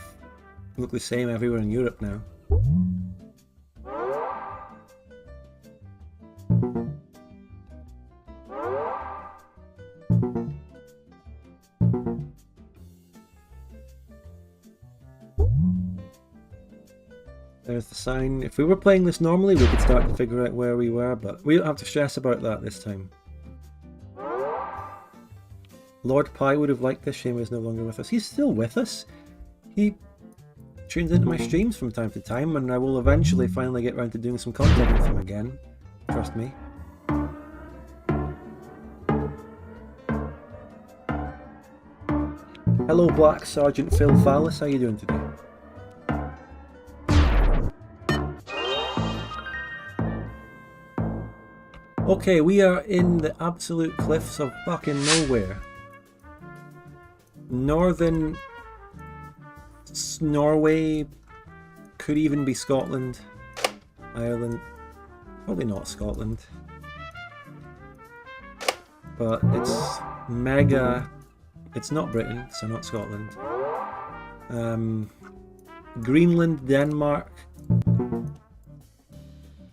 look the same everywhere in Europe now. There's the sign. If we were playing this normally, we could start to figure out where we were, but we don't have to stress about that this time. Lord Pie would have liked this. Shame he's no longer with us. He's still with us. He tunes into my streams from time to time, and I will eventually finally get around to doing some content with him again. Trust me. Hello, Black Sergeant Phil Favelas. How you doing today? Okay, we are in the absolute cliffs of fucking nowhere. Northern Norway, could even be Scotland, Ireland, probably not Scotland. But it's mega, it's not Britain, so not Scotland. Greenland, Denmark,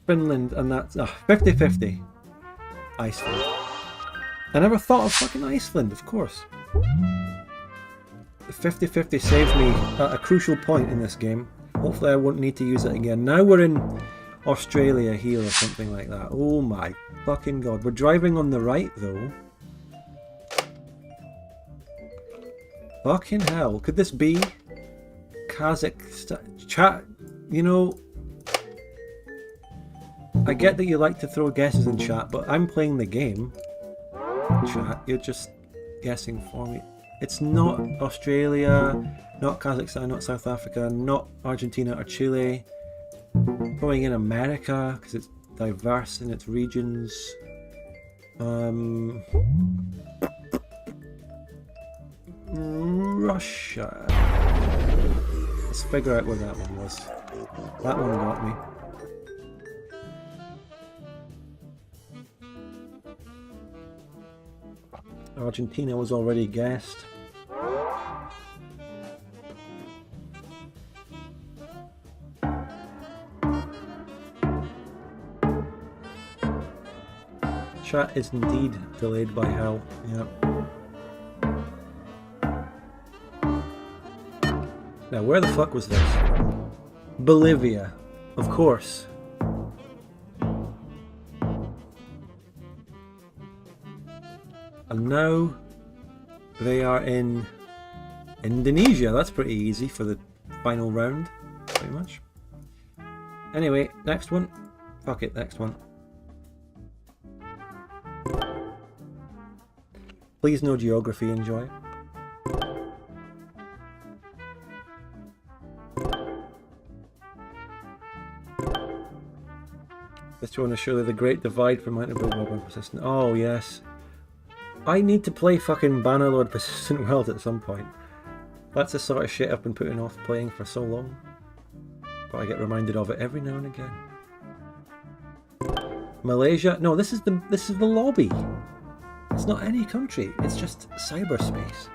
Finland, and that's 50-50. Iceland. I never thought of fucking Iceland, of course. The 50-50 saved me at a crucial point in this game. Hopefully I won't need to use it again. Now we're in Australia here or something like that. Oh my fucking god. We're driving on the right though. Fucking hell. Could this be Kazakhstan? Chat, you know, I get that you like to throw guesses in chat, but I'm playing the game. Chat, you're just guessing for me. It's not Australia, not Kazakhstan, not South Africa, not Argentina or Chile. Throwing in America, because it's diverse in its regions. Russia. Let's figure out where that one was. That one got me. Argentina was already guessed. Chat is indeed delayed by hell. Yep. Now, where the fuck was this? Bolivia, of course. And now they are in Indonesia. That's pretty easy for the final round, pretty much. Anyway, next one. Fuck it, next one. Please no geography, enjoy. This one is surely the Great Divide from Mountain Build Persistent. Oh yes. I need to play fucking Bannerlord Persistent World at some point. That's the sort of shit I've been putting off playing for so long. But I get reminded of it every now and again. Malaysia? No, this is the lobby. It's not any country, it's just cyberspace.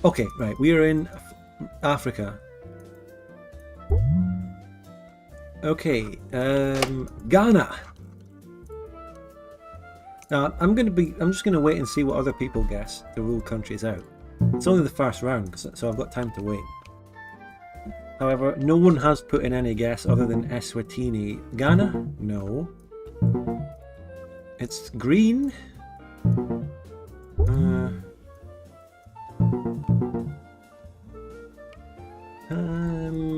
Okay, right, we are in Africa. Okay, Ghana. Now, I'm just gonna wait and see what other people guess the ruled countries out. It's only the first round, so I've got time to wait. However, no one has put in any guess other than Eswatini. Ghana? No. It's green.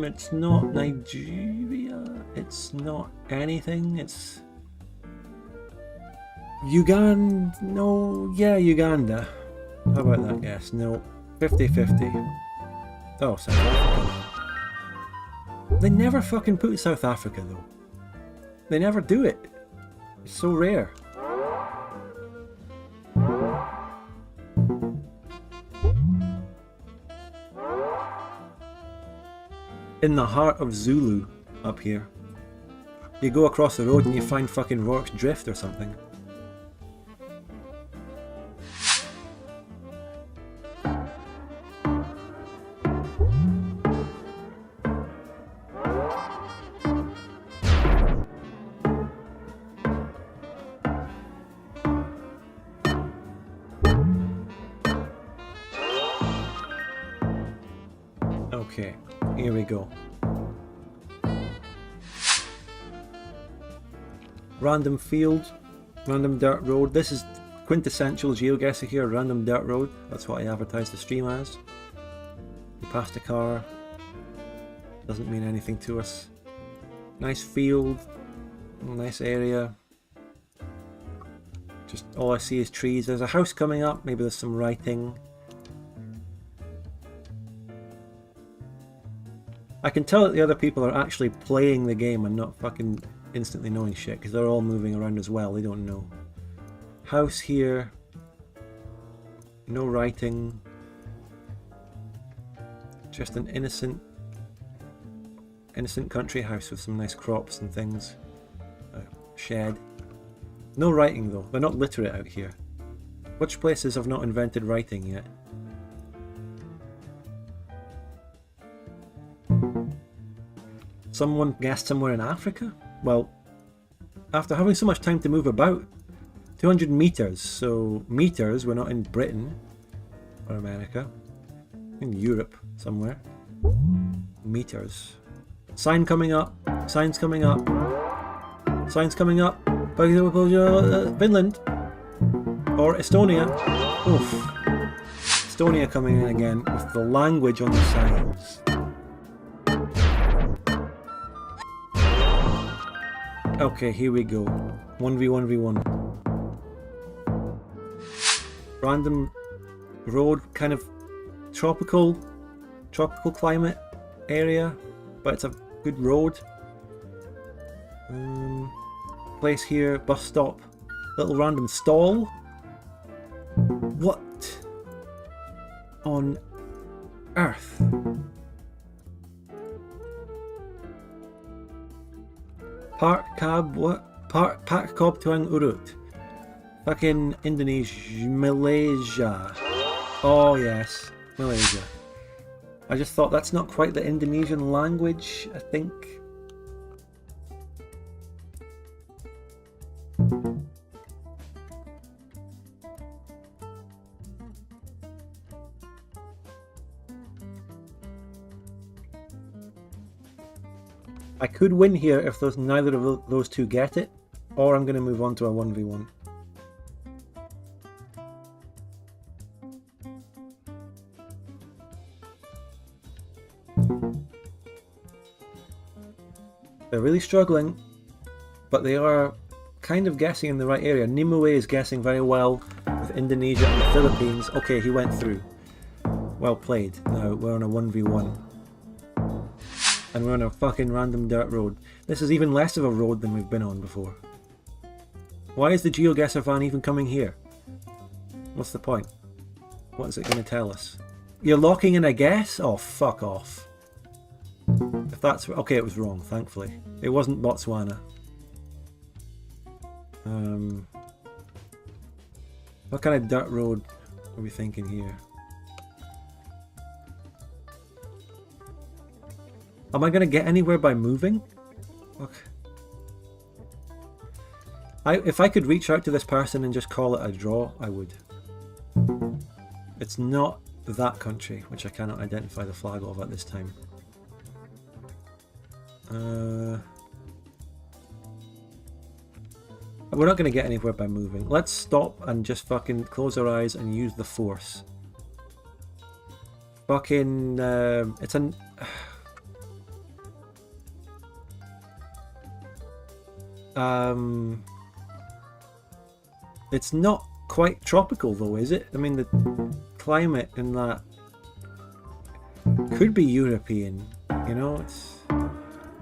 It's not Nigeria. It's not anything. It's Uganda. No, yeah, Uganda. How about that guess? No. 50-50. Oh, South Africa. They never fucking put South Africa though. They never do it. It's so rare. In the heart of Zulu, up here. You go across the road and you find fucking Rorke's Drift or something. Okay, here we go. Random field, random dirt road. This is quintessential GeoGuessr here, random dirt road. That's what I advertised the stream as. We passed a car. Doesn't mean anything to us. Nice field, nice area. Just all I see is trees. There's a house coming up, maybe there's some writing. I can tell that the other people are actually playing the game and not fucking instantly knowing shit, because they're all moving around as well, they don't know. House here. No writing. Just an innocent country house with some nice crops and things. A shed. No writing though, they're not literate out here. Which places have not invented writing yet? Someone guessed somewhere in Africa? Well, after having so much time to move about, 200 meters, so meters, we're not in Britain or America, in Europe somewhere. Meters. Sign coming up, signs coming up, signs coming up, Finland or Estonia. Oof. Estonia coming in again with the language on the signs. Okay, here we go. 1v1v1. Random road, kind of tropical climate area, but it's a good road. Place here, bus stop, little random stall. What on earth? Park Cab, what? Pak Kob Tuang Urut. Fucking Indonesia, Malaysia. Oh yes, Malaysia. I just thought that's not quite the Indonesian language, I think. I could win here if neither of those two get it, or I'm going to move on to a 1v1. They're really struggling, but they are kind of guessing in the right area. Nimue is guessing very well with Indonesia and the Philippines. Okay, he went through. Well played. Now we're on a 1v1. And we're on a fucking random dirt road. This is even less of a road than we've been on before. Why is the GeoGuessr van even coming here? What's the point? What is it going to tell us? You're locking in a guess? Oh, fuck off. If that's... Okay, it was wrong, thankfully. It wasn't Botswana. What kind of dirt road are we thinking here? Am I going to get anywhere by moving? Okay. If I could reach out to this person and just call it a draw, I would. It's not that country, which I cannot identify the flag of at this time. We're not going to get anywhere by moving. Let's stop and just fucking close our eyes and use the force. Fucking... it's an... It's not quite tropical though, is it? I mean, the climate in that could be European, you know? It's...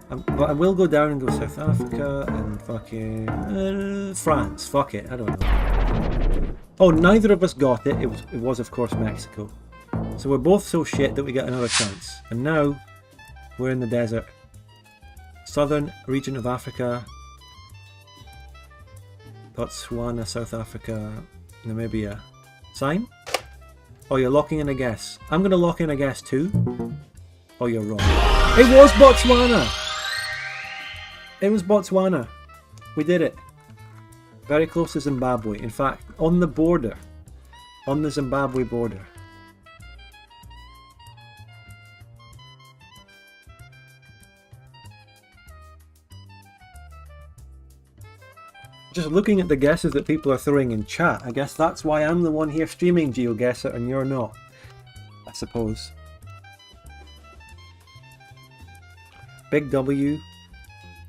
but I will go down and go South Africa and fucking France. Fuck it, I don't know. Oh, neither of us got it. It was of course Mexico. So we're both so shit that we get another chance. And now we're in the desert. Southern region of Africa. Botswana, South Africa, Namibia. Sign? Oh, you're locking in a guess. I'm going to lock in a guess too. Oh, you're wrong. It was Botswana! It was Botswana. We did it. Very close to Zimbabwe. In fact, on the border. On the Zimbabwe border. Just looking at the guesses that people are throwing in chat, I guess that's why I'm the one here streaming GeoGuessr and you're not, I suppose. Big W.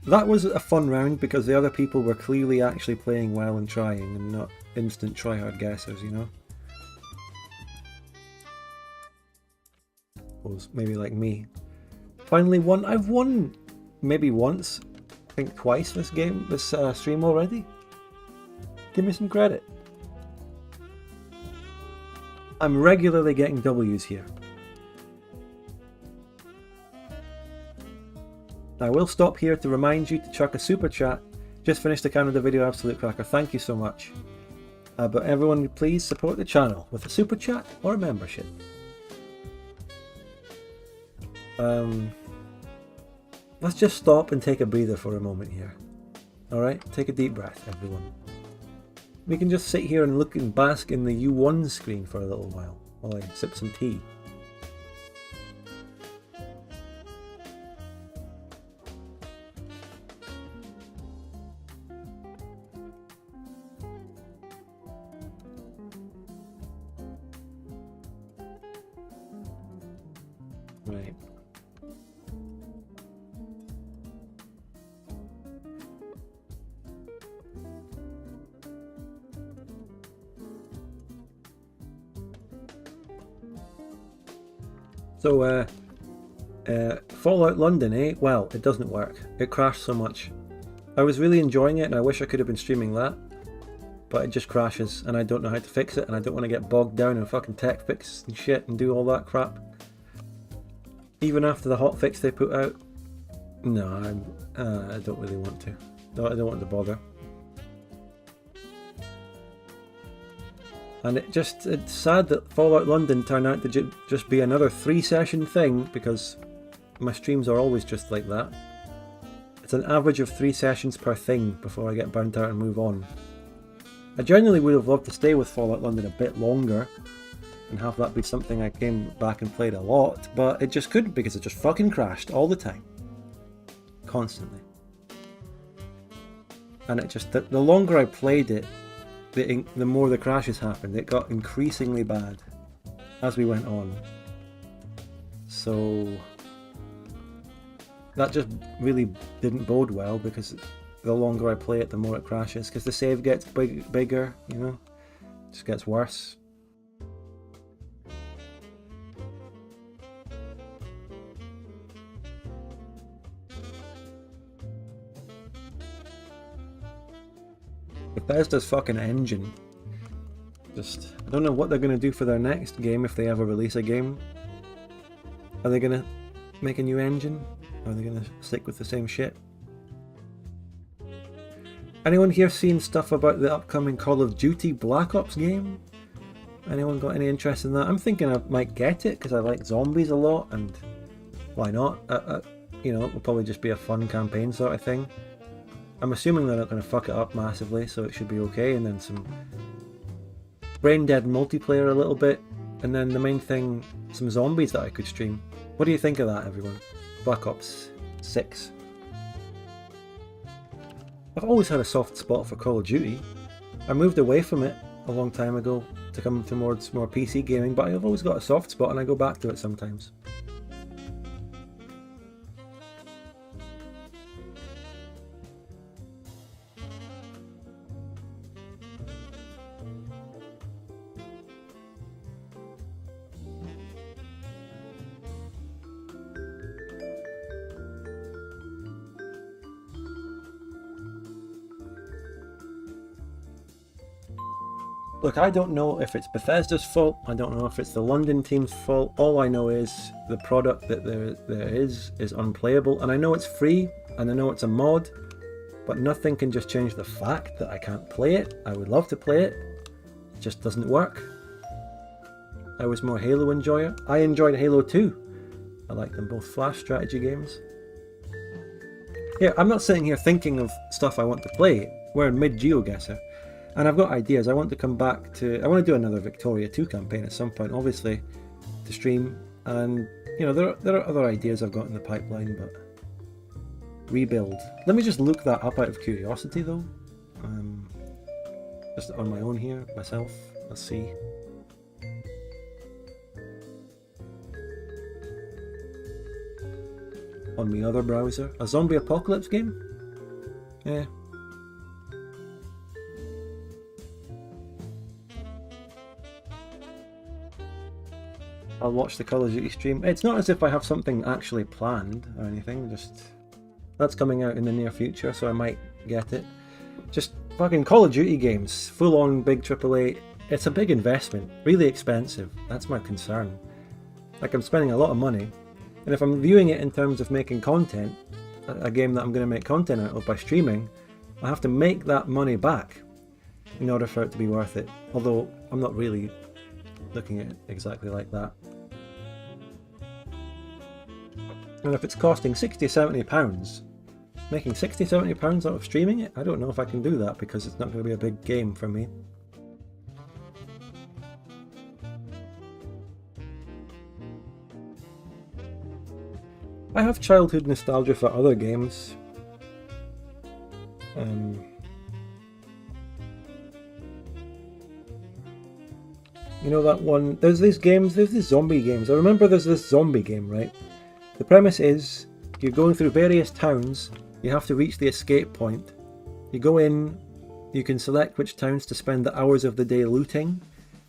That was a fun round because the other people were clearly actually playing well and trying and not instant tryhard guessers, you know? Suppose maybe like me. Finally won. I've won maybe once, I think twice this stream already. Give me some credit. I'm regularly getting W's here. I will stop here to remind you to chuck a super chat. Just finished the count of the video, Absolute Cracker. Thank you so much. But everyone, please support the channel with a super chat or a membership. Let's just stop and take a breather for a moment here. Alright? Take a deep breath, everyone. We can just sit here and look and bask in the U1 screen for a little while I sip some tea. Right. So, Fallout London, eh? Well, it doesn't work. It crashed so much. I was really enjoying it and I wish I could have been streaming that. But it just crashes and I don't know how to fix it and I don't want to get bogged down in fucking tech fix and shit and do all that crap. Even after the hotfix they put out. No, I don't really want to. No, I don't want to bother. And it's sad that Fallout London turned out to just be another 3-session thing, because my streams are always just like that. It's an average of 3 sessions per thing before I get burnt out and move on. I genuinely would have loved to stay with Fallout London a bit longer and have that be something I came back and played a lot, but it just couldn't because it just fucking crashed all the time. Constantly. And it just, the longer I played it, the more the crashes happened. It got increasingly bad as we went on. So that just really didn't bode well, because the longer I play it, the more it crashes, because the save gets bigger, you know, it just gets worse. Bethesda's fucking engine. Just, I don't know what they're going to do for their next game, if they ever release a game. Are they going to make a new engine? Or are they going to stick with the same shit? Anyone here seen stuff about the upcoming Call of Duty Black Ops game? Anyone got any interest in that? I'm thinking I might get it because I like zombies a lot, and why not? You know, it will probably just be a fun campaign sort of thing. I'm assuming they're not going to fuck it up massively, so it should be okay, and then some brain dead multiplayer a little bit, and then the main thing, some zombies that I could stream. What do you think of that, everyone? Black Ops 6. I've always had a soft spot for Call of Duty. I moved away from it a long time ago to come towards more PC gaming, but I've always got a soft spot and I go back to it sometimes. Look, I don't know if it's Bethesda's fault, I don't know if it's the London team's fault. All I know is the product that there is unplayable, and I know it's free, and I know it's a mod, but nothing can just change the fact that I can't play it. I would love to play it, it just doesn't work. I was more Halo enjoyer. I enjoyed Halo 2. I like them both, flash strategy games. Yeah, I'm not sitting here thinking of stuff I want to play. We're in mid-GeoGuessr. And I've got ideas. I want to come back to... I want to do another Victoria 2 campaign at some point, obviously, to stream. And, you know, there are other ideas I've got in the pipeline, but... Rebuild. Let me just look that up out of curiosity, though. Just on my own here, myself. Let's see. On my other browser. A zombie apocalypse game? Yeah. I'll watch the Call of Duty stream. It's not as if I have something actually planned or anything, just... That's coming out in the near future, so I might get it. Just fucking Call of Duty games, full on big AAA. It's a big investment, really expensive. That's my concern. Like, I'm spending a lot of money, and if I'm viewing it in terms of making content, a game that I'm going to make content out of by streaming, I have to make that money back in order for it to be worth it. Although, I'm not really looking at it exactly like that. And if it's costing £60–70, making £60–70 out of streaming it, I don't know if I can do that, because it's not going to be a big game for me. I have childhood nostalgia for other games. You know that one, there's these zombie games. I remember there's this zombie game, right? The premise is, you're going through various towns, you have to reach the escape point. You go in, you can select which towns to spend the hours of the day looting,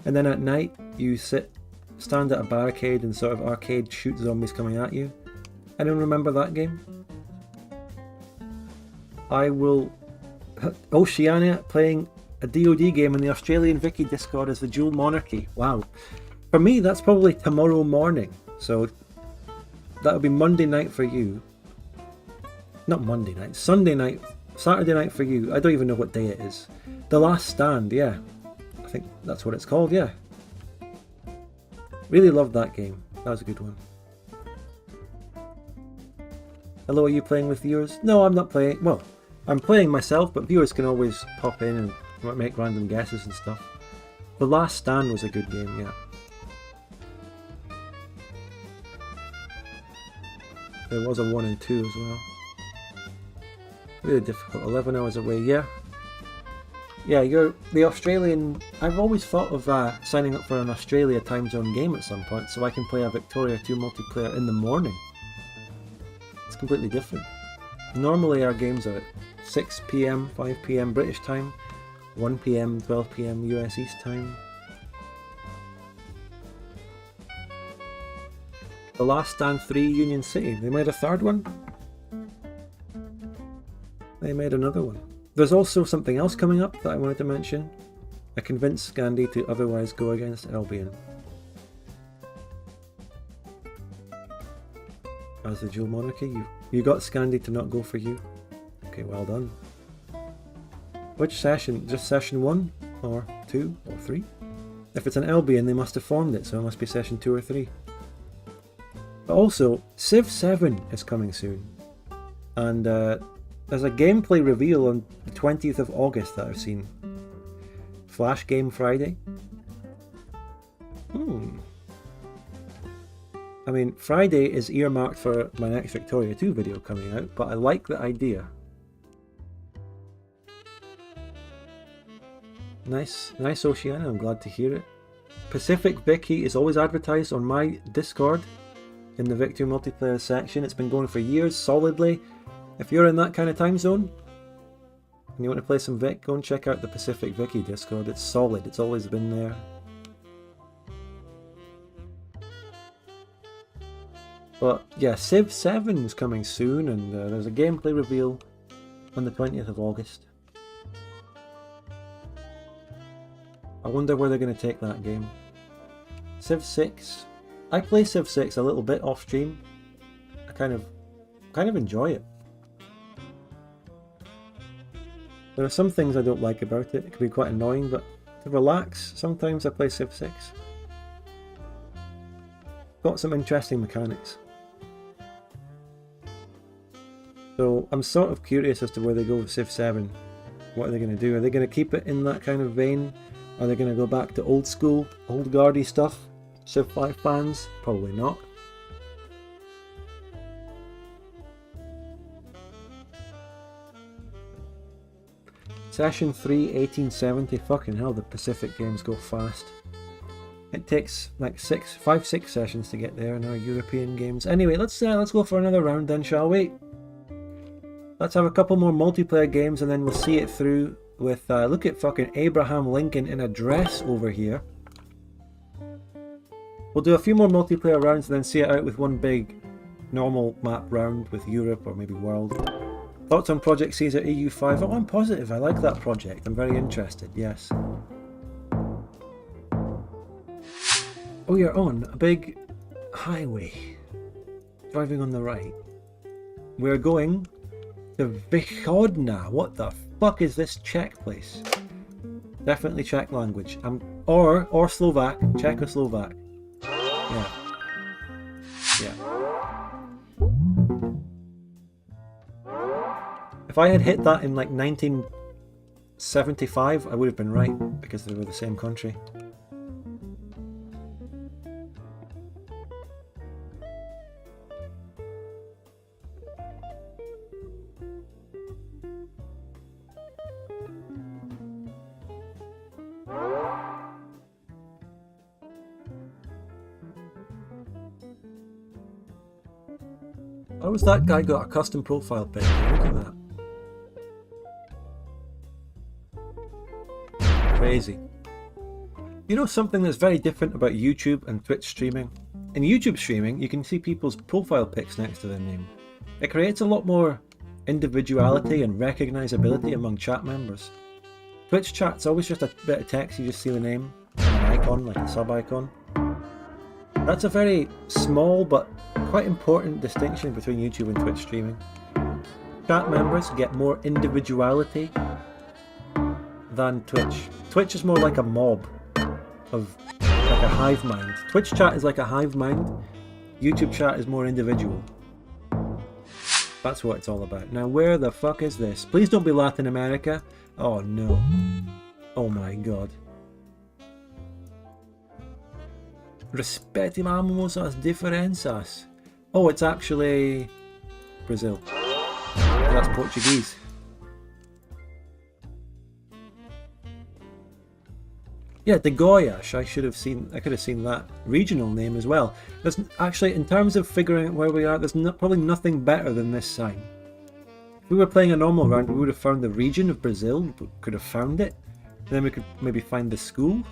and then at night you stand at a barricade and sort of arcade shoot zombies coming at you. Anyone remember that game? I will... Oceania playing a DoD game in the Australian Wiki Discord as the dual monarchy. Wow. For me, that's probably tomorrow morning. So that'll be Monday night for you. Not Monday night, Sunday night, Saturday night for you. I don't even know what day it is. The Last Stand, yeah. I think that's what it's called, yeah. Really loved that game. That was a good one. Hello, are you playing with viewers? No, I'm not playing. Well, I'm playing myself, but viewers can always pop in and make random guesses and stuff. The Last Stand was a good game, yeah. There was a 1 and 2 as well. Really difficult. 11 hours away, yeah. Yeah, you're the Australian... I've always thought of signing up for an Australia time zone game at some point, so I can play a Victoria 2 multiplayer in the morning. It's completely different. Normally our games are at 6 PM, 5 PM British time, 1 PM, 12 PM US East time. The Last Stand 3 Union City, they made a third one? They made another one. There's also something else coming up that I wanted to mention. I convinced Scandi to otherwise go against Albion. As the dual monarchy, you got Scandi to not go for you. Okay, well done. Which session? Just session 1? Or 2? Or 3? If it's an Albion, they must have formed it, so it must be session 2 or 3. But also, Civ 7 is coming soon. And there's a gameplay reveal on the 20th of August that I've seen. Flash Game Friday. I mean, Friday is earmarked for my next Victoria 2 video coming out, but I like the idea. Nice Oceania, I'm glad to hear it. Pacific Vicky is always advertised on my Discord in the Victory multiplayer section. It's been going for years, solidly. If you're in that kind of time zone and you want to play some Vic, go and check out the Pacific Vicky Discord. It's solid, it's always been there. But yeah, Civ 7 is coming soon, and there's a gameplay reveal on the 20th of August. I wonder where they're going to take that game. Civ 6. I play Civ 6 a little bit off stream. I kind of enjoy it. There are some things I don't like about it. It can be quite annoying, but to relax, sometimes I play Civ 6. Got some interesting mechanics. So I'm sort of curious as to where they go with Civ 7. What are they going to do? Are they going to keep it in that kind of vein? Are they going to go back to old school, old guardy stuff? Civ 5 fans? Probably not. Session 3, 1870. Fucking hell, the Pacific games go fast. It takes like 5-6 sessions to get there in our European games. Anyway, let's go for another round then, shall we? Let's have a couple more multiplayer games and then we'll see it through with, look at fucking Abraham Lincoln in a dress over here. We'll do a few more multiplayer rounds and then see it out with one big normal map round with Europe or maybe World. Thoughts on Project Caesar EU5? Oh, I'm positive. I like that project. I'm very interested, yes. Oh, you're on a big highway. Driving on the right. We're going to Vychodna. What the fuck is this Czech place? Definitely Czech language. Or Slovak. Czechoslovak. Yeah. Yeah. If I had hit that in like 1975, I would have been right, because they were the same country. How has that guy got a custom profile picture? Look at that. Crazy. You know something that's very different about YouTube and Twitch streaming? In YouTube streaming, you can see people's profile pics next to their name. It creates a lot more individuality and recognizability among chat members. Twitch chat's always just a bit of text, you just see the name and an icon, like a sub icon. That's a very small but quite important distinction between YouTube and Twitch streaming. Chat members get more individuality than Twitch. Twitch is more like a mob of like a hive mind. Twitch chat is like a hive mind. YouTube chat is more individual. That's what it's all about. Now where the fuck is this? Please don't be Latin America. Oh no. Oh my god. Respetimamos as diferenças. Oh, it's actually Brazil. That's Portuguese. Yeah, de Goiás. I could have seen that regional name as well. There's actually, in terms of figuring out where we are, there's probably nothing better than this sign. If we were playing a normal round, we would have found the region of Brazil. We could have found it. Then we could maybe find the school.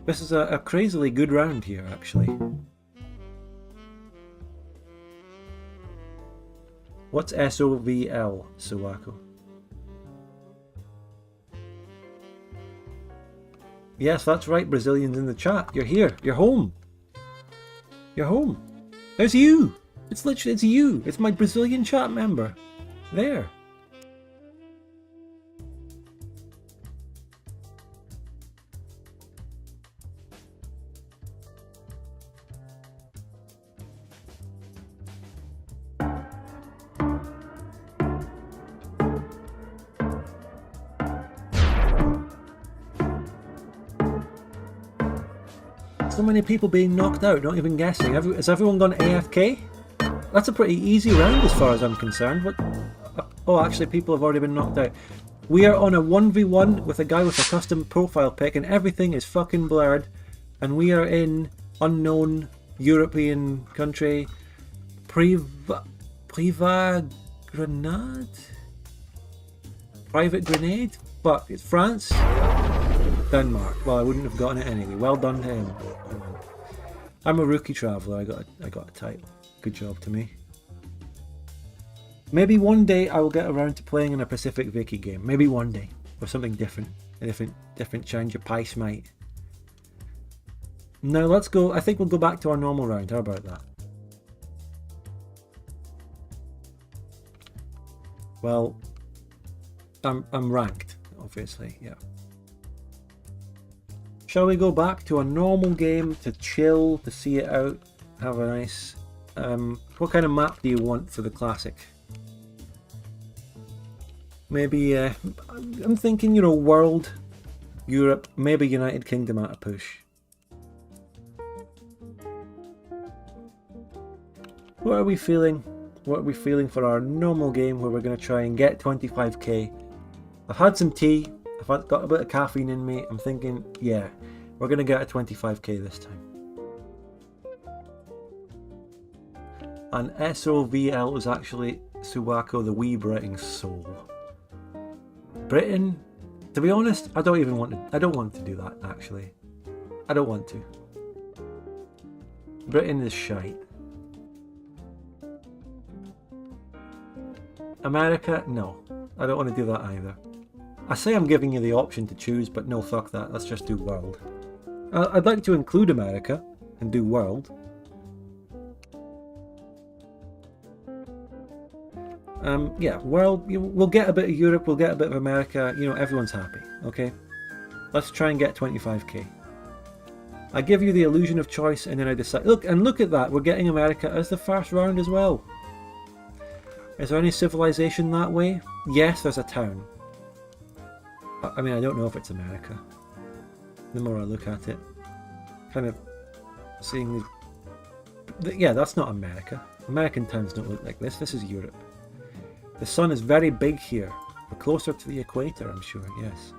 This is a crazily good round here, actually. What's SOVL, Suwako? Yes, that's right, Brazilians in the chat. You're here. You're home. You're home. There's you. It's literally, it's you. It's my Brazilian chat member. There. So many people being knocked out, not even guessing. Has everyone gone AFK? That's a pretty easy round as far as I'm concerned. What? Oh, actually, people have already been knocked out. We are on a 1v1 with a guy with a custom profile pic, and everything is fucking blurred. And we are in unknown European country. Private Grenade? Private Grenade? Fuck, it's France? Denmark. Well, I wouldn't have gotten it anyway. Well done to him. I'm a rookie traveller. I got a title. Good job to me. Maybe one day I will get around to playing in a Pacific Vicky game. Maybe one day. Or something different. A different change of pace, mate. Now let's go. I think we'll go back to our normal round. How about that? Well, I'm ranked, obviously, yeah. Shall we go back to a normal game to chill, to see it out, have a nice... what kind of map do you want for the classic? Maybe, I'm thinking, you know, world, Europe, maybe United Kingdom at a push. What are we feeling? What are we feeling for our normal game where we're going to try and get 25k? I've had some tea. I've got a bit of caffeine in me. I'm thinking, yeah, we're going to get a 25k this time. And SOVL was actually Suwako, the wee Britain soul. Britain, to be honest, I don't want to do that, actually. I don't want to. Britain is shite. America, no. I don't want to do that either. I say I'm giving you the option to choose, but no, fuck that. Let's just do world. I'd like to include America and do world. Yeah, world. We'll get a bit of Europe, we'll get a bit of America. You know, everyone's happy. Okay, let's try and get 25k. I give you the illusion of choice, and then I decide. Look at that. We're getting America as the first round as well. Is there any civilization that way? Yes, there's a town. I mean, I don't know if it's America. The more I look at it, kind of seeing yeah, that's not America. American towns don't look like this. This is Europe. The sun is very big here. We're closer to the equator, I'm sure, yes.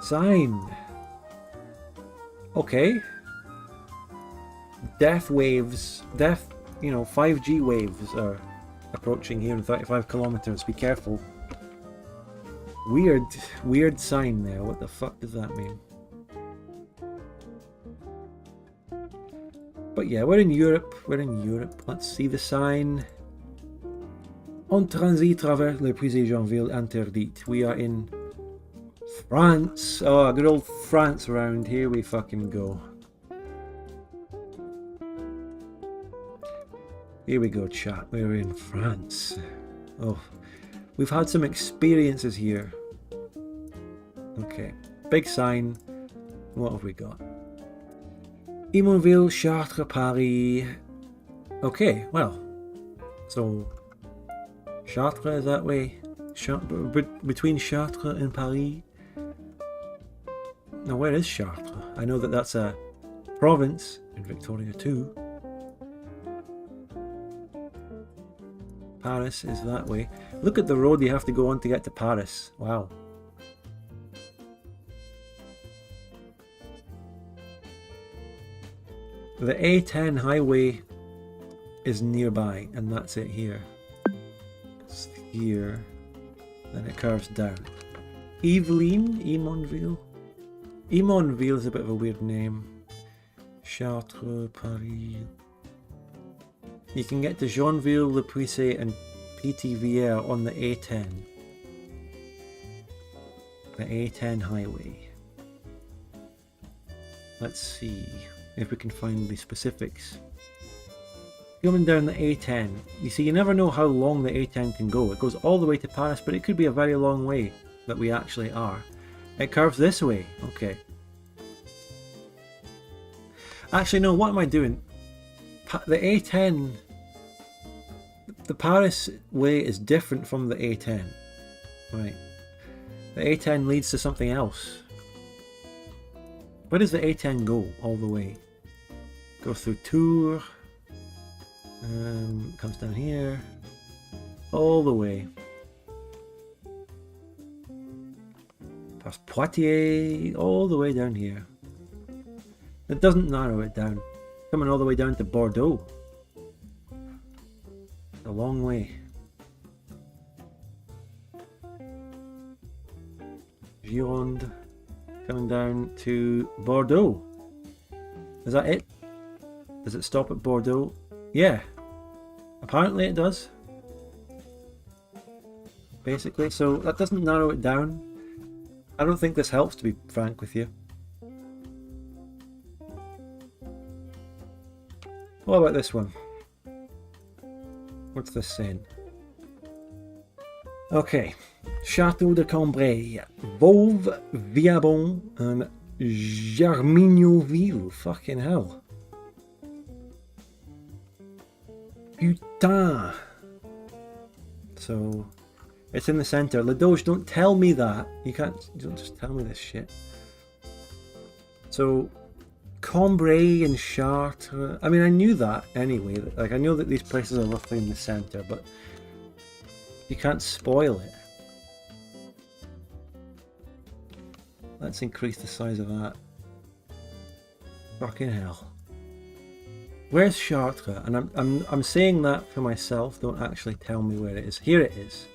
Sign. Okay. You know, 5G waves are approaching here in 35 kilometers. Be careful. Weird sign there. What the fuck does that mean? But yeah, we're in Europe. Let's see the sign. En transit travers le Puisé-Janville interdite. We are in France. Oh, good old France round. Here we fucking go. Here we go, chat. We're in France. Oh, we've had some experiences here. Okay, big sign. What have we got? Imonville, Chartres, Paris. Okay, well, so Chartres is that way. Between Chartres and Paris. Now, where is Chartres? I know that that's a province in Victoria too. Paris is that way. Look at the road you have to go on to get to Paris. Wow. The A10 highway is nearby, and that's it here. It's here. Then it curves down. Yvelines? Emonville? Emonville is a bit of a weird name. Chartres, Paris. You can get to Jeanville, Le Puisset and Pithiviers on the A10. The A10 highway. Let's see if we can find the specifics. Going down the A10, you see, you never know how long the A10 can go. It goes all the way to Paris, but it could be a very long way that we actually are. It curves this way. Okay. Actually, no, what am I doing? The A10, the Paris way is different from the A10. Right. The A10 leads to something else. Where does the A10 go all the way? Goes through Tours. Comes down here. All the way. Past Poitiers. All the way down here. It doesn't narrow it down. Coming all the way down to Bordeaux. A long way. Gironde. Coming down to Bordeaux. Is that it? Does it stop at Bordeaux? Yeah. Apparently it does. Basically, so that doesn't narrow it down. I don't think this helps, to be frank with you. What about this one? What's this saying? Okay. Château de Cambrai, Vauve, Viabon, and Germignoville. Fucking hell. Putain. So, it's in the centre. Ladoge, don't tell me that. You don't just tell me this shit. So, Cambrai and Chartres. I mean, I knew that anyway. Like, I know that these places are roughly in the centre, but you can't spoil it. Let's increase the size of that. Fucking hell. Where's Chartres? And I'm saying that for myself. Don't actually tell me where it is. Here it is.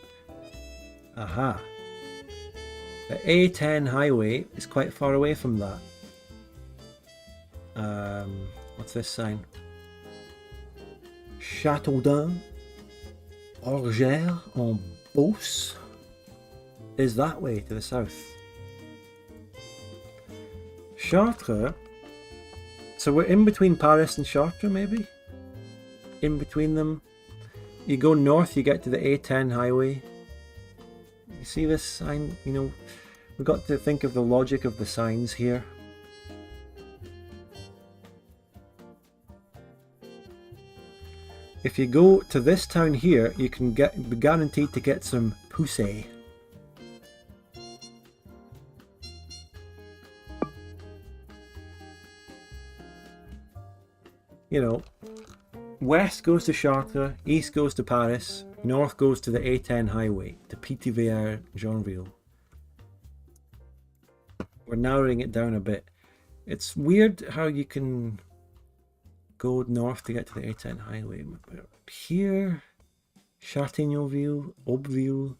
Aha. The A10 highway is quite far away from that. What's this sign? Châteaudun, Orgères en Beauce is that way to the south. Chartres. So we're in between Paris and Chartres, maybe? In between them. You go north, you get to the A10 highway. You see this sign? You know, we've got to think of the logic of the signs here. If you go to this town here, you can be guaranteed to get some poussey. You know, west goes to Chartres, east goes to Paris, north goes to the A10 highway, to Pithiviers, Jeanville. We're narrowing it down a bit. It's weird how you can go north to get to the A10 highway. Here, Châtaignonville, Aubeville,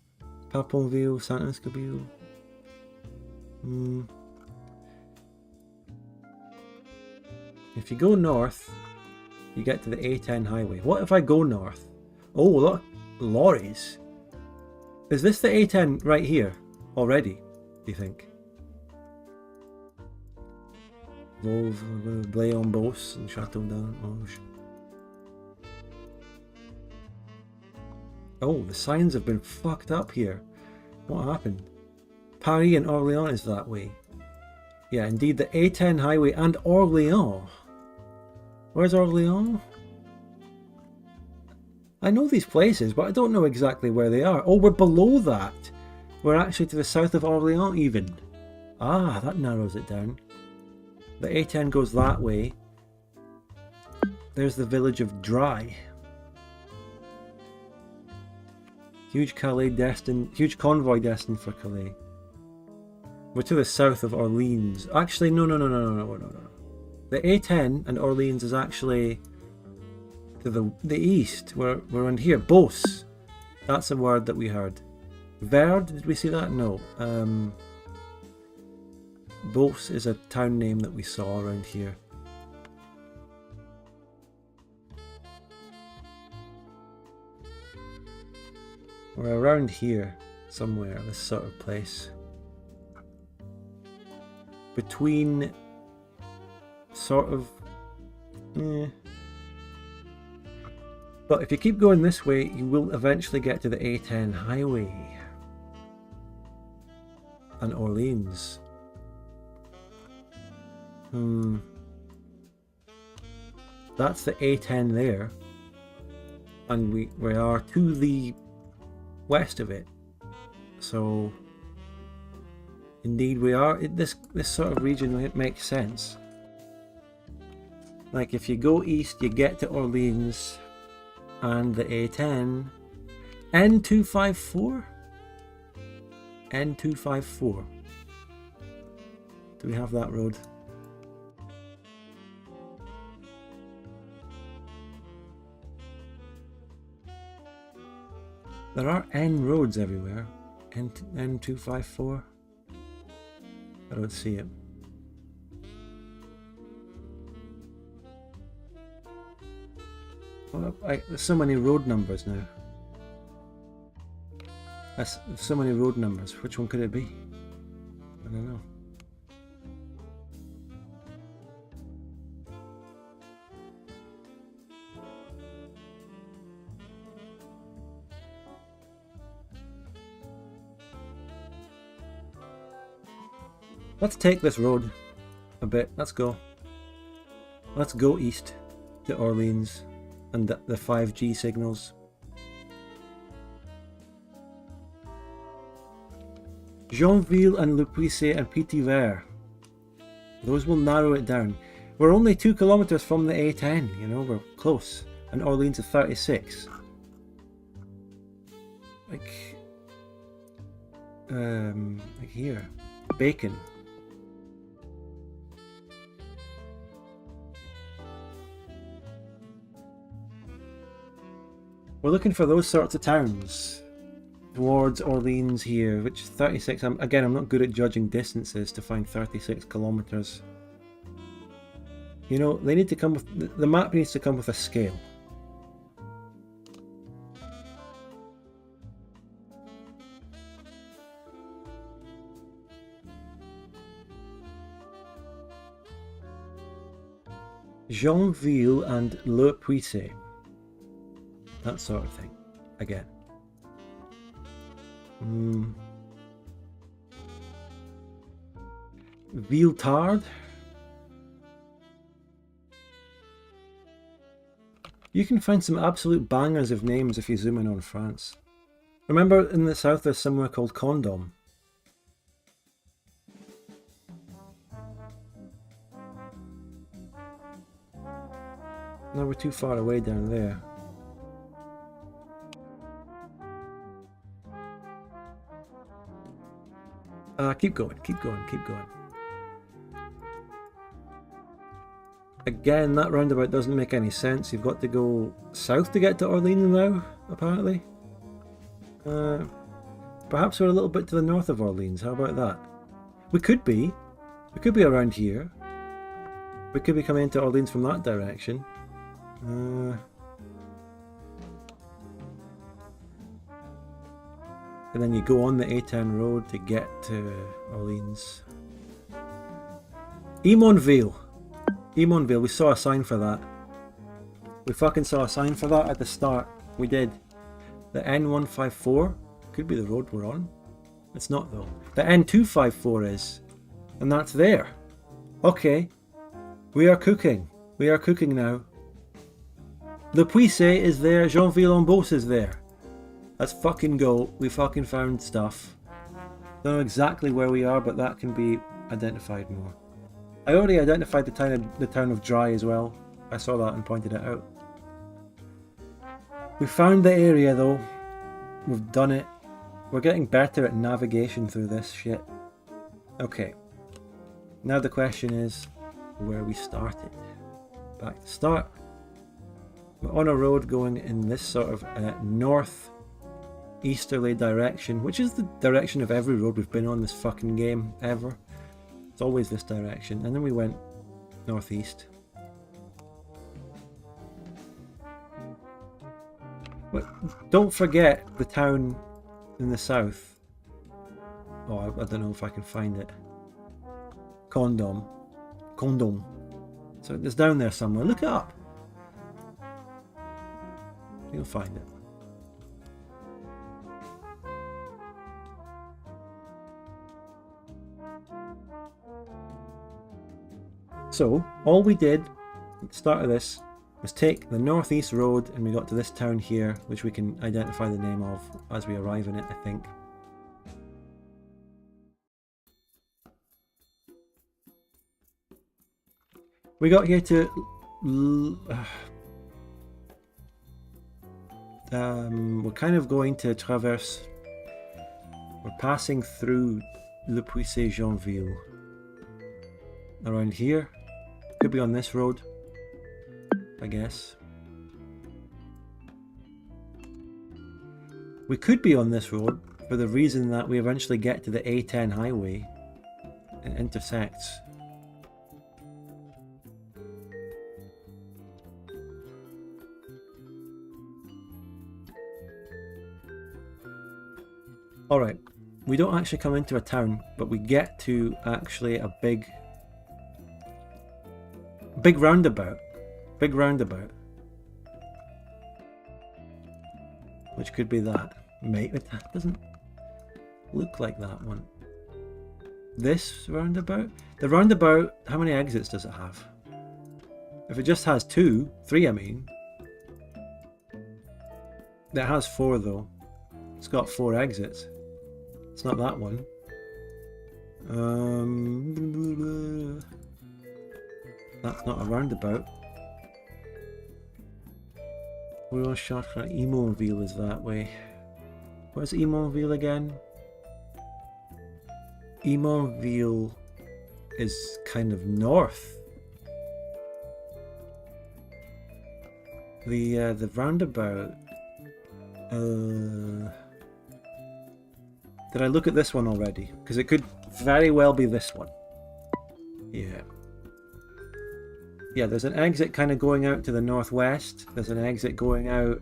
Paponville, Saint-Escobille. If you go north, you get to the A10 highway. What if I go north? Oh, look, lorries. Is this the A10 right here already, do you think? Blaye-en-Beauce and Châteaudun. Oh, the signs have been fucked up here. What happened? Paris and Orléans is that way. Yeah, indeed, the A10 highway and Orléans. Where's Orléans? I know these places, but I don't know exactly where they are. Oh, we're below that. We're actually to the south of Orléans even. Ah, that narrows it down. The A10 goes that way. There's the village of Dry. Huge convoy destined for Calais. We're to the south of Orleans. Actually, no. The A10 and Orleans is actually to the east. We're around here. Beauce. That's a word that we heard. Verd, did we see that? No. Beauce is a town name that we saw around here. We're around here somewhere, this sort of place. Between sort of But if you keep going this way, you will eventually get to the A10 highway and Orleans. That's the A10 there, and we are to the west of it. So indeed we are. This sort of region, it makes sense. Like if you go east, you get to Orleans and the A10. N254? N254. Do we have that road? There are N roads everywhere. N254. I don't see it. Well, there's so many road numbers now. There's so many road numbers. Which one could it be? I don't know. Let's take this road a bit. Let's go. Let's go east to Orleans and the 5G signals. Jeanville and Le Puissé and Pithiviers. Those will narrow it down. We're only 2 kilometers from the A10, you know, we're close. And Orleans is 36. Like here. Bacon. We're looking for those sorts of towns towards Orleans here, which is 36. Again, I'm not good at judging distances to find 36 kilometers. You know, they need to come with, the map needs to come with a scale. Jeanville and Le Puissé. That sort of thing. Again. Villetard. You can find some absolute bangers of names if you zoom in on France. Remember in the south there's somewhere called Condom. No, we're too far away down there. Keep going, keep going, keep going. Again, that roundabout doesn't make any sense. You've got to go south to get to Orleans now, apparently. Perhaps we're a little bit to the north of Orleans. How about that? We could be. We could be around here. We could be coming into Orleans from that direction. And then you go on the A10 road to get to Orleans. Emonville. Emonville, we saw a sign for that. We fucking saw a sign for that at the start. We did. The N154 could be the road we're on. It's not though. The N254 is. And that's there. Okay. We are cooking. We are cooking now. Le Puissé is there. Jeanville-en-Beauce is there. Let's fucking go. We fucking found stuff. Don't know exactly where we are, but that can be identified more. I already identified the town of Dry as well. I saw that and pointed it out. We found the area though. We've done it. We're getting better at navigation through this shit. Okay. Now the question is where we started. Back to start. We're on a road going in this sort of north easterly direction, which is the direction of every road we've been on this fucking game ever. It's always this direction. And then we went northeast. But don't forget the town in the south. Oh, I don't know if I can find it. Condom. So it's down there somewhere. Look it up. You'll find it. So, all we did at the start of this was take the northeast road and we got to this town here, which we can identify the name of as we arrive in it, I think. We got here to... we're kind of going to traverse... We're passing through Le Puissé-Jeanville. Around here. Could be on this road, I guess. We could be on this road for the reason that we eventually get to the A10 highway and intersects. Alright, we don't actually come into a town, but we get to actually a big roundabout. Big roundabout. Which could be that. Mate, it doesn't look like that one. This roundabout? The roundabout, how many exits does it have? If it just has three I mean. It has 4 though. It's got 4 exits. It's not that one. That's not a roundabout. We will shot for Emonville is that way. Where's Emonville again? Emonville is kind of north. The roundabout. Did I look at this one already? Because it could very well be this one. Yeah. Yeah, there's an exit kind of going out to the northwest. There's an exit going out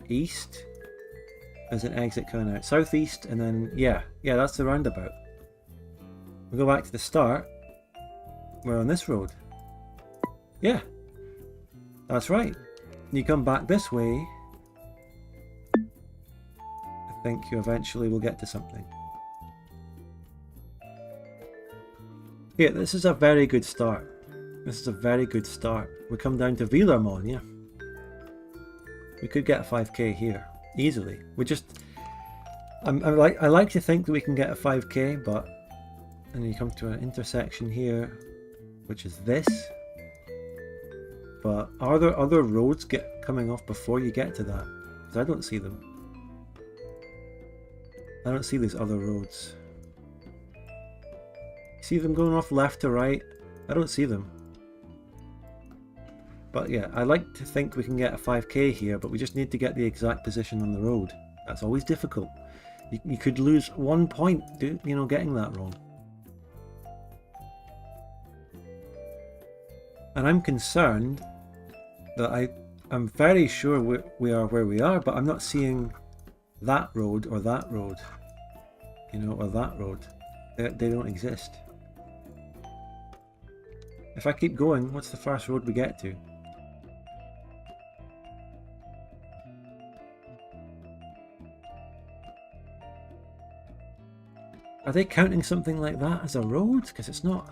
east. There's an exit coming out southeast. And then, yeah, that's the roundabout. We go back to the start. We're on this road. Yeah, that's right. You come back this way. I think you eventually will get to something. Yeah, this is a very good start. This is a very good start. We come down to Villarmont, yeah. We could get a 5k here easily. We just, I like to think that we can get a 5k, but and then you come to an intersection here, which is this. But are there other roads coming off before you get to that? Because I don't see them. I don't see these other roads. See them going off left to right? I don't see them. But yeah, I like to think we can get a 5k here, but we just need to get the exact position on the road. That's always difficult. You could lose 1 point, getting that wrong. And I'm concerned that I'm very sure we are where we are, but I'm not seeing that road or that road, or that road. They don't exist. If I keep going, what's the first road we get to? Are they counting something like that as a road? Because it's not.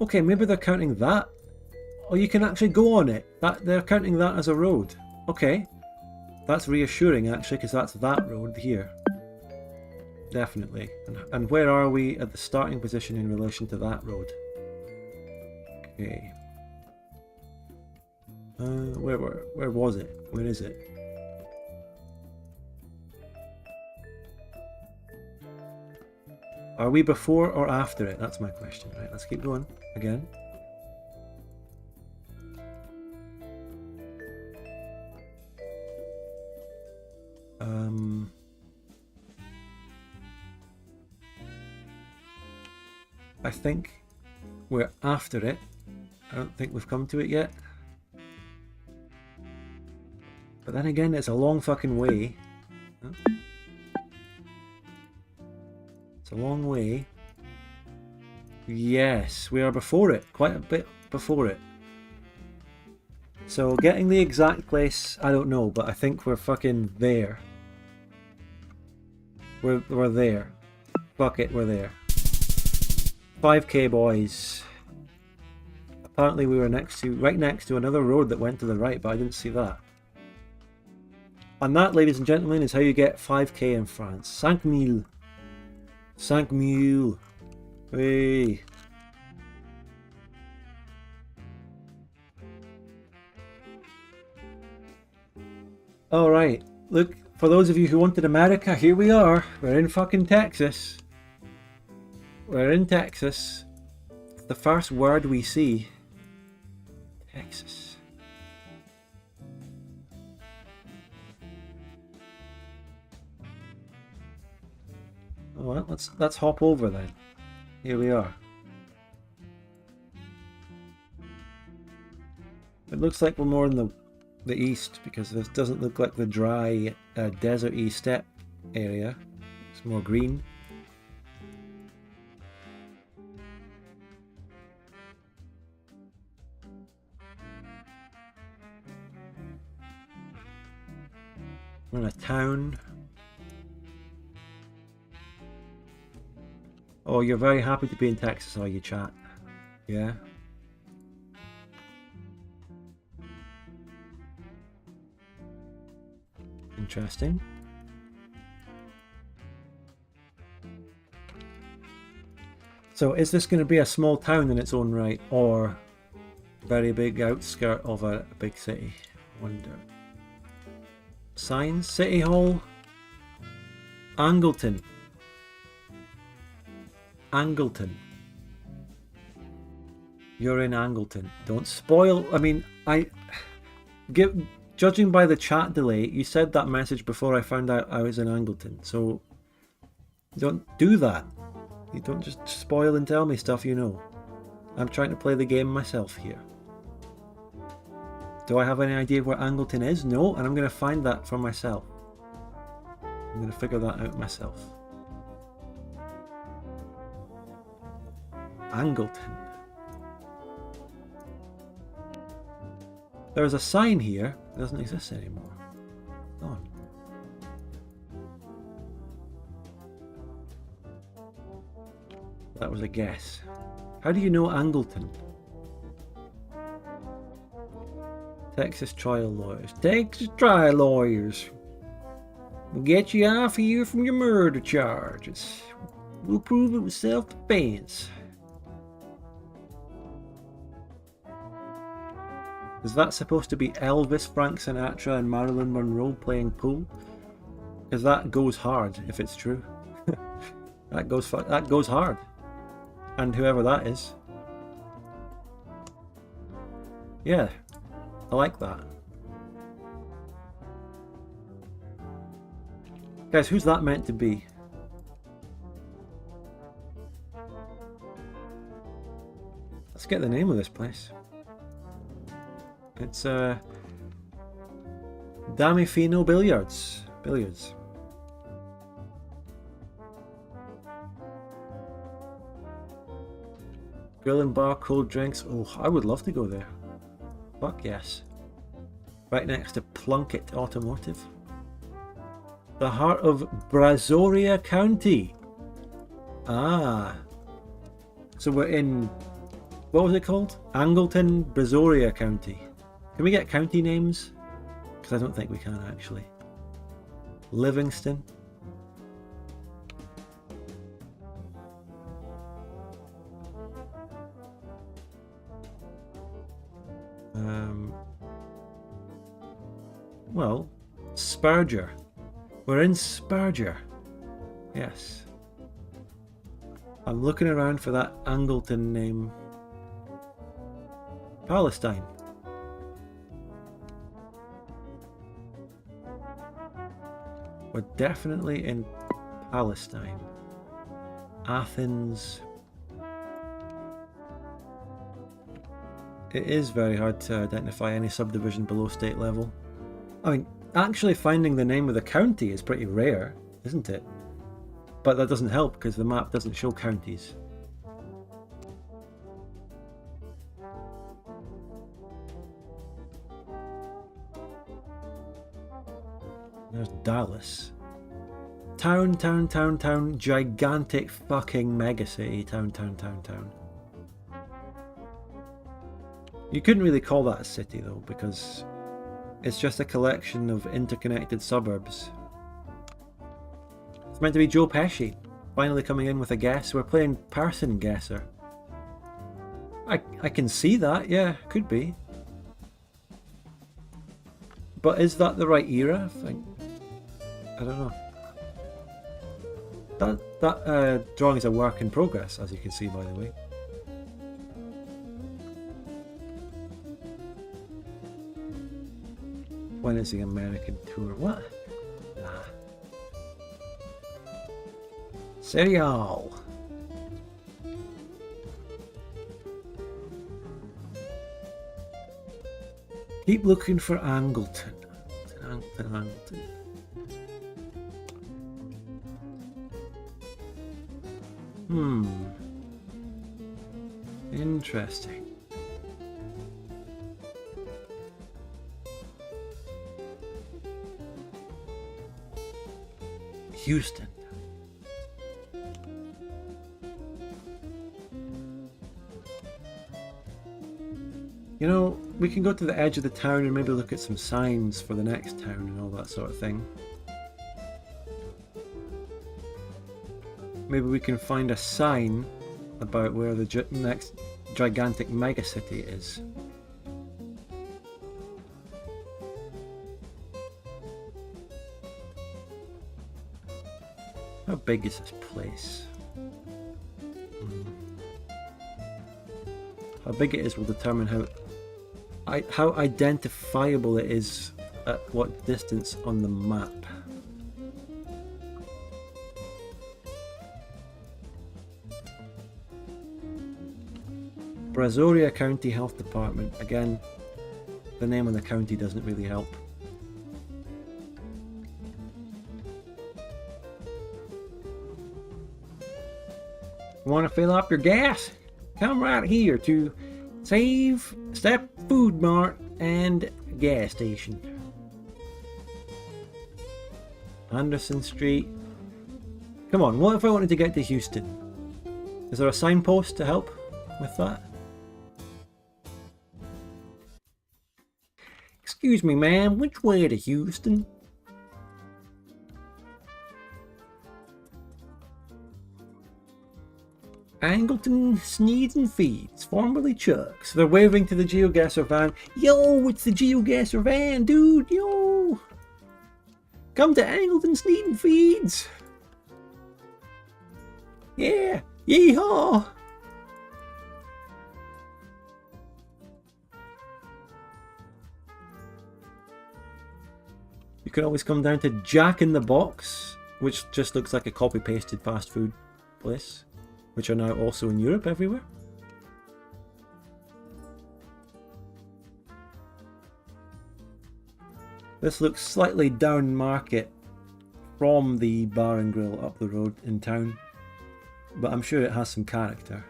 Okay, maybe they're counting that. Or you can actually go on it. They're counting that as a road. Okay. That's reassuring actually, because that's that road here. Definitely. And where are we at the starting position in relation to that road? Okay. Where was it? Where is it? Are we before or after it? That's my question. Right, let's keep going again. I think we're after it. I don't think we've come to it yet. But then again, it's a long fucking way. It's a long way. Yes, we are before it. Quite a bit before it. So getting the exact place, I don't know, but I think we're fucking there. We're there. Fuck it, we're there. 5k boys. Apparently we were right next to another road that went to the right, but I didn't see that. And that, ladies and gentlemen, is how you get 5k in France. 5 000. Hey. Alright, look, for those of you who wanted America, here we are. We're in fucking Texas. We're in Texas. It's the first word we see. Texas. Well, let's hop over then. Here we are. It looks like we're more in the east, because this doesn't look like the dry desert-y steppe area. It's more green. We're in a town. Oh, you're very happy to be in Texas, are you, chat? Yeah? Interesting. So is this going to be a small town in its own right, or very big outskirt of a big city? I wonder. Signs? City Hall? Angleton. Angleton. You're in Angleton. Don't spoil. I mean, judging by the chat delay, you said that message before I found out I was in Angleton. So don't do that. You don't just spoil and tell me stuff you know. I'm trying to play the game myself here. Do I have any idea where Angleton is? No, and I'm going to find that for myself. I'm going to figure that out myself. Angleton. There's a sign here. It doesn't exist anymore. Gone. That was a guess. How do you know Angleton? Texas trial lawyers. Texas trial lawyers. We'll get you off here from your murder charges. We'll prove it was self-defense. Is that supposed to be Elvis, Frank Sinatra, and Marilyn Monroe playing pool? Because that goes hard, if it's true. That goes hard. And whoever that is. Yeah, I like that. Guys, who's that meant to be? Let's get the name of this place. It's Damifino Billiards. Billiards. Grill and bar, cold drinks. Oh, I would love to go there. Fuck yes. Right next to Plonked Automotive. The heart of Brazoria County. Ah. So we're in, what was it called? Angleton, Brazoria County. Can we get county names? Because I don't think we can actually. Livingston. Well, Spurger. We're in Spurger. Yes. I'm looking around for that Angleton name. Palestine. We're definitely in Palestine. Athens. It is very hard to identify any subdivision below state level. I mean, actually finding the name of the county is pretty rare, isn't it? But that doesn't help because the map doesn't show counties. There's Dallas. Town, town, town, town. Gigantic fucking megacity. Town, town, town, town. You couldn't really call that a city though, because it's just a collection of interconnected suburbs. It's meant to be Joe Pesci, finally coming in with a guess. We're playing person guesser. I can see that, yeah, could be. But is that the right era? I don't know. That drawing is a work in progress, as you can see, by the way. When is the American tour? What? Nah. Serial. Keep looking for Angleton. Angleton. Interesting. Houston. You know, we can go to the edge of the town and maybe look at some signs for the next town and all that sort of thing. Maybe we can find a sign about where the next gigantic megacity is. How big is this place? How big it is will determine how identifiable it is at what distance on the map. Brazoria County Health Department. Again, the name of the county doesn't really help. Want to fill up your gas? Come right here to Save Step Food Mart and gas station. Anderson Street. Come on, what if I wanted to get to Houston? Is there a signpost to help with that? Excuse me, ma'am, which way to Houston? Angleton Sneeds and Feeds, formerly Chuck's. They're waving to the GeoGuessr van. Yo, it's the GeoGuessr van, dude, yo! Come to Angleton Sneed and Feeds! Yeah, yeehaw! You can always come down to Jack in the Box, which just looks like a copy-pasted fast food place, which are now also in Europe everywhere. This looks slightly down market from the bar and grill up the road in town, but I'm sure it has some character.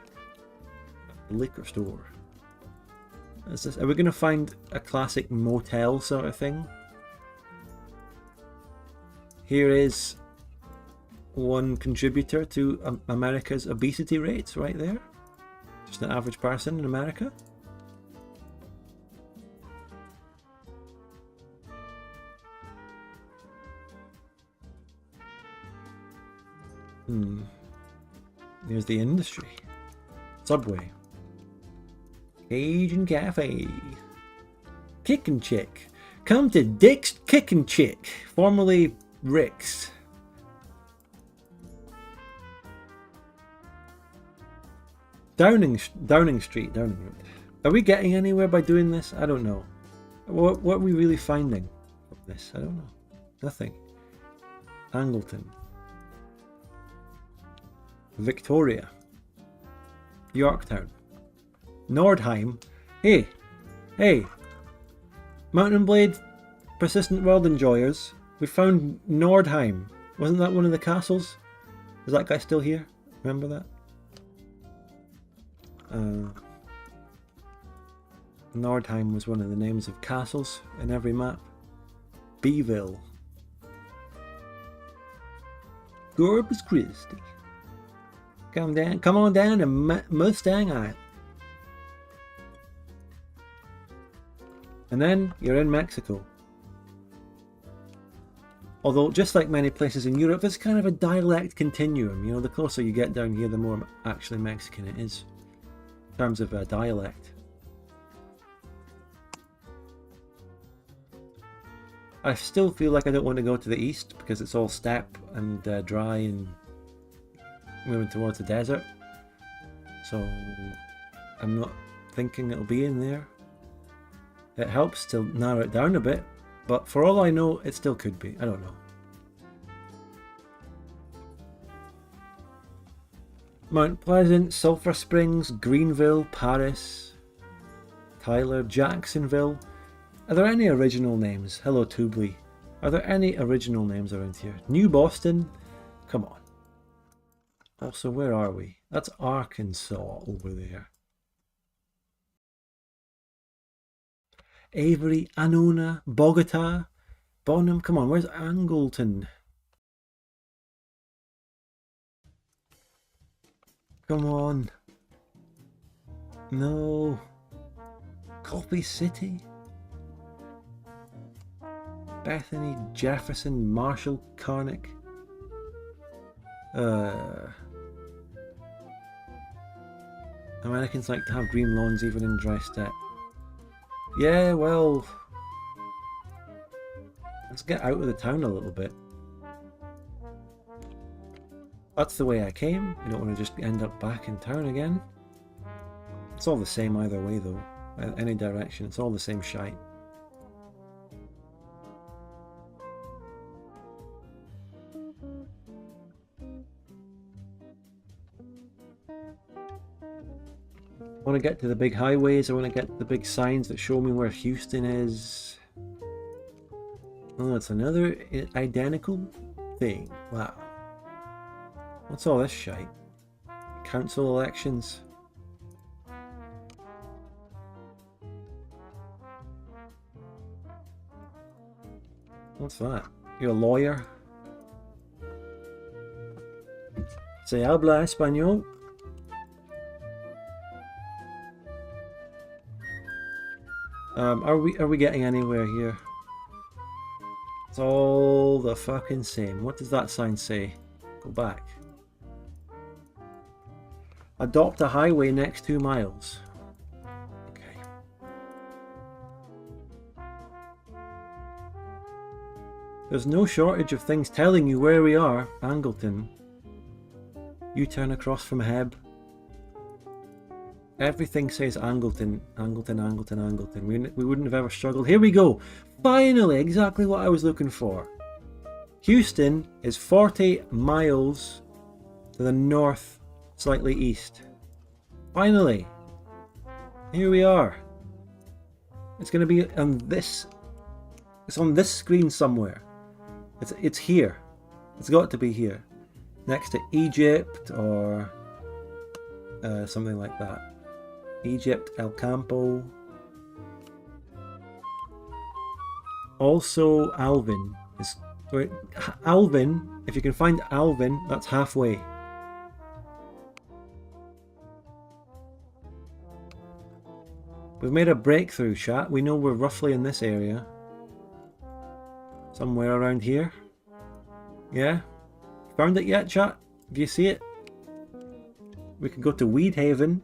Liquor store. Are we going to find a classic motel sort of thing? Here is one contributor to America's obesity rates right there. Just an average person in America. There's the industry. Subway. Cajun Cafe. Kick and Chick. Come to Dick's Kickin' Chick, formerly Rick's. Downing Street, Downing Road. Are we getting anywhere by doing this? I don't know. What are we really finding from this? I don't know. Nothing. Angleton. Victoria. Yorktown. Nordheim. Hey! Mountain Blade, Persistent World Enjoyers. We found Nordheim. Wasn't that one of the castles? Is that guy still here? Remember that? Nordheim was one of the names of castles in every map. Beeville. Corpus Christi. Come on down to Mustang Island. And then you're in Mexico. Although, just like many places in Europe, there's kind of a dialect continuum. You know, the closer you get down here, the more actually Mexican it is. In terms of dialect. I still feel like I don't want to go to the east because it's all steppe and dry and moving towards the desert. So I'm not thinking it'll be in there. It helps to narrow it down a bit, but for all I know, it still could be. I don't know. Mount Pleasant, Sulphur Springs, Greenville, Paris, Tyler, Jacksonville. Are there any original names? Hello, Tubly. Are there any original names around here? New Boston? Come on. Also, where are we? That's Arkansas over there. Avery, Anona, Bogota, Bonham. Come on, where's Angleton? Come on. No. Coffee City. Bethany, Jefferson, Marshall, Carnick. Americans like to have green lawns even in dry steppe. Yeah, well, let's get out of the town a little bit. That's the way I came. I don't want to just end up back in town again. It's all the same either way though. Any direction, it's all the same shite. I want to get to the big highways. I want to get to the big signs that show me where Houston is. Oh, it's another identical thing. Wow. What's all this shite? Council elections. What's that? You're a lawyer? Se habla español? Are we getting anywhere here? It's all the fucking same. What does that sign say? Go back. Adopt a highway next 2 miles. Okay. There's no shortage of things telling you where we are. Angleton. U-turn across from Heb. Everything says Angleton, Angleton, Angleton, Angleton. We wouldn't have ever struggled. Here we go. Finally, exactly what I was looking for. Houston is 40 miles to the north, slightly east. Finally. Here we are. It's going to be on this. It's on this screen somewhere. It's here. It's got to be here. Next to Egypt or something like that. Egypt, El Campo. Also Alvin. Alvin, if you can find Alvin, that's halfway. We've made a breakthrough, chat. We know we're roughly in this area. Somewhere around here. Yeah? Found it yet, chat? Do you see it? We could go to Weed Haven.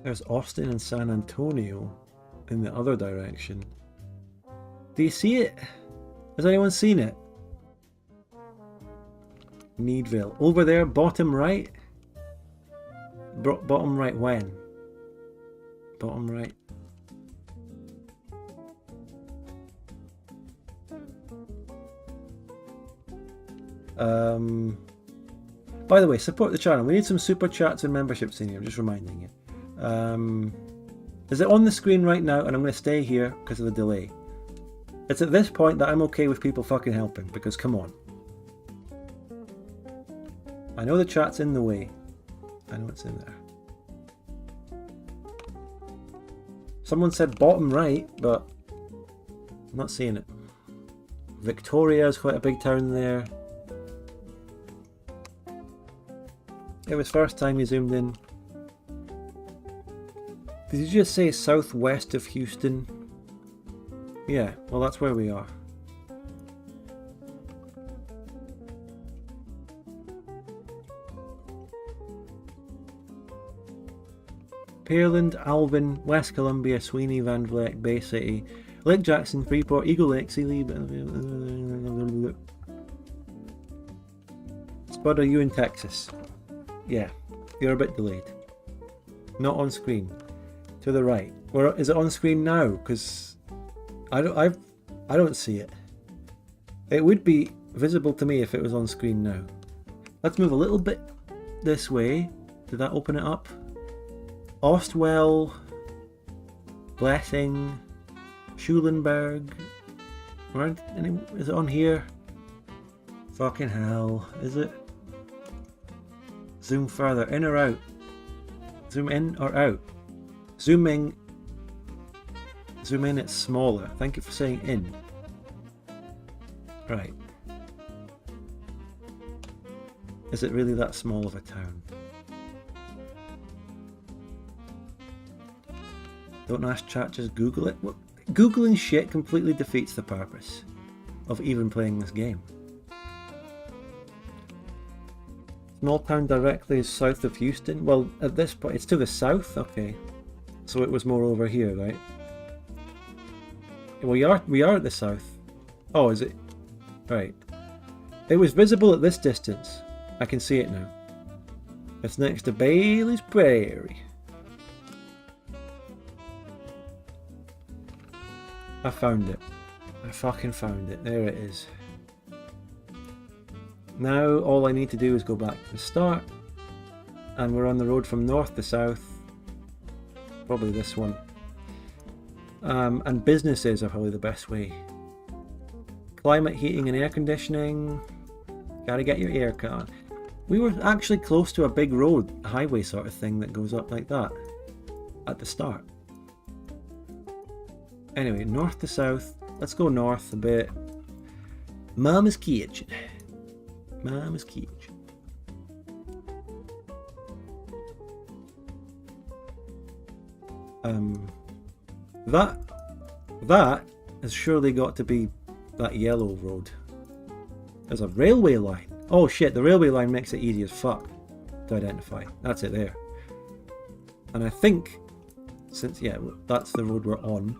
There's Austin and San Antonio in the other direction. Do you see it? Has anyone seen it? Needville. Over there, bottom right? Bottom right when? Bottom right. By the way, support the channel. We need some super chats and memberships in here. I'm just reminding you. Is it on the screen right now? And I'm going to stay here because of the delay. It's at this point that I'm okay with people fucking helping, because come on. I know the chat's in the way. I know it's in there. Someone said bottom right, but I'm not seeing it. Victoria is quite a big town there. It was first time you zoomed in. Did you just say southwest of Houston? Yeah, well that's where we are. Pearland, Alvin, West Columbia, Sweeney, Van Vleck, Bay City, Lake Jackson, Freeport, Eagle Lake, Sealy. Spud, are you in Texas? Yeah, you're a bit delayed. Not on screen. To the right. Where is it on screen now? Because I don't see it. It would be visible to me if it was on screen now. Let's move a little bit this way. Did that open it up? Ostwell, Blessing, Schulenberg. Is it on here? Fucking hell, is it? Zoom further, in or out? Zoom in or out? Zooming. Zoom in, it's smaller. Thank you for saying in. Right. Is it really that small of a town? Don't ask chat, just Google it. What? Googling shit completely defeats the purpose of even playing this game. Small town directly south of Houston. Well, at this point, it's to the south. Okay, so it was more over here, right? We are at the south. Oh, is it? Right. It was visible at this distance. I can see it now. It's next to Bailey's Prairie. I found it. I fucking found it. There it is. Now all I need to do is go back to the start, and we're on the road from north to south. Probably this one. And businesses are probably the best way. Climate, heating and air conditioning. Gotta get your air car. We were actually close to a big road, highway sort of thing that goes up like that at the start. Anyway, north to south. Let's go north a bit. Mama's Kitchen. Mama's Kitchen. That has surely got to be that yellow road. There's a railway line. Oh shit, the railway line makes it easy as fuck to identify. That's it there. And I think, since, yeah, that's the road we're on.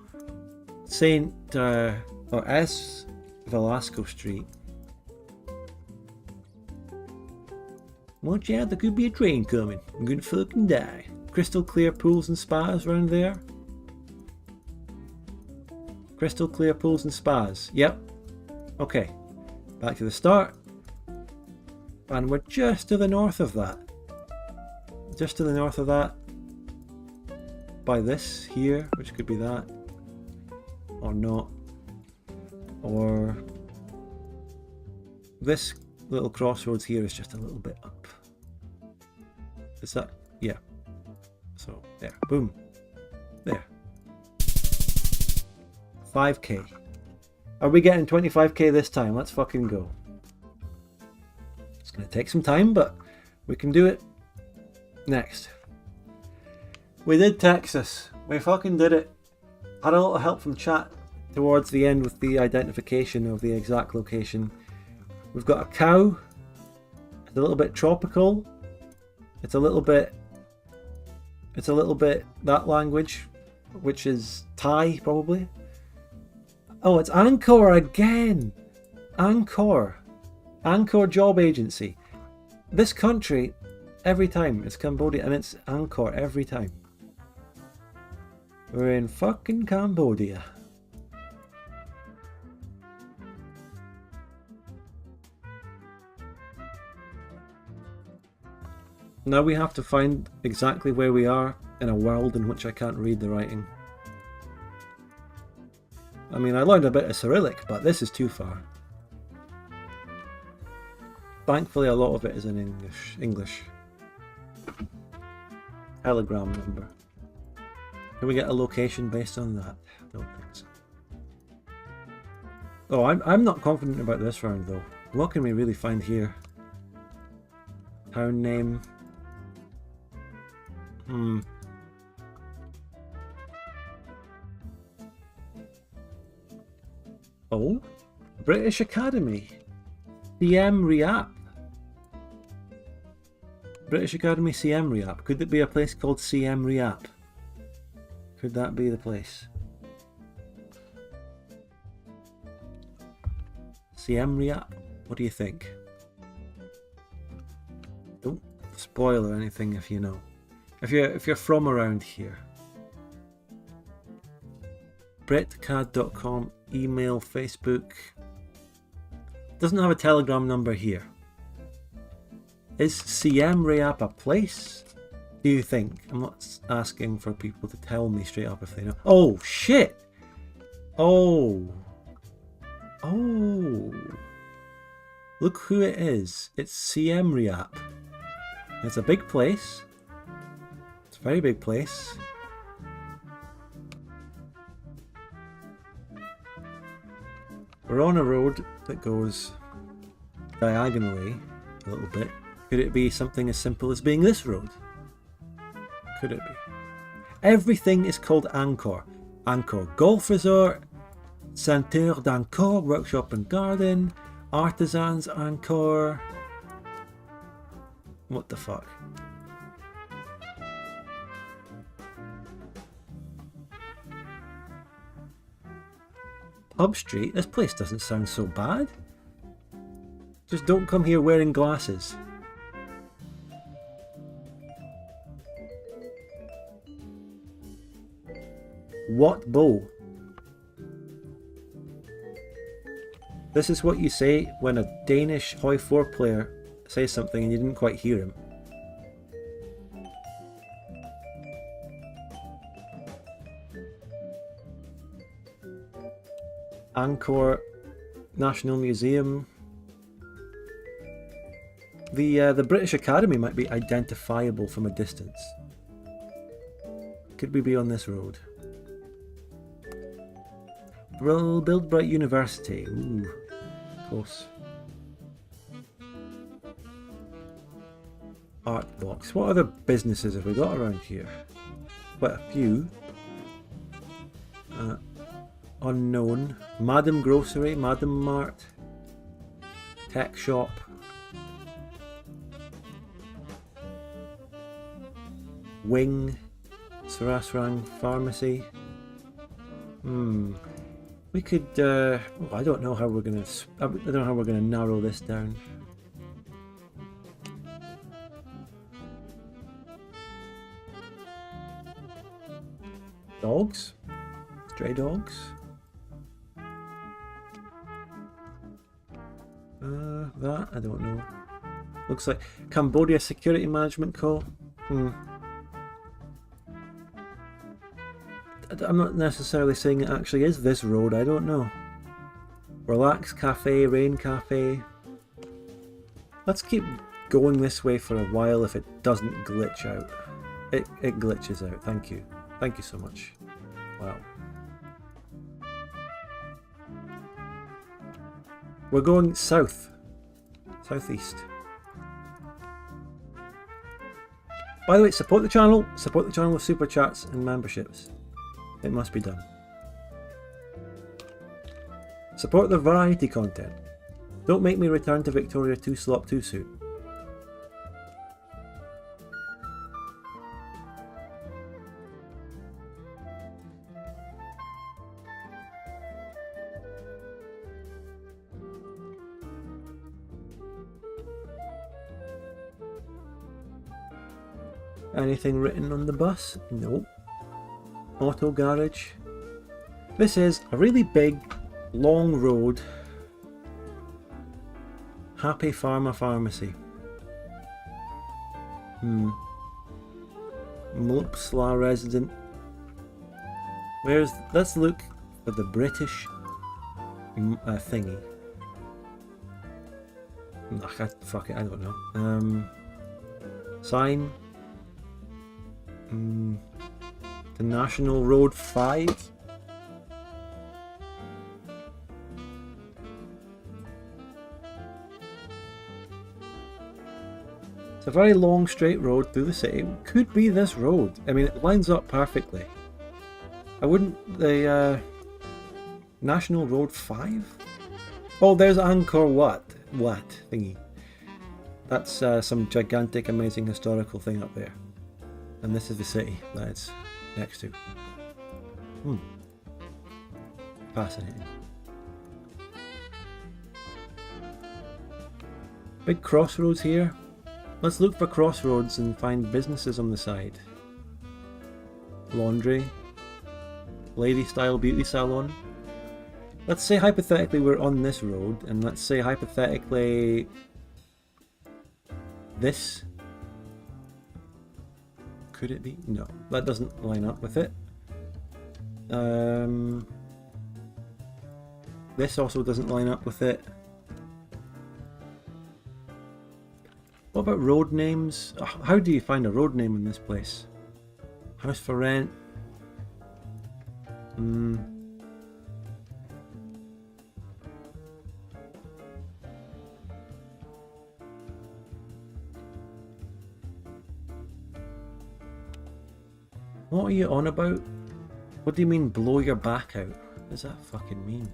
S. Velasco Street. Watch out, there could be a train coming. I'm gonna fucking die. Crystal clear pools and spas around there. Crystal clear pools and spas. Yep. Okay. Back to the start. And we're just to the north of that. Just to the north of that. By this here, which could be that. Or not. Or this little crossroads here is just a little bit up. Is that? Yeah. So, there. Boom. There. 5k. Are we getting 25k this time? Let's fucking go. It's going to take some time, but we can do it. Next. We did Texas. We fucking did it. Had a lot of help from chat towards the end with the identification of the exact location. We've got a cow. It's a little bit tropical. It's a little bit It's a little bit that language, which is Thai probably. Oh, it's Angkor again. Angkor job agency. This country, every time it's Cambodia, and it's Angkor every time. We're in fucking Cambodia. Now we have to find exactly where we are in a world in which I can't read the writing. I mean, I learned a bit of Cyrillic, but this is too far. Thankfully, a lot of it is in English. Telegram number. Can we get a location based on that? I don't think so. Oh, I'm not confident about this round though. What can we really find here? Town name. Oh, British Academy. Siem Reap. British Academy Siem Reap. Could it be a place called Siem Reap? Could that be the place? Siem Reap? What do you think? Don't spoil or anything if you know. If you're from around here. BretCAD.com, email, Facebook. Doesn't have a Telegram number here. Is Siem Reap a place? Do you think? I'm not asking for people to tell me straight up if they know. Oh shit! Oh. Look who it is. It's Siem Reap. It's a big place. It's a very big place. We're on a road that goes diagonally a little bit. Could it be something as simple as being this road? Could it be? Everything is called Angkor. Angkor Golf Resort, Centre d'Angkor Workshop and Garden, Artisans Angkor. What the fuck? Pub Street? This place doesn't sound so bad. Just don't come here wearing glasses. What bow? This is what you say when a Danish Hoi 4 player says something and you didn't quite hear him. Angkor National Museum. The British Academy might be identifiable from a distance. Could we be on this road? Build Bright University. Ooh, close. Art Box. What other businesses have we got around here? Quite a few. Unknown. Madam Grocery, Madam Mart, Tech Shop. Wing, Sarasrang Pharmacy. We could. I don't know how we're gonna. I don't know how we're gonna narrow this down. Dogs, stray dogs. That I don't know. Looks like Cambodia Security Management Co. I'm not necessarily saying it actually is this road, I don't know. Relax Cafe, Rain Cafe. Let's keep going this way for a while if it doesn't glitch out. It glitches out, thank you. Thank you so much. Wow. We're going south. Southeast. By the way, support the channel with super chats and memberships. It must be done. Support the variety content. Don't make me return to Victoria 2 slop too soon. Anything written on the bus? Nope. Auto garage. This is a really big, long road. Happy Farmer Pharmacy. Mlupsla resident. Let's look for the British thingy. Fuck it, I don't know. Sign. The National Road 5. It's a very long straight road through the city. It could be this road. I mean, it lines up perfectly. I wouldn't... The National Road 5? Oh, there's Angkor Wat thingy. That's some gigantic, amazing historical thing up there. And this is the city that it's next to. Fascinating. Big crossroads here. Let's look for crossroads and find businesses on the side. Laundry. Lady style beauty salon. Let's say hypothetically we're on this road, and let's say hypothetically this. Could it be? No, that doesn't line up with it. This also doesn't line up with it. What about road names? How do you find a road name in this place? House for rent. What are you on about? What do you mean blow your back out? What does that fucking mean?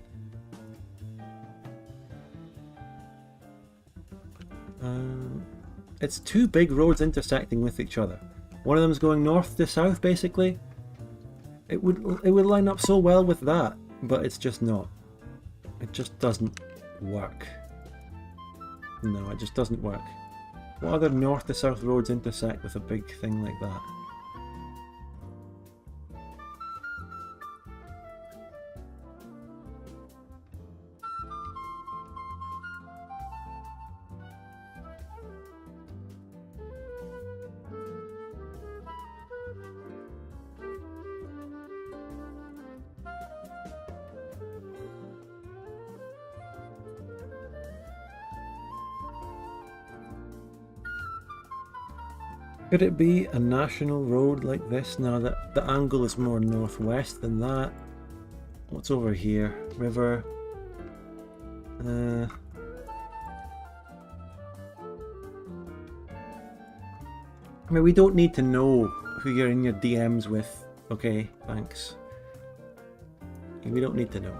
It's two big roads intersecting with each other. One of them's going north to south, basically. It would line up so well with that, but it's just not. It just doesn't work. No, it just doesn't work. What other north to south roads intersect with a big thing like that? Could it be a national road like this? Now that the angle is more northwest than that. What's over here? River. I mean, we don't need to know who you're in your DMs with. Okay, thanks. We don't need to know.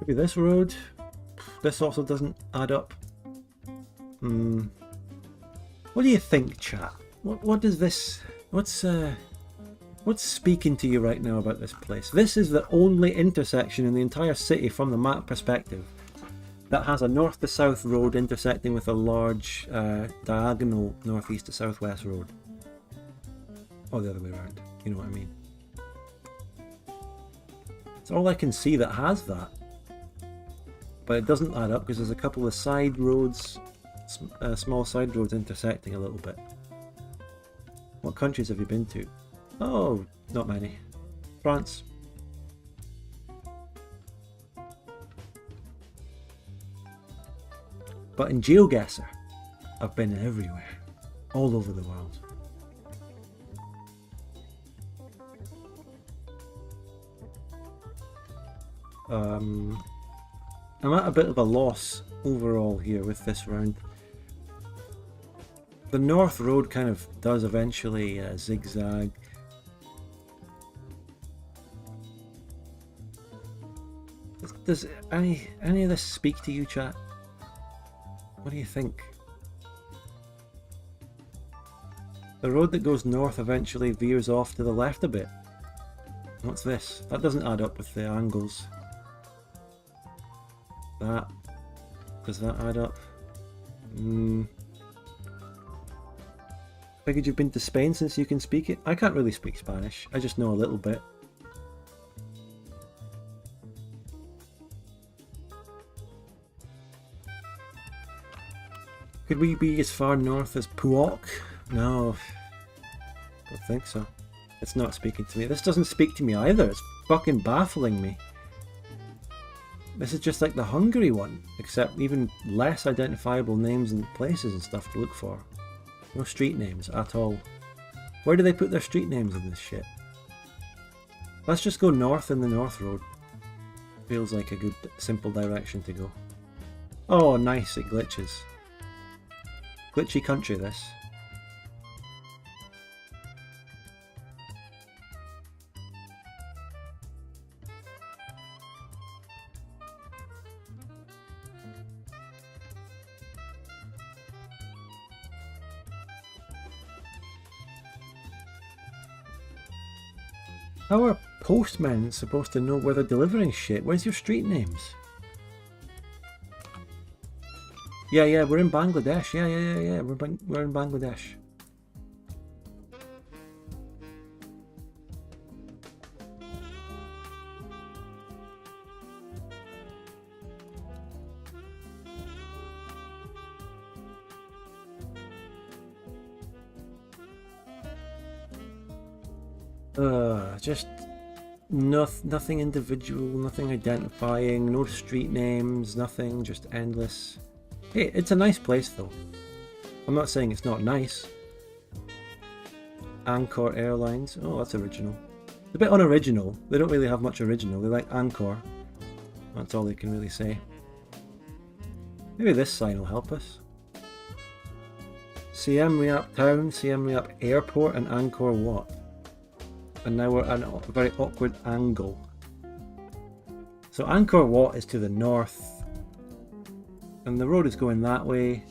Maybe this road. This also doesn't add up. What do you think, chat? What does this? What's speaking to you right now about this place? This is the only intersection in the entire city from the map perspective that has a north to south road intersecting with a large diagonal northeast to southwest road. Or the other way around. You know what I mean? It's all I can see that has that. But it doesn't add up because there's a couple of side roads, small side roads intersecting a little bit. What countries have you been to? Oh, not many. France. But in GeoGuessr, I've been everywhere, all over the world. I'm at a bit of a loss overall here with this round. The north road kind of does eventually zigzag. Does any of this speak to you, chat? What do you think? The road that goes north eventually veers off to the left a bit. What's this? That doesn't add up with the angles. That. Does that add up? Figured you've been to Spain since you can speak it? I can't really speak Spanish. I just know a little bit. Could we be as far north as Puok? No. Don't think so. It's not speaking to me. This doesn't speak to me either. It's fucking baffling me. This is just like the Hungary one, except even less identifiable names and places and stuff to look for. No street names at all. Where do they put their street names in this shit? Let's just go north in the North Road. Feels like a good, simple direction to go. Oh, nice, it glitches. Glitchy country, this. How are postmen supposed to know where they're delivering shit? Where's your street names? Yeah, we're in Bangladesh. Yeah. We're in Bangladesh. Just nothing individual, nothing identifying, no street names, nothing, just endless. Hey, it's a nice place though. I'm not saying it's not nice. Angkor Airlines. Oh, that's original. It's a bit unoriginal. They don't really have much original. They like Angkor. That's all they can really say. Maybe this sign will help us. Siem Reap Town, Siem Reap Airport, and Angkor Wat. And now we're at a very awkward angle. So Angkor Wat is to the north. And the road is going that way.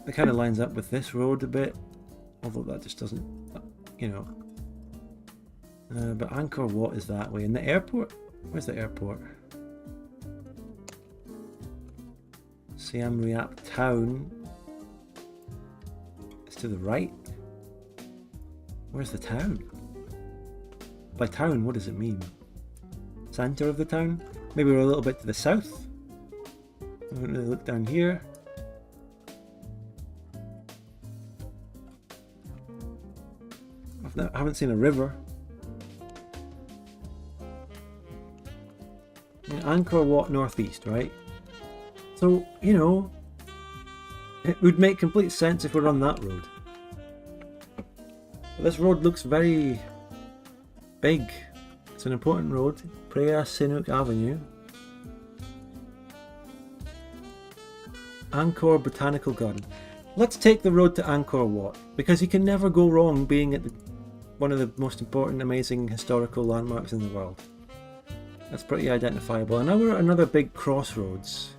It kind of lines up with this road a bit. Although that just doesn't, you know. But Angkor Wat is that way. And the airport? Where's the airport? Siem Reap Town is to the right. Where's the town? By town, what does it mean? Centre of the town? Maybe we're a little bit to the south? I haven't really looked down here. I haven't seen a river. Angkor Wat northeast, right? So, you know, it would make complete sense if we're on that road. But this road looks very big. It's an important road. Preah Sinuk Avenue. Angkor Botanical Garden. Let's take the road to Angkor Wat, because you can never go wrong being at one of the most important, amazing historical landmarks in the world. That's pretty identifiable. And now we're at another big crossroads.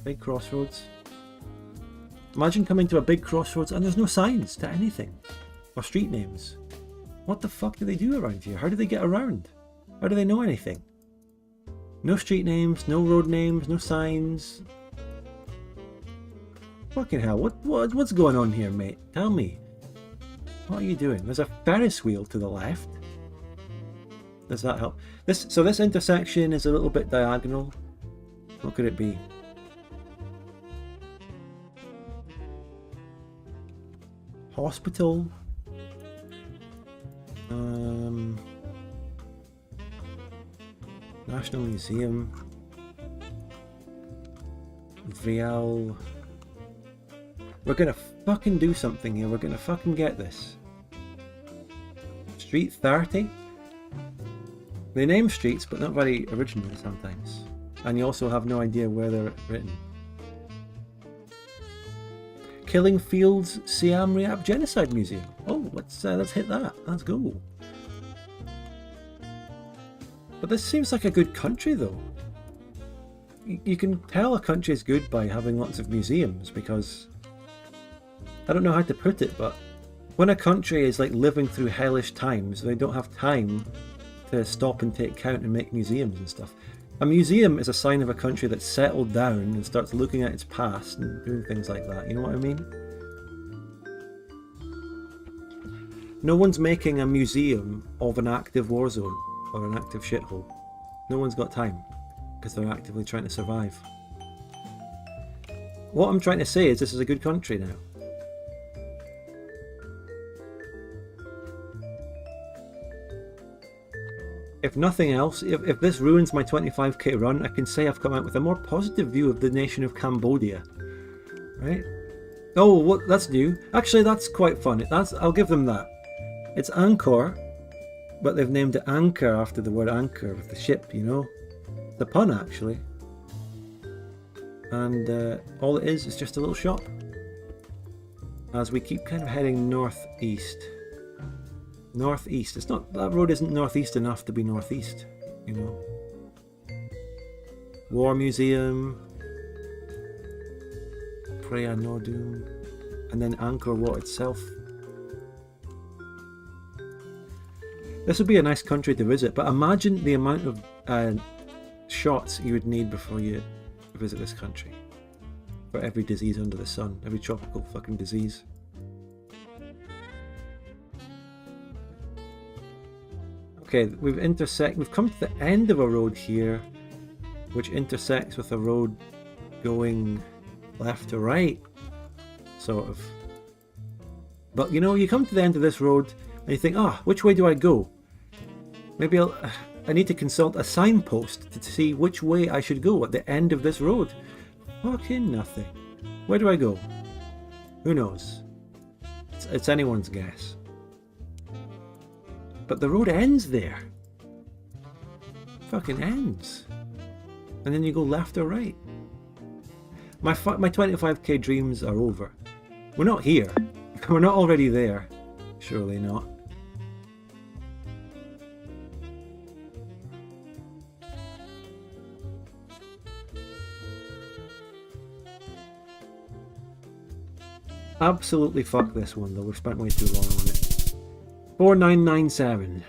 Big crossroads. Imagine coming to a big crossroads and there's no signs to anything. Or street names. What the fuck do they do around here? How do they get around? How do they know anything? No street names, no road names, no signs. Fucking hell, what's going on here, mate? Tell me. What are you doing? There's a Ferris wheel to the left. Does that help? So this intersection is a little bit diagonal. What could it be? Hospital. National Museum. Vial. We're gonna fucking do something here. We're gonna fucking get this. Street 30. They name streets, but not very originally sometimes. And you also have no idea where they're written. Killing Fields Siam Reap Genocide Museum. Oh, let's hit that. Let's go. But this seems like a good country though. you can tell a country is good by having lots of museums, because I don't know how to put it, but when a country is like living through hellish times, they don't have time to stop and take count and make museums and stuff. A museum is a sign of a country that's settled down and starts looking at its past and doing things like that. You know what I mean? No one's making a museum of an active war zone or an active shithole. No one's got time because they're actively trying to survive. What I'm trying to say is this is a good country now. If nothing else, if this ruins my 25k run, I can say I've come out with a more positive view of the nation of Cambodia. Right? Oh, what? That's new. Actually, that's quite fun. I'll give them that. It's Angkor, but they've named it Anchor after the word anchor with the ship, you know? It's a pun, actually. And all it is just a little shop. As we keep kind of heading northeast. Northeast. It's not, that road isn't northeast enough to be northeast, you know. War Museum, Preah Nordum, and then Angkor Wat itself. This would be a nice country to visit, but imagine the amount of shots you would need before you visit this country. For every disease under the sun, every tropical fucking disease. Okay, we've come to the end of a road here, which intersects with a road going left to right, sort of. But you know, you come to the end of this road and you think, which way do I go? Maybe I need to consult a signpost to see which way I should go at the end of this road. Fucking nothing. Where do I go? Who knows? It's anyone's guess. But the road ends there. Fucking ends. And then you go left or right. My 25k dreams are over. We're not here. We're not already there. Surely not. Absolutely fuck this one though. We've spent way too long on it. 4997.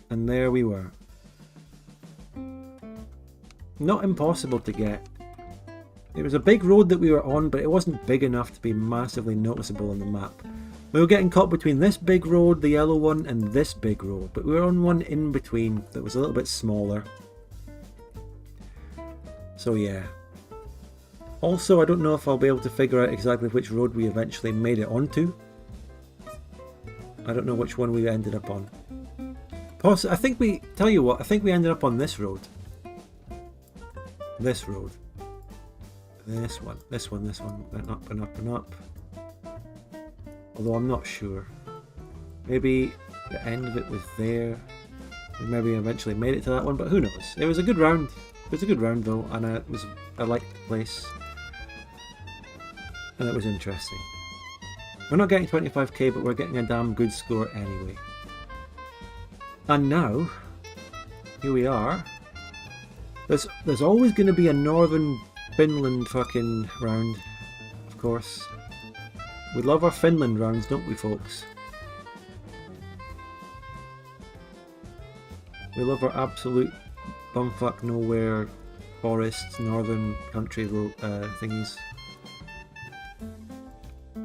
And there we were. Not impossible to get. It was a big road that we were on, but it wasn't big enough to be massively noticeable on the map. We were getting caught between this big road, the yellow one, and this big road, but we were on one in between that was a little bit smaller. So yeah. Also, I don't know if I'll be able to figure out exactly which road we eventually made it onto. I don't know which one we ended up on. I think we ended up on this road. This road. This one, went up and up and up. Although I'm not sure. Maybe the end of it was there. We maybe eventually made it to that one, but who knows? It was a good round. It was a good round though, and I liked the place. And it was interesting. We're not getting 25k, but we're getting a damn good score anyway. And now, here we are. There's always going to be a northern Finland fucking round, of course. We love our Finland rounds, don't we, folks? We love our absolute bumfuck nowhere forests, northern country thingies.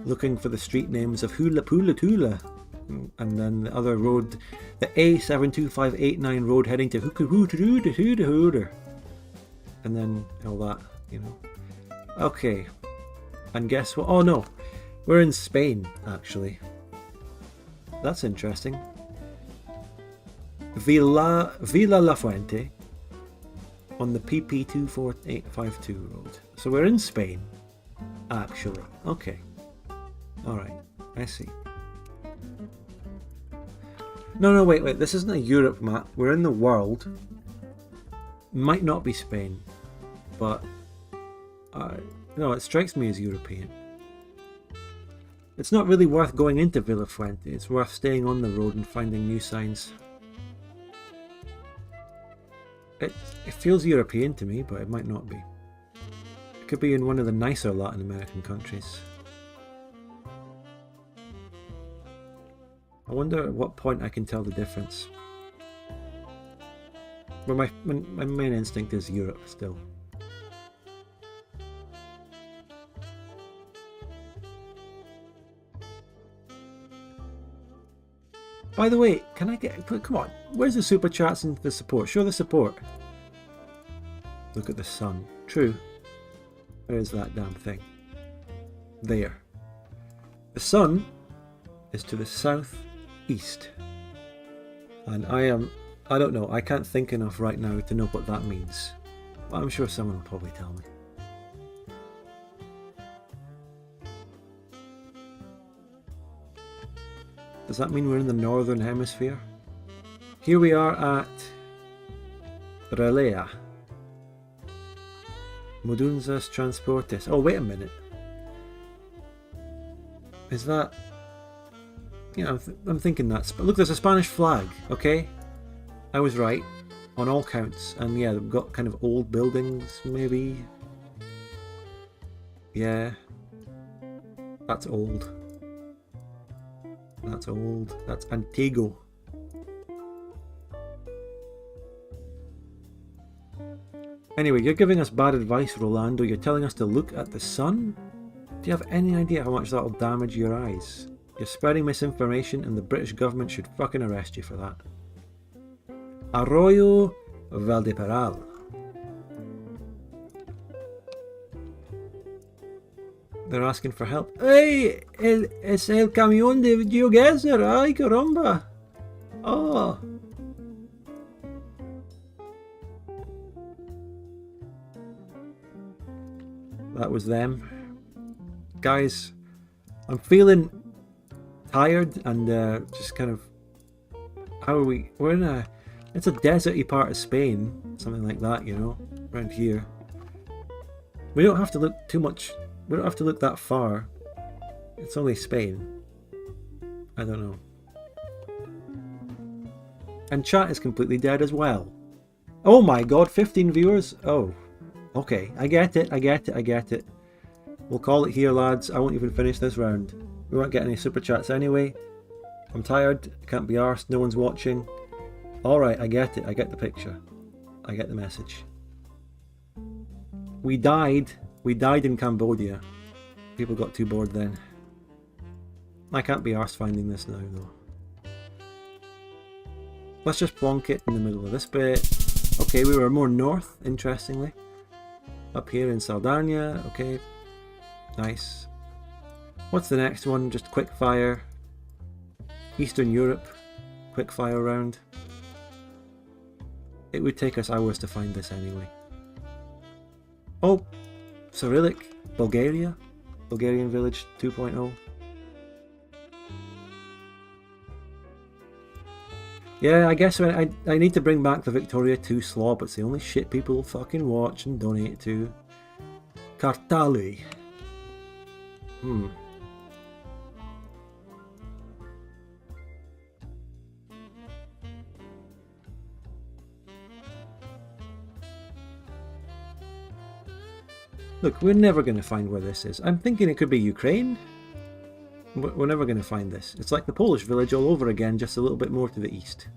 Looking for the street names of Hula Pula Tula. And then the other road, the A72589 road heading to Hooter. And then all that, you know. Okay. And guess what? Oh no. We're in Spain, actually. That's interesting. Villa La Fuente on the PP24852 road. So we're in Spain, actually. Okay. Alright, I see. No, wait. This isn't a Europe map. We're in the world. Might not be Spain, but no, it strikes me as European. It's not really worth going into Villa Fuente. It's worth staying on the road and finding new signs. It feels European to me, but it might not be. It could be in one of the nicer Latin American countries. I wonder at what point I can tell the difference. But my main instinct is Europe still. By the way, can I get... Come on, where's the super chats and the support? Show the support. Look at the sun. True. Where is that damn thing? There. The sun is to the southeast. And I don't know, I can't think enough right now to know what that means. But I'm sure someone will probably tell me. Does that mean we're in the northern hemisphere? Here we are at Relea. Modunzas Transportes. Oh, wait a minute. Is that... Yeah, I'm thinking that's... But look, there's a Spanish flag, okay? I was right, on all counts. And yeah, they've got kind of old buildings, maybe. Yeah. That's old. That's old. That's Antigo. Anyway, you're giving us bad advice, Rolando. You're telling us to look at the sun? Do you have any idea how much that'll damage your eyes? You're spreading misinformation and the British government should fucking arrest you for that. Arroyo Valdeperal. They're asking for help. Hey, es el camión de GeoGuessr. Ay, caramba. Oh. That was them. Guys, I'm feeling tired and just kind of... How are we? We're in a... It's a deserty part of Spain. Something like that, you know. Around here. We don't have to look too much... We don't have to look that far. It's only Spain. I don't know. And chat is completely dead as well. Oh my god, 15 viewers? Oh. Okay, I get it, I get it, I get it. We'll call it here, lads. I won't even finish this round. We won't get any super chats anyway. I'm tired, I can't be arsed, no one's watching. Alright, I get it, I get the picture. I get the message. We died in Cambodia. People got too bored then. I can't be arsed finding this now though. Let's just plonk it in the middle of this bit. Okay, we were more north, interestingly. Up here in Sardinia, okay. Nice. What's the next one? Just quickfire. Eastern Europe. Quickfire round. It would take us hours to find this anyway. Oh! Cyrillic. Bulgaria. Bulgarian Village 2.0. Yeah, I guess I need to bring back the Victoria 2 slob. It's the only shit people fucking watch and donate to. Kartali. Look, we're never going to find where this is. I'm thinking it could be Ukraine. We're never going to find this. It's like the Polish village all over again, just a little bit more to the east.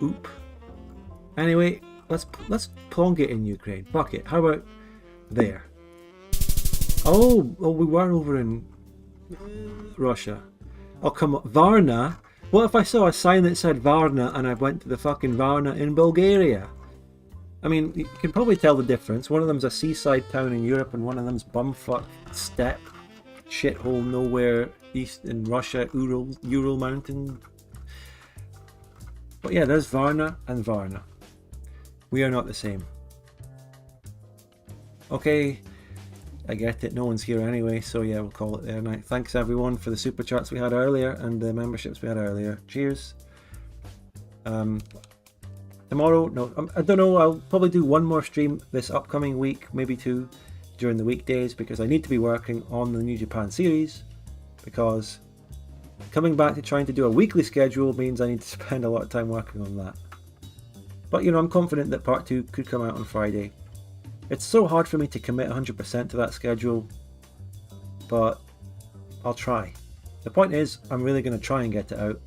Oop. Anyway, let's plonk it in Ukraine. Fuck it. How about there? Oh, we were over in Russia. Oh, come on. Varna? What if I saw a sign that said Varna and I went to the fucking Varna in Bulgaria? I mean, you can probably tell the difference. One of them's a seaside town in Europe and one of them's bumfuck steppe shithole nowhere east in Russia, Ural mountain. But yeah, there's Varna and Varna. We are not the same. Okay, I get it. No one's here anyway, so yeah, we'll call it there now. Thanks everyone for the super chats we had earlier and the memberships we had earlier. Cheers. Tomorrow, no, I don't know, I'll probably do one more stream this upcoming week, maybe two, during the weekdays, because I need to be working on the New Japan series, because coming back to trying to do a weekly schedule means I need to spend a lot of time working on that. But you know, I'm confident that part 2 could come out on Friday. It's so hard for me to commit 100% to that schedule, but I'll try. The point is, I'm really going to try and get it out,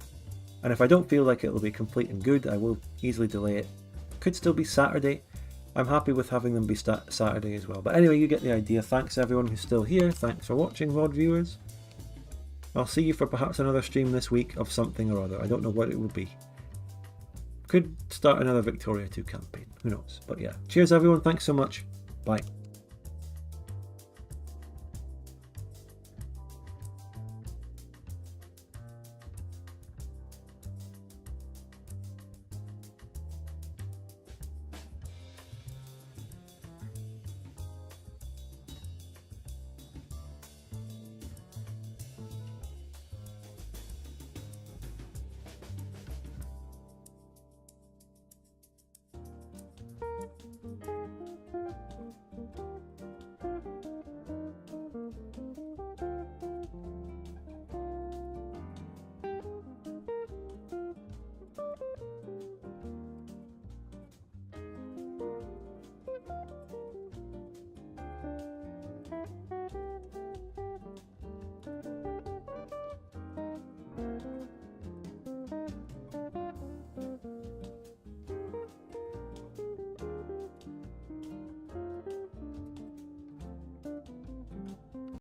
and if I don't feel like it'll be complete and good, I will easily delay it. Could still be Saturday. I'm happy with having them be Saturday as well. But anyway, you get the idea. Thanks everyone who's still here. Thanks for watching, VOD viewers. I'll see you for perhaps another stream this week of something or other. I don't know what it will be. Could start another Victoria 2 campaign. Who knows? But yeah. Cheers everyone. Thanks so much. Bye.